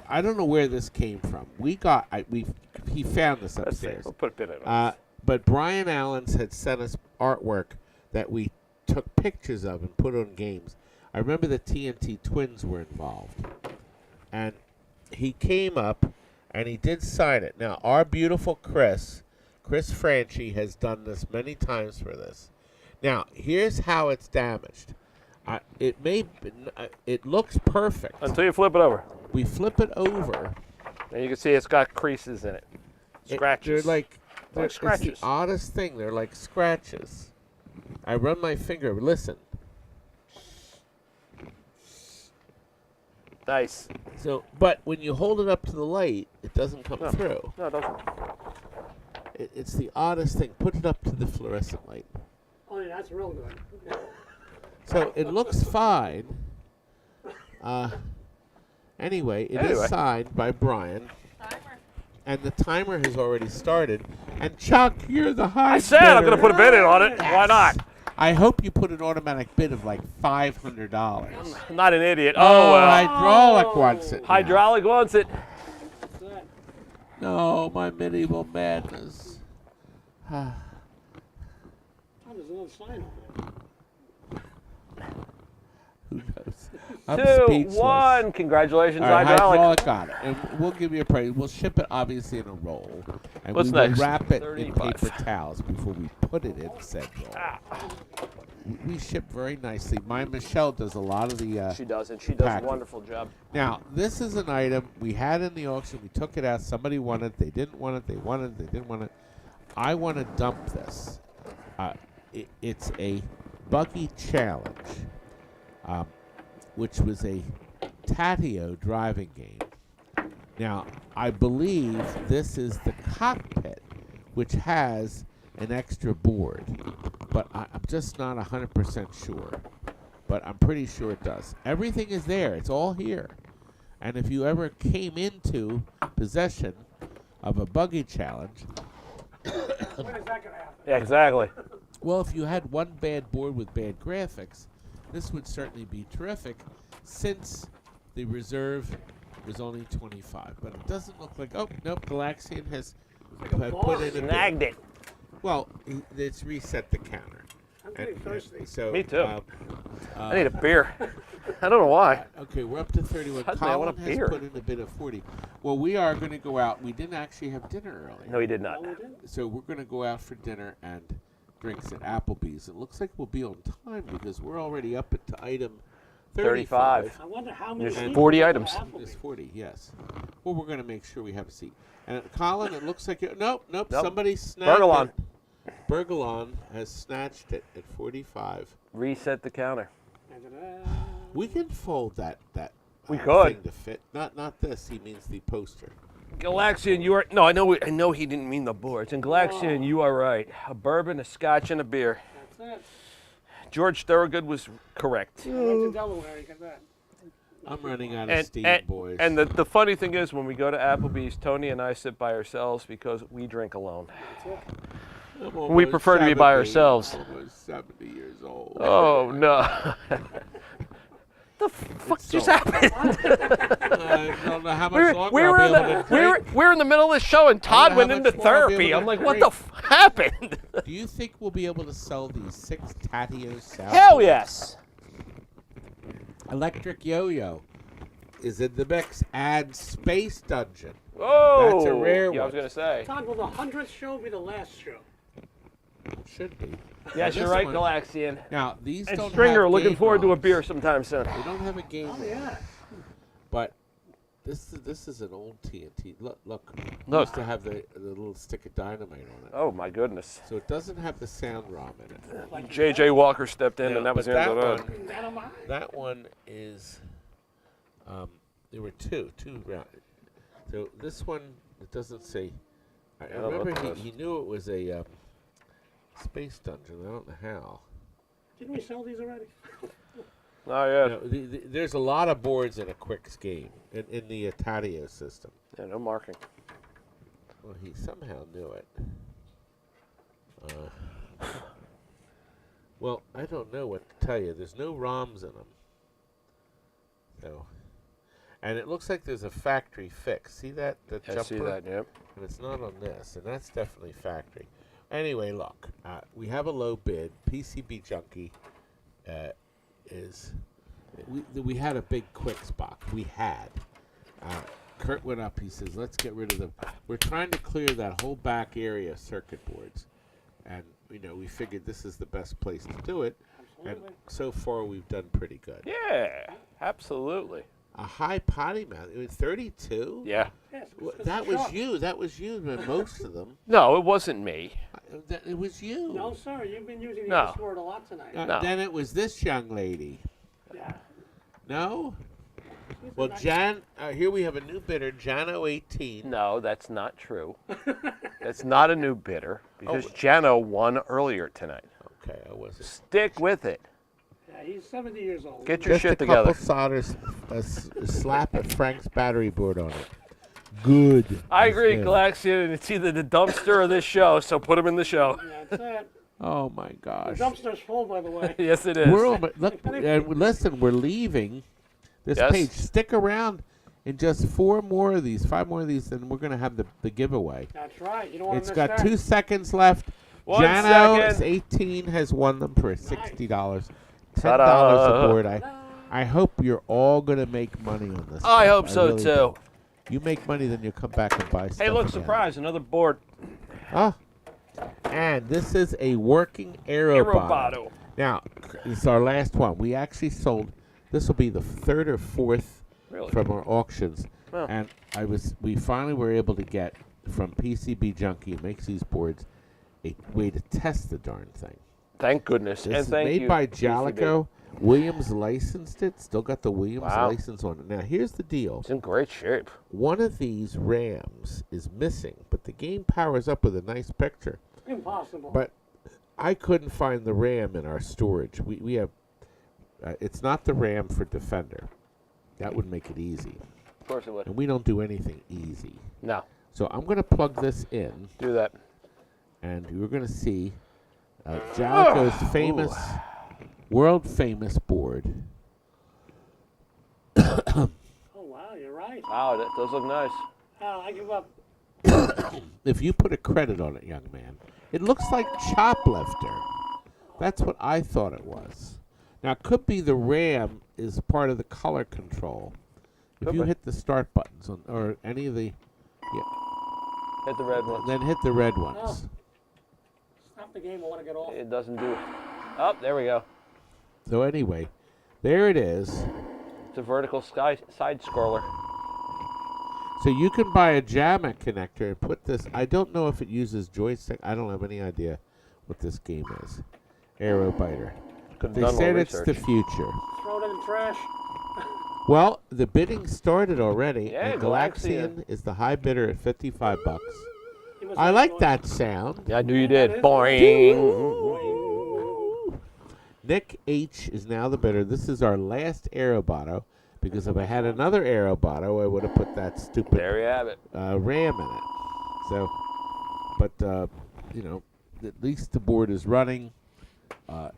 I don't know where this came from. He found this Let's see. upstairs. We'll put a bid on it. But Brian Allens had sent us artwork that we took pictures of and put on games. I remember the TNT twins were involved. And he came up and he did sign it. Now, our beautiful Chris Franchi has done this many times for this. Now, here's how it's damaged. It looks perfect. Until you flip it over. We flip it over. And you can see it's got creases in it. Scratches. They're like Like scratches. It's the oddest thing. They're like scratches. I run my finger. Listen. Nice. So, but when you hold it up to the light, it doesn't come No. through. No, it doesn't. It's the oddest thing. Put it up to the fluorescent light. Oh, yeah. that's real good. So it looks fine. Anyway, it is signed by Brian. Timer. And the timer has already started. And Chuck, you're the high I said I'm bidder. going to put a bid in on it. Why not? I hope you put an automatic bid of like $500. I'm not an idiot. Oh, Oh, well. hydraulic wants it. now. Hydraulic wants it. That's it. No, my medieval madness. Oh, there's another sign over there. Who knows? I'm 2, speechless. 1. Congratulations, All right, hydraulic. got it. And we'll give you a price. We'll ship it obviously in a roll. And What's we will next? wrap it in 35. paper towels before we put it in said roll. We ship very nicely. My Michelle does a lot of the... She does, and she does a packing. wonderful job. Now, this is an item we had in the auction. We took it out. Somebody wanted it. They didn't want it. They wanted it. They didn't want it. I want to dump this. It's a Buggy challenge, which was a Taito driving game. Now, I believe this is the cockpit, which has an extra board, but I'm just not 100% sure. But I'm pretty sure it does. Everything is there. It's all here. And if you ever came into possession of a Buggy challenge, When is that going to happen? Yeah, exactly. well, if you had one bad board with bad graphics, this would certainly be terrific, since the reserve was only 25. But it doesn't look like. Oh nope, Galaxian has put in a Snagged bid. it. Well, it's reset the counter. I'm getting thirsty. So Me too. I need a beer. I don't know why. Okay, we're up to 31. Suddenly I want a Colin has beer. put in a bid of 40. Well, we are going to go out. We didn't actually have dinner earlier. No, he did not. So we're going to go out for dinner and drinks at Applebee's. It looks like we'll be on time because we're already up at item 35. I wonder how many. There's seats 40 are items. at Applebee's. There's 40, yes. Well, we're going to make sure we have a seat. And Colin, it looks like nope. Nope. Somebody snagged Bergelon. it. Bergelon has snatched it at 45. Reset the counter. Da-da-da. We can fold that We could. thing to fit. Not this. He means the poster. Galaxian, you are no. I know he didn't mean the boards. And Galaxian, you are right. A bourbon, a scotch, and a beer. That's it. George Thorogood was correct. I went to Delaware. You get that. I'm running out of steam, boys. And the funny thing is, when we go to Applebee's, Tony and I sit by ourselves because we drink alone. That's it. I'm We almost prefer to be by 70, ourselves. Almost 70 years old. Oh no! The fuck It's just so- happened? I don't know how much longer I'll be able to drink. we're in the middle of the show and Todd how went much into more I'll be therapy. able I'm to like, what drink. the happened? Do you think we'll be able to sell these 6 Taito soundboards? Hell yes! Electric Yo-Yo is in the mix. Add Space Dungeon. Oh, That's a rare yeah, I one. was gonna say. Todd, will the 100th show be the last show? Should be. Yes, This you're right, one- Galaxian. Now, these And don't Stringer, have looking game forward to a ROMs. beer sometime soon. They don't have a game Oh ROM. yeah. But this is an old TNT. Look. We Look. used to have the little stick of dynamite on it. Oh my goodness. So it doesn't have the sound ROM in it. Like J.J. Walker stepped in, No, and that was but the end of that that. one- That of mine. That one is, there were two round. So this one, it doesn't say. I I don't know remember what that he knew it was a Space Dungeon. I don't know how. Didn't we sell these already? Oh yeah. No, there's a lot of boards in a Quicks game in the Taito system. Yeah, no marking. Well, he somehow knew it. Well, I don't know what to tell you. There's no ROMs in them. So, and it looks like there's a factory fix. See that? The I jumper? see that. Yep. And it's not on this, and that's definitely factory. Anyway, look, we have a low bid. PCB Junkie is. We had a big Quicks box. We had. Kurt went up. He says, "Let's get rid of them." We're trying to clear that whole back area of circuit boards, and we figured this is the best place to do it. And so far, we've done pretty good. Yeah, absolutely. A high potty mouth. It was 32. Yeah. Yes. That was you. That was you. Most of them. No, it wasn't me. It was you. No, sir. You've been using the No. S word a lot tonight. No. Then it was this young lady. Yeah. No? She's Well, nice. Jan, here we have a new bidder, Jano18. No, that's not true. That's not a new bidder because Jano won earlier tonight. Okay, I wasn't. Stick with it. Yeah, he's 70 years old. Get your Just shit a together. couple solders, slap a Frank's battery board on it. Good. I That's agree, good. Galaxian. It's either the dumpster or this show, so put them in the show. Yeah, that's it. Oh my The gosh. dumpster's full, by the way. Yes, it is. We're look, listen, we're leaving this Yes. page. Stick around in just 5 more of these, and we're gonna have the giveaway. That's right. You don't want It's to miss got that. 2 seconds left. 1 Jano second. is 18 has won them for $60. $10 Ta-da. a board. I hope you're all gonna make money on this. I stuff. hope so, really too. do. You make money, then you'll come back and buy stuff. Hey, look, again. surprise, another board. Ah. And this is a working Aerobotto. Aerobotto. Now, it's our last one. We actually sold, this will be the 3rd or 4th Really? from our auctions. Oh. And we finally were able to get from PCB Junkie, who makes these boards, a way to test the darn thing. Thank goodness. This and is thank made you, by PCB. Jalico. Williams licensed it. Still got the Williams Wow. license on it. Now, here's the deal. It's in great shape. One of these RAMs is missing, but the game powers up with a nice picture. Impossible. But I couldn't find the RAM in our storage. We have, it's not the RAM for Defender. That would make it easy. Of course it would. And we don't do anything easy. No, So I'm going to plug this in, do that. and you're going to see Jalico's famous, world famous board. Oh, wow, you're right. Wow, that does look nice. I give up. If you put a credit on it, young man, it looks like Choplifter. That's what I thought it was. Now, it could be the RAM is part of the color control. If Could you be. hit the start buttons on, or any of the, Hit the red one. then hit the red ones. Stop the game. I want to get off. It doesn't do it. Oh, there we go. So anyway, there it is. It's a vertical side scroller. So you can buy a JAMA connector and put this. I don't know if it uses joystick. I don't have any idea what this game is. Aerobiter. Could have They done more said it's the research. future. Throw it in the trash. Well, the bidding started already, Yeah, and Galaxian. Galaxian is the high bidder at $55. He was I like that sound. Yeah, I knew you did. That is- Boing. Nick H is now the bidder. This is our last Aerobotto, because if I had another Aerobotto, I would have put that stupid There you have it. RAM in it. So, but you know, at least the board is running.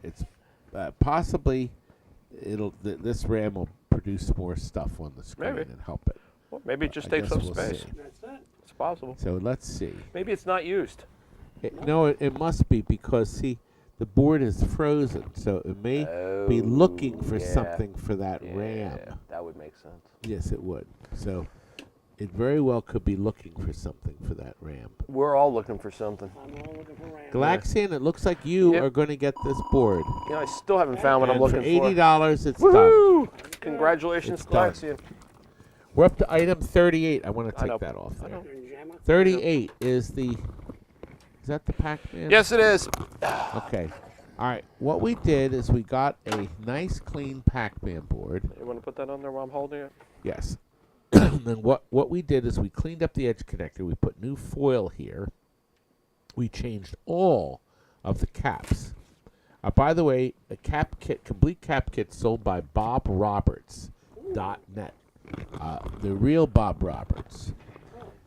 It's possibly this RAM will produce more stuff on the screen Maybe. and help it. Well, maybe it just I takes guess up we'll space. see. That's it. It's possible. So let's see. Maybe it's not used. No, it must be, because see, the board is frozen, so it may be looking for yeah. something for that Yeah, RAM. that would make sense. Yes, it would. So it very well could be looking for something for that RAM. We're all looking for something. I'm all looking for Ram. Galaxian, it looks like you Yep. are going to get this board. You know, I still haven't found what I'm And looking for $80, for. it's done. Woohoo! Congratulations, It's done. Galaxian. We're up to item 38. I want to I know. take that off I there. know. You're in JAMA. 38 is the. Is that the Pacman? Yes, it is. Okay. All right. What we did is we got a nice, clean Pacman board. You want to put that on there while I'm holding it? Yes. Then what we did is we cleaned up the edge connector. We put new foil here. We changed all of the caps. By the way, a cap kit, complete cap kit, sold by BobRoberts.net. The real Bob Roberts,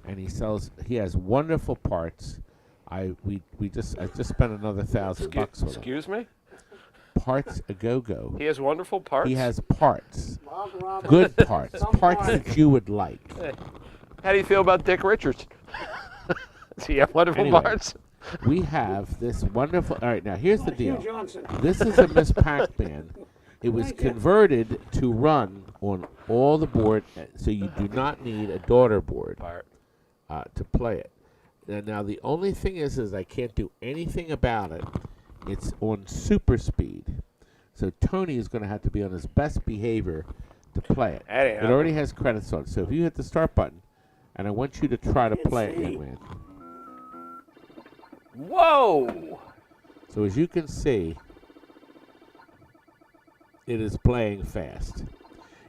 and he has wonderful parts. I just spent another $1,000 with him. Excuse me? Parts a go. He has wonderful parts. He has parts, Bob Roberts. good parts, Some parts parts. that you would like. How do you feel about Dick Richards? Does he have wonderful Anyway. parts? We have this wonderful. All right, now here's the Hugh deal. Johnson. This is a Miss Pacman. It was Thank you. converted to run on all the board, so you do not need a daughter board Part. to play it. And now the only thing is I can't do anything about it. It's on super speed, so Tony is going to have to be on his best behavior to play it. That ain't It happening. already has credits on it, so if you hit the start button, and I want you to try to play it, young man. Whoa! So as you can see, it is playing fast.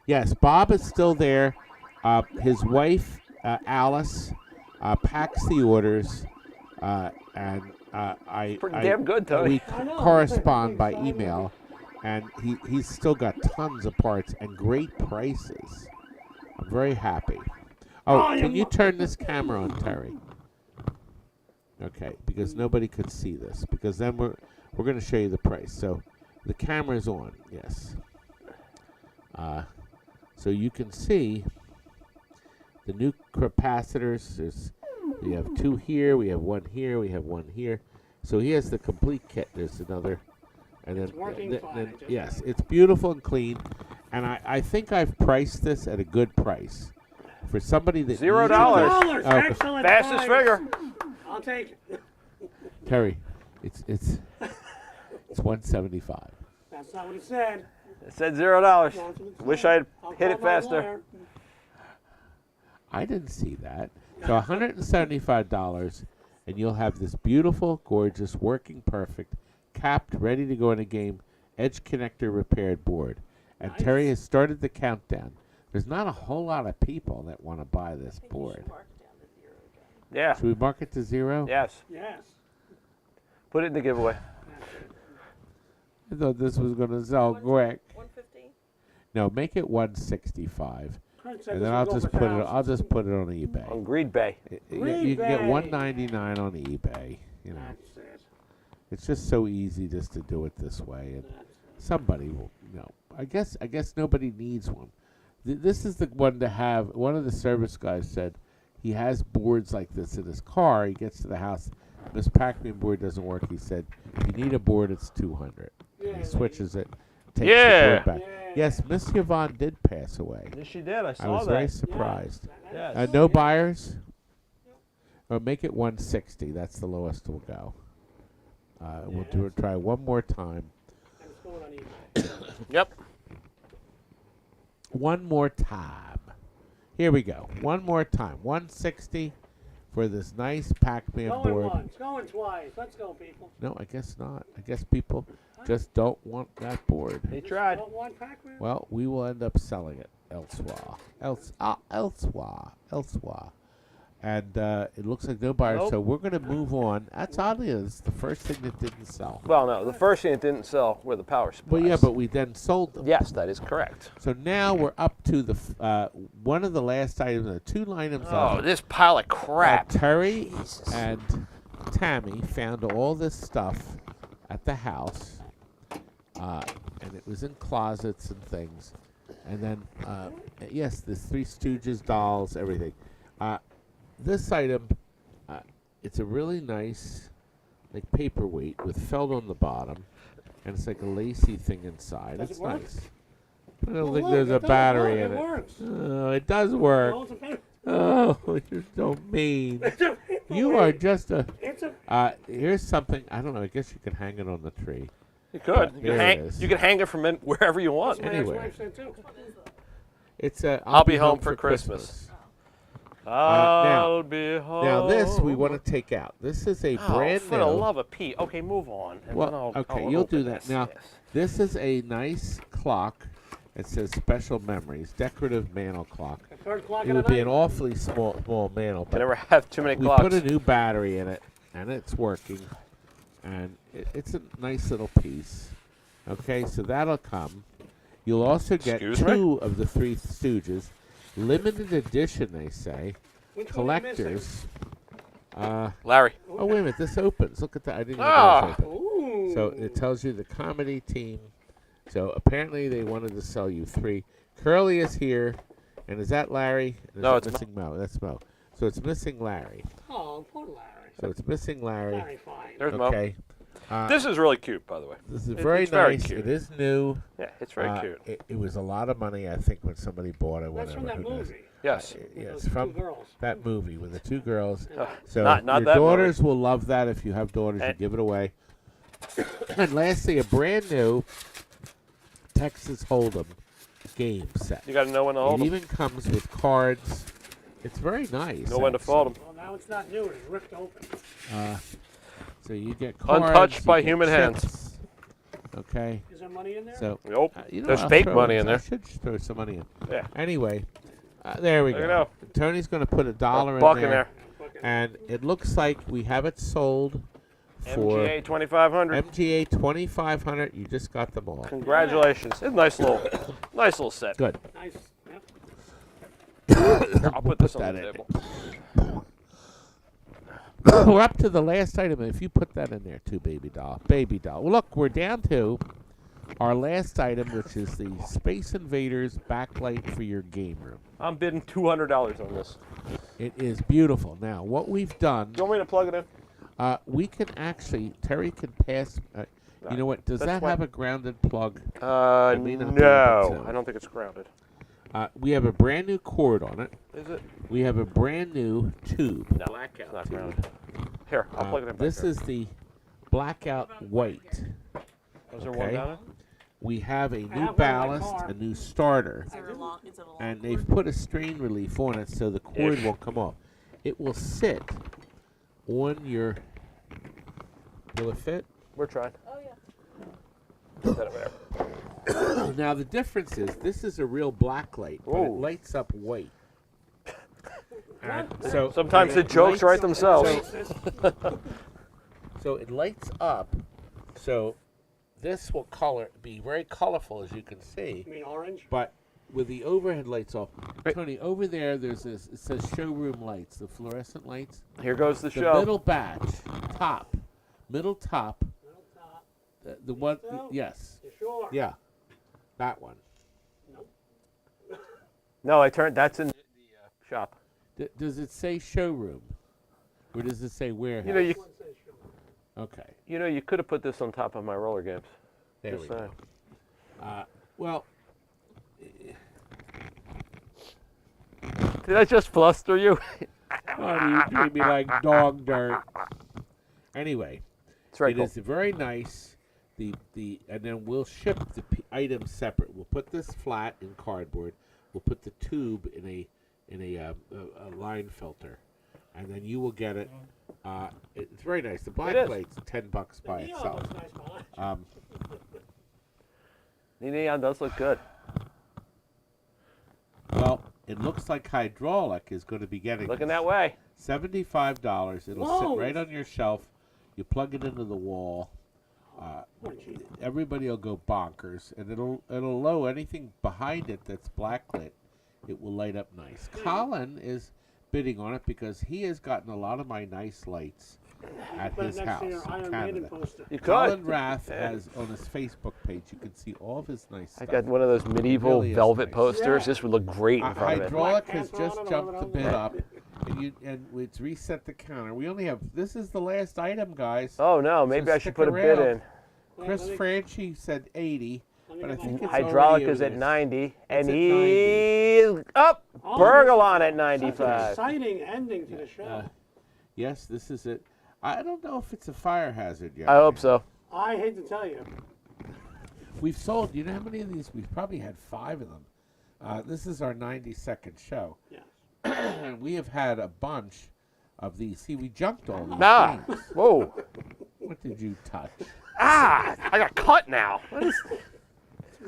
Yes, Bob is still there. His wife, Alice, packs the orders, and Pretty damn good, Tony. We I know. correspond by email, and he's still got tons of parts and great prices. I'm very happy. Oh, can you turn this camera on, Terry? Okay, because nobody could see this. Because then we're going to show you the price. So the camera's on. Yes. So you can see the new capacitors. We have 2 here. We have 1 here. We have 1 here. So he has the complete kit. There's another. And It's working fine. Yes, it's beautiful and clean. And I think I've priced this at a good price. For somebody that $0. needs it. Excellent. Fastest price. figure. I'll take it. Terry, it's $175. That's not what it said. It said $0. That's what it Wish said. I had I'll hit it call my faster. lawyer. I didn't see that. So $175, and you'll have this beautiful, gorgeous, working perfect, capped, ready to go in a game, edge connector repaired board. And Nice. Terry has started the countdown. There's not a whole lot of people that want to buy this I think you board. should mark it down to 0 again. Yeah. Should we mark it to 0? Yes. Yes. Put it in the giveaway. I thought this was going to sell quick. 150? No, make it 165, Kurt said and this then would I'll go just for put it. thousands. I'll just put it on eBay. On Greed Bay. You can get eBay. $199 on eBay. You know, That's it. it's just so easy just to do it this way, and somebody will. You know, I guess nobody needs one. This is the one to have. One of the service guys said he has boards like this in his car. He gets to the house, this Pacman board doesn't work. He said, "You need a board. It's $200." Yeah, He switches it, takes Yeah. the board back. Yeah. Yes, Miss Yvonne did pass away. Yes, she did. I I saw was very surprised. Yes. No buyers? Or make it 160. That's the lowest we'll go. We'll try one more time. It's going on eBay. Yep. One more time. Here we go. One more time. 160 for this nice Pacman Going board. once, going twice. Let's go, people. No, I guess not. I guess people just don't want that board. They tried. Don't want Pacman? Well, we will end up selling it elsewhere. Elsewhere. And it looks like no buyers, Nope. so we're going to move on. That's oddly, it's the first thing that didn't sell. Well, no, the first thing that didn't sell were the power supplies. Well, yeah, but we then sold them. Yes, that is correct. So now we're up to the one of the last items, the 2 items Oh, left. this pile of crap. Terry Jesus. and Tammy found all this stuff at the house, and it was in closets and things. And then, yes, the Three Stooges dolls, everything. This item, it's a really nice, like paperweight with felt on the bottom, and it's like a lacy thing inside. Does It's it work? nice. I don't Well, think look, there's it a does battery work, in it it. works. Oh, it does work. Well, it's a paper- Oh, you're so mean. it's a paperweight. You are just a. It's a. Here's something. I don't know. I guess you can hang it on the tree. You could. You There can, it hang, is. you can hang it from wherever you want. My Anyway. ex-wife said too. It's a. I'll be home for Christmas. I'll be home. Now this we want to take out. This is a brand for new. the love of Pete. Okay, move on. And Well, then I'll okay, I'll you'll do open that. this. Now, Yes. this is a nice clock. It says special memories, decorative mantle clock. The third clock It of would the be night. an awfully small mantle, You but never have too many we clocks. put a new battery in it, and it's working, and it's a nice little piece. Okay, so that'll come. You'll also get Excuse me? 2 of the Three Stooges, limited edition, they say, Which one are you collectors. Larry. Oh wait a minute, this opens. Look at that. I didn't even Ah. know it was open. Ooh. So it tells you the comedy team. So apparently they wanted to sell you 3. Curly is here, and is that Larry? And is No, it it's missing Mo. That's Mo. So it's missing Larry. Oh, poor Larry. So it's missing Larry. Larry, fine. There's Mo. Okay. This is really cute, by the way. This is It- very it's very nice. cute. It is new. Yeah, it's very cute. It was a lot of money, I think, when somebody bought it. That's from that who knows. movie. Yes. With Yes, those from two girls. that movie with the 2 girls. Uh, So not your that daughters will love that. If you have daughters, you And- give it away. And lastly, a brand new Texas Hold'em game set. You got to know when to hold It them. even comes with cards. It's very nice. Know when to actually. fold them. Well, now it's not new. It's ripped open. So you get cards. Untouched you by get human hands. chips. Okay. Is there money in there? So Nope. you know, There's I'll fake throw money it- in there. I should throw some money in. Yeah. Anyway, there we There you go. go. Tony's going to put $1 Buck in in there, there. and it looks like we have it sold for MGA 2500. MGA 2500. You just got them all. Congratulations. It's a nice little set. Good. Nice. Here, I'll put this on that the in table. We're up to the last item. If you put that in there too, baby doll. Baby doll. Well, look, we're down to our last item, which is the Space Invaders backlight for your game room. I'm bidding $200 on this. It is beautiful. Now, what we've done, Do you want me to plug it in? we can actually, Terry can pass, you know what, does That's that why- have a grounded plug? may not be able No. to. I don't think it's grounded. We have a brand new cord on it. Is it? We have a brand new tube. No, Blackout it's not tube. grounded. Here, I'll plug it in back This there. is the blackout white. Was there one okay. down it? We have a have new one in my ballast, car. a new starter, Is it a long? Is it a long? and they've put a strain relief on it so the cord Ish. won't come off. It will sit on your. Will it fit? We're trying. Oh yeah. Set it there. Now the difference is this is a real black light, but it Ooh. lights up white. And so Sometimes the it jokes lights- write themselves. So it lights up. So this will be very colorful, as you can see. You mean orange? But with the overhead lights off, Tony, over there, there's this. It says showroom lights, the fluorescent lights. Here goes the The show. middle batch, middle top, Little top. the one. so? Yes, You sure? yeah, that one. No, I turned. That's in the shop. Does it say showroom, or does it say warehouse? You know, you One says sure. Okay, you could have put this on top of my roller games. there Just we go. saying. Well, Did I just fluster you? honey, you treat me like dog dirt. Anyway, It's very it cool. is very nice. And then we'll ship the items separate. We'll put this flat in cardboard. We'll put the tube in a line filter, and then you will get it. It's very nice. The black is. light's $10 by The neon itself. looks nice behind you. The neon does look good. Well, it looks like hydraulic is going to be getting Looking this. that way. $75. It'll Whoa. sit right on your shelf. You plug it into the wall. What a cheap. Everybody will go bonkers, and it'll low anything behind it that's blacklit. It will light up nice. Colin is bidding on it because he has gotten a lot of my nice lights at Put it his next house to your in Iron Maiden Canada. You poster. could. Colin Rath has on his Facebook page. You can see all of his nice I stuff. got one of those medieval really is velvet nice. posters. Yeah. This would look great in front of it. Hydraulic Black has pants just on it, jumped the over bid there. up, and it's reset the counter. We only have. This is the last item, guys. Oh no, maybe I should stick put a bid around. in. Chris Franchi said 80, Let me but I get think my it's Hydraulic already is at over 90, and at he's up. Oh, Burgle at Such an 95. exciting ending to the show. Yes, this is it. I don't know if it's a fire hazard yet. I hope so. I hate to tell you. We've sold, you know how many of these? We've probably had 5 of them. This is our 92nd show. Yes. And we have had a bunch of these. See, we junked all these Ah, things. whoa. What did you touch? Ah, I got cut now.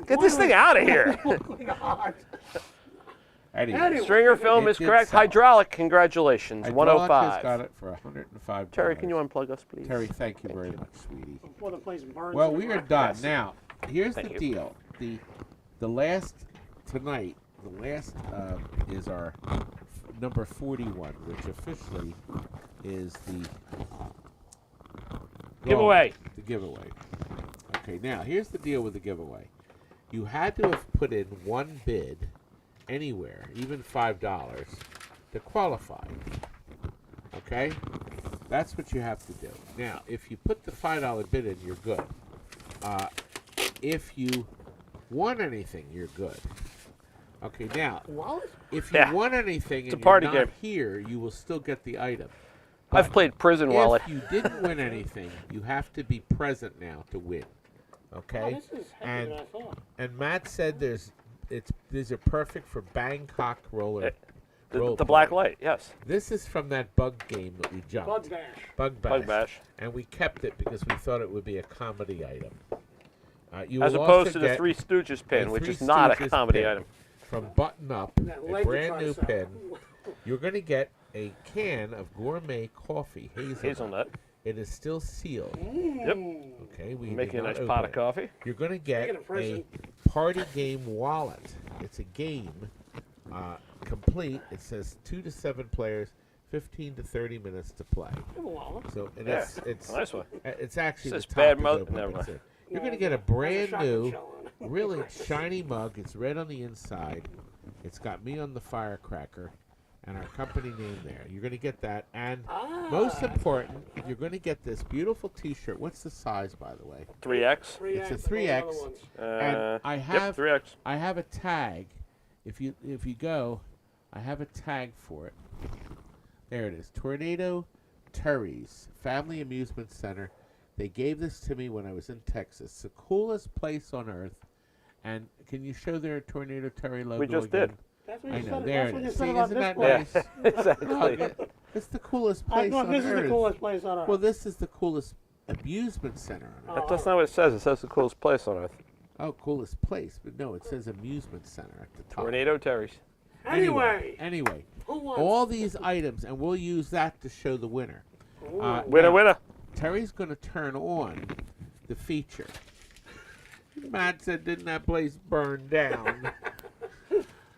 Get this thing out of here. Anyway, Stringer film It is did correct. sell. Hydraulic, congratulations. Hydraulic 105. has got it for $105. Terry, can you unplug us, please? Terry, thank you very much, sweetie. Before the place burns. Well, to the we are ground. done. Now, here's Thank the you. deal. The last tonight, is our number 41, which officially is the Giveaway. The giveaway. Okay, now here's the deal with the giveaway. You had to have put in one bid anywhere, even $5, to qualify. Okay? That's what you have to do. Now, if you put the $5 bid in, you're good. If you won anything, you're good. Okay, now, Wallet? if you Yeah. won anything It's a and party you're not game. here, you will still get the item. I've played Prison Wallet. If you didn't win anything, you have to be present now to win. Okay? Oh, this is heavier and than I thought. and Matt said these are perfect for Bangkok roller. The black light, yes. This is from that bug game that we jumped. Bug Dash. Bug Bash. Bug Bash. And we kept it because we thought it would be a comedy item. You As will opposed also to the get Three Stooges pin, the which Three is not a Stooges comedy pin. item. From Button Up, That a leg to brand try new to sell. pin. You're going to get a can of gourmet coffee, hazelnut. Hazelnut. It is still sealed. Yep. Okay, we did Making a not nice open pot it. of coffee. You're going to get Making a a present. party game wallet. It's a game complete. It says 2 to 7 players, 15 to 30 minutes to play. So and Yeah, it's nice one. It's actually Says the top bad is mother- open, never but mind. you're going to get a brand shotgun new, shell on it. really shiny mug. It's red on the inside. It's got me on the firecracker and our company name there. You're going to get that. And most important, you're going to get this beautiful T-shirt. What's the size, by the way? 3X. It's a 3X, all the other 3X. ones. And I Yep, have 3X. I have a tag. If you go, I have a tag for it. There it is. Tornado Terry's Family Amusement Center. They gave this to me when I was in Texas. It's the coolest place on earth. And can you show their Tornado Terry logo We just again? did. That's what I you know. said. There That's it what you is. said See, about isn't this that place. nice? Exactly. Look, it's the coolest I place thought on this is earth. the coolest place on earth. Well, this is the coolest amusement center on earth. That's not what it says. It says the coolest place on earth. Oh, coolest place. But no, it says amusement center at the top. Tornado Terry's. Anyway, who wants all these items, and we'll use that to show the winner. Winner, now, winner. Terry's going to turn on the feature. Matt said, didn't that place burn down?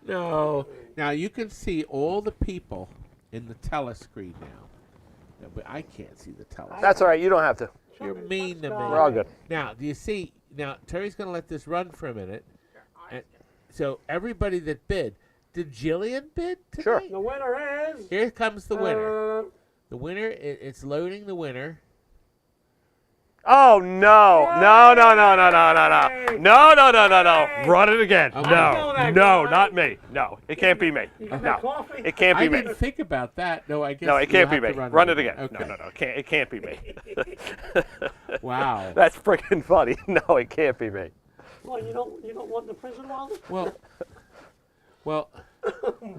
No. Now, you can see all the people in the telescreen now. No, but I can't see the telescreen. That's all right. You don't have to. You're mean to me. We're all good. Now, do you see? Now, Terry's going to let this run for a minute. And so, everybody that bid, did Jillian bid today? Sure. The winner is. Here comes the winner. Uh, The winner, it's loading the winner. Oh, no. No, no, no, no, no, no, no. No, no, no, no, no. Run it again. Okay. No, that no, guy. not me. No, it can't be me. you got No, that coffee? it can't I be me. didn't think about that. No, I guess No, it can't be you'll have me. to Run it again. Okay. No, no, no. It can't be me. Wow. That's freaking funny. No, it can't be me. Well, you don't want the prison wallet? Well,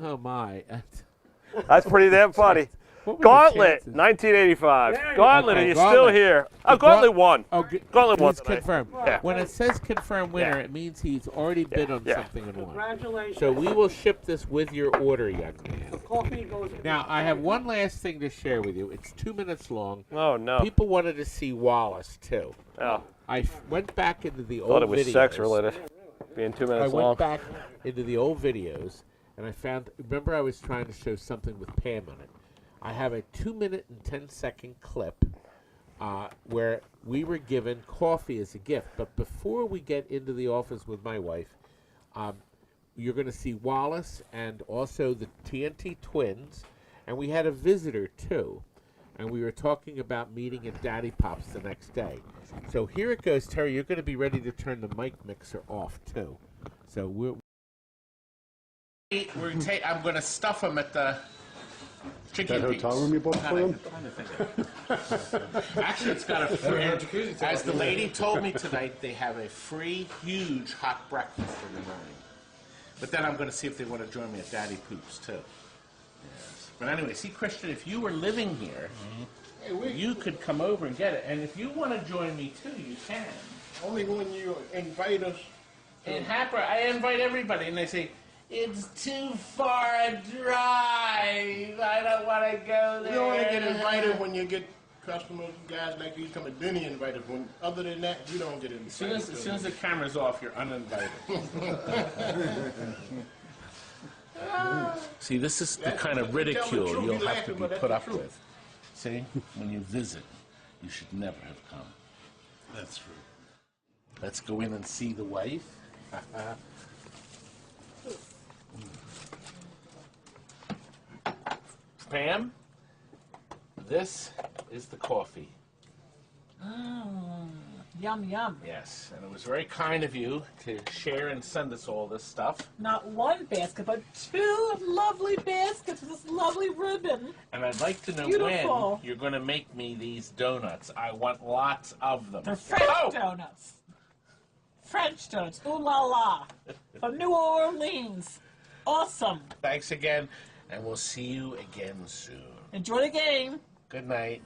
oh my. That's pretty damn funny. What were the Gauntlet, chances? 1985. There you Gauntlet, go. are you Gauntlet. still here? Oh, Gauntlet won. Oh, Gauntlet won he's tonight. confirmed. Yeah. When it says confirmed winner, Yeah. it means he's already bid on Yeah. something and won. Congratulations. So we will ship this with your order, young man. The coffee goes. Now, I have one last thing to share with you. It's 2 minutes long. Oh, no. People wanted to see Wallace, too. Oh, I went back into the old thought it was videos. sex related. Being 2 I minutes went long. back into the old videos, and I found. Remember, I was trying to show something with Pam on it. I have a 2-minute and 10-second clip where we were given coffee as a gift. But before we get into the office with my wife, you're going to see Wallace and also the TNT twins, and we had a visitor too. And we were talking about meeting at Daddy Pop's the next day. So here it goes, Terry. You're going to be ready to turn the mic mixer off too. So I'm going to stuff them at the chicken That hotel room you booked for them? Actually, it's got a free. As the lady told me tonight, they have a free, huge hot breakfast in the morning. But then I'm going to see if they want to join me at Daddy Poop's too. Yes. But anyway, see, Christian, if you were living here, you could come over and get it. And if you want to join me too, you can. Only when you invite us. In Happer, I invite everybody, and they say, it's too far a drive. I don't want to go there. You only get invited when you get customers, guys like you come and then you invite us. When, other than that, you don't get invited. As soon as the camera's off, you're uninvited. See, this is the kind of ridicule you'll have to be put up with. See, when you visit, you should never have come. That's true. Let's go in and see the wife. Pam, this is the coffee. Yum, yum. Yes, and it was very kind of you to share and send us all this stuff. Not one basket, but 2 lovely baskets with this lovely ribbon. And I'd like to know Beautiful. when you're going to make me these donuts. I want lots of them. They're French donuts. French donuts. Ooh la la. From New Orleans. Awesome. Thanks again, and we'll see you again soon. Enjoy the game. Good night.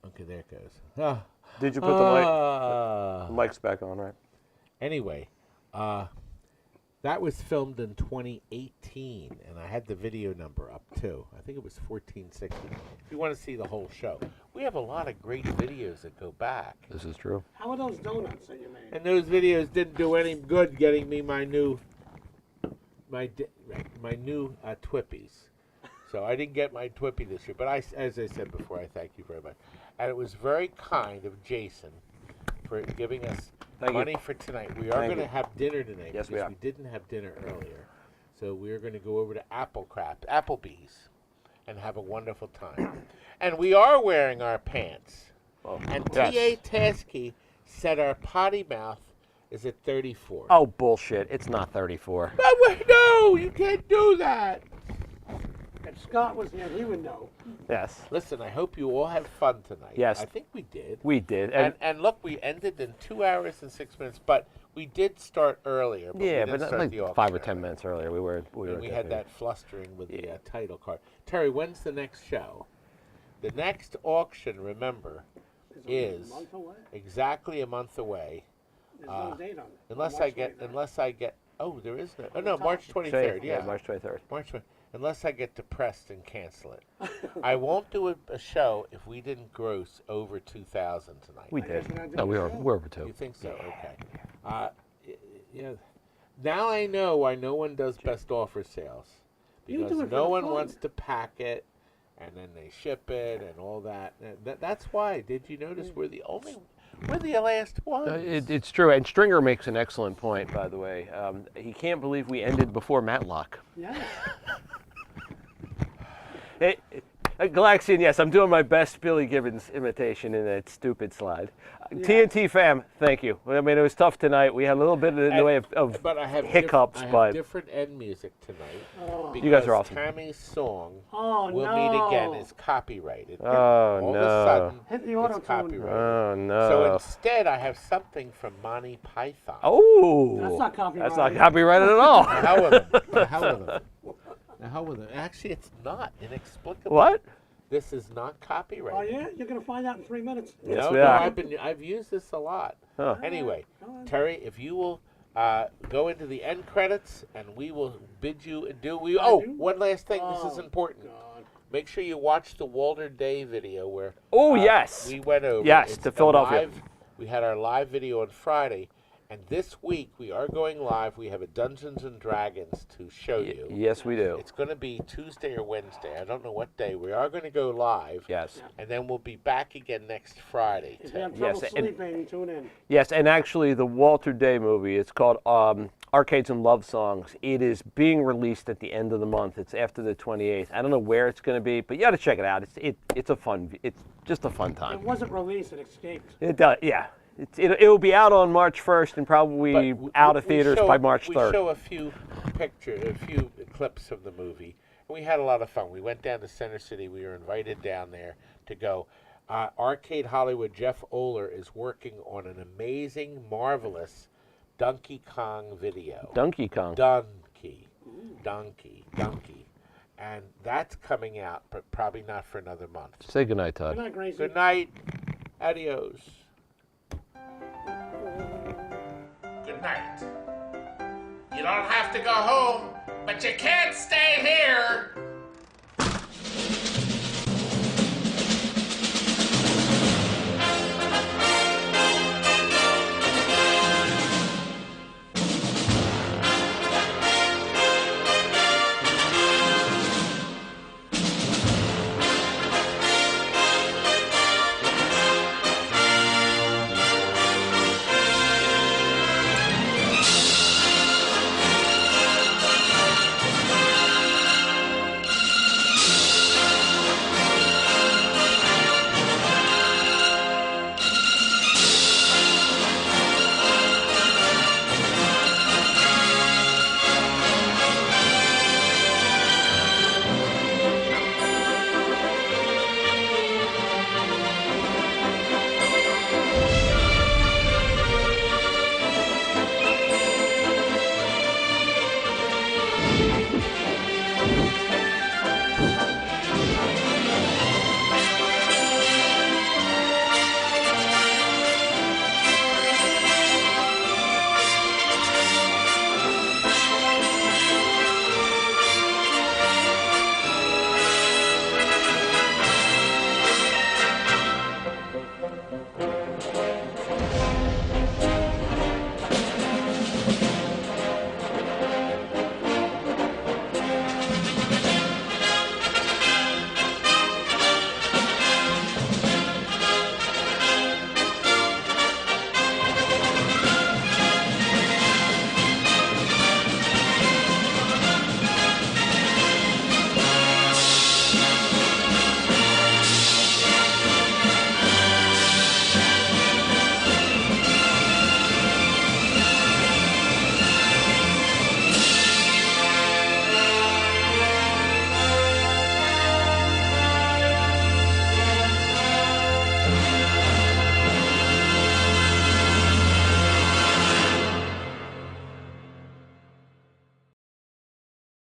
Okay, there it goes. Did you put the mic? The mic's back on, right? Anyway, That was filmed in 2018, and I had the video number up too. I think it was 1460. If you want to see the whole show, we have a lot of great videos that go back. This is true. How are those donuts that you made? And those videos didn't do any good getting me my new Twippies. So I didn't get my Twippy this year. But as I said before, I thank you very much. And it was very kind of Jason for giving us money for tonight. We are going to have dinner tonight. Yes, we because are. we didn't have dinner earlier. So we are going to go over to Applebee's and have a wonderful time. And we are wearing our pants. Oh, And yes. T.A. Taskey said our potty mouth is at 34. Oh, bullshit. It's not 34. No, you can't do that. If Scott was here, he would know. Yes. Listen, I hope you all had fun tonight. Yes. I think we did. We did. And look, we ended in 2 hours and 6 minutes, but we did start earlier. But yeah, we but didn't like start the 5 or auction 10 minutes earlier. And we had that flustering with the title card. Terry, when's the next show? The next auction, remember, is A month away? exactly a month away. There's no date on it. Unless March I get, oh, there is no, oh no, March 23rd, yeah. March 23rd. March 20, unless I get depressed and cancel it. I won't do a show if we didn't gross over 2,000 tonight. We I guess did. we're not No, doing we a are. show. We're over 2. You think so? Okay. Yeah. Now I know why no one does best offer sales. You Because do it for no the one fun. wants to pack it, and then they ship it and all that. That's why. Did you notice we're the last ones? It's true. And Stringer makes an excellent point, by the way. He can't believe we ended before Matlock. Yeah. Galaxian, yes, I'm doing my best Billy Gibbons imitation in that stupid slide. TNT fam, thank you. I mean, it was tough tonight. We had a little bit in the way of But I have hiccups, I have but different end music tonight. Oh. Because You guys are awesome. Tammy's song Oh, "We'll no. Meet Again" is copyrighted. Oh, All of a no. sudden, Hit the it's auto-tune. copyrighted. Oh, no. So instead, I have something from Monty Python. Oh. That's not That's not copyrighted. copyrighted at all. The hell with them. The hell with them. The hell with them. Actually, it's not inexplicable. What? This is not Oh, copyrighted. yeah? You're going to find out in 3 minutes. Yes, No, we no, are. I've used this a lot. Huh. Anyway, Go on. Terry, if you will go into the end credits, and we will bid you adieu. Oh, one last thing. This is Oh, important. God. Make sure you watch the Walter Day video where Oh, yes. we went over. Yes, It's to a Philadelphia. we had our live video on Friday, and this week we are going live. We have a Dungeons and Dragons to show you. Yes, we do. It's going to be Tuesday or Wednesday. I don't know what day. We are going to go live. Yes. And then we'll be back again next Friday. If you have Yes, trouble and- sleeping, tune in. Yes, and actually the Walter Day movie, it's called Arcades and Love Songs. It is being released at the end of the month. It's after the 28th. I don't know where it's going to be, but you got to check it out. It's just a fun It time. wasn't released. It escaped. It does, yeah. It will be out on March 1st and probably But out of we theaters show- by March We 3rd. show a few clips of the movie. And we had a lot of fun. We went down to Center City. We were invited down there to go. Arcade Hollywood, Jeff Oler is working on an amazing, marvelous Donkey Kong video. Donkey Kong. Donkey. And that's coming out, but probably not for another month. Say goodnight, Good Todd. night, Gracie. Good night. Adios. Good night. You don't have to go home, but you can't stay here.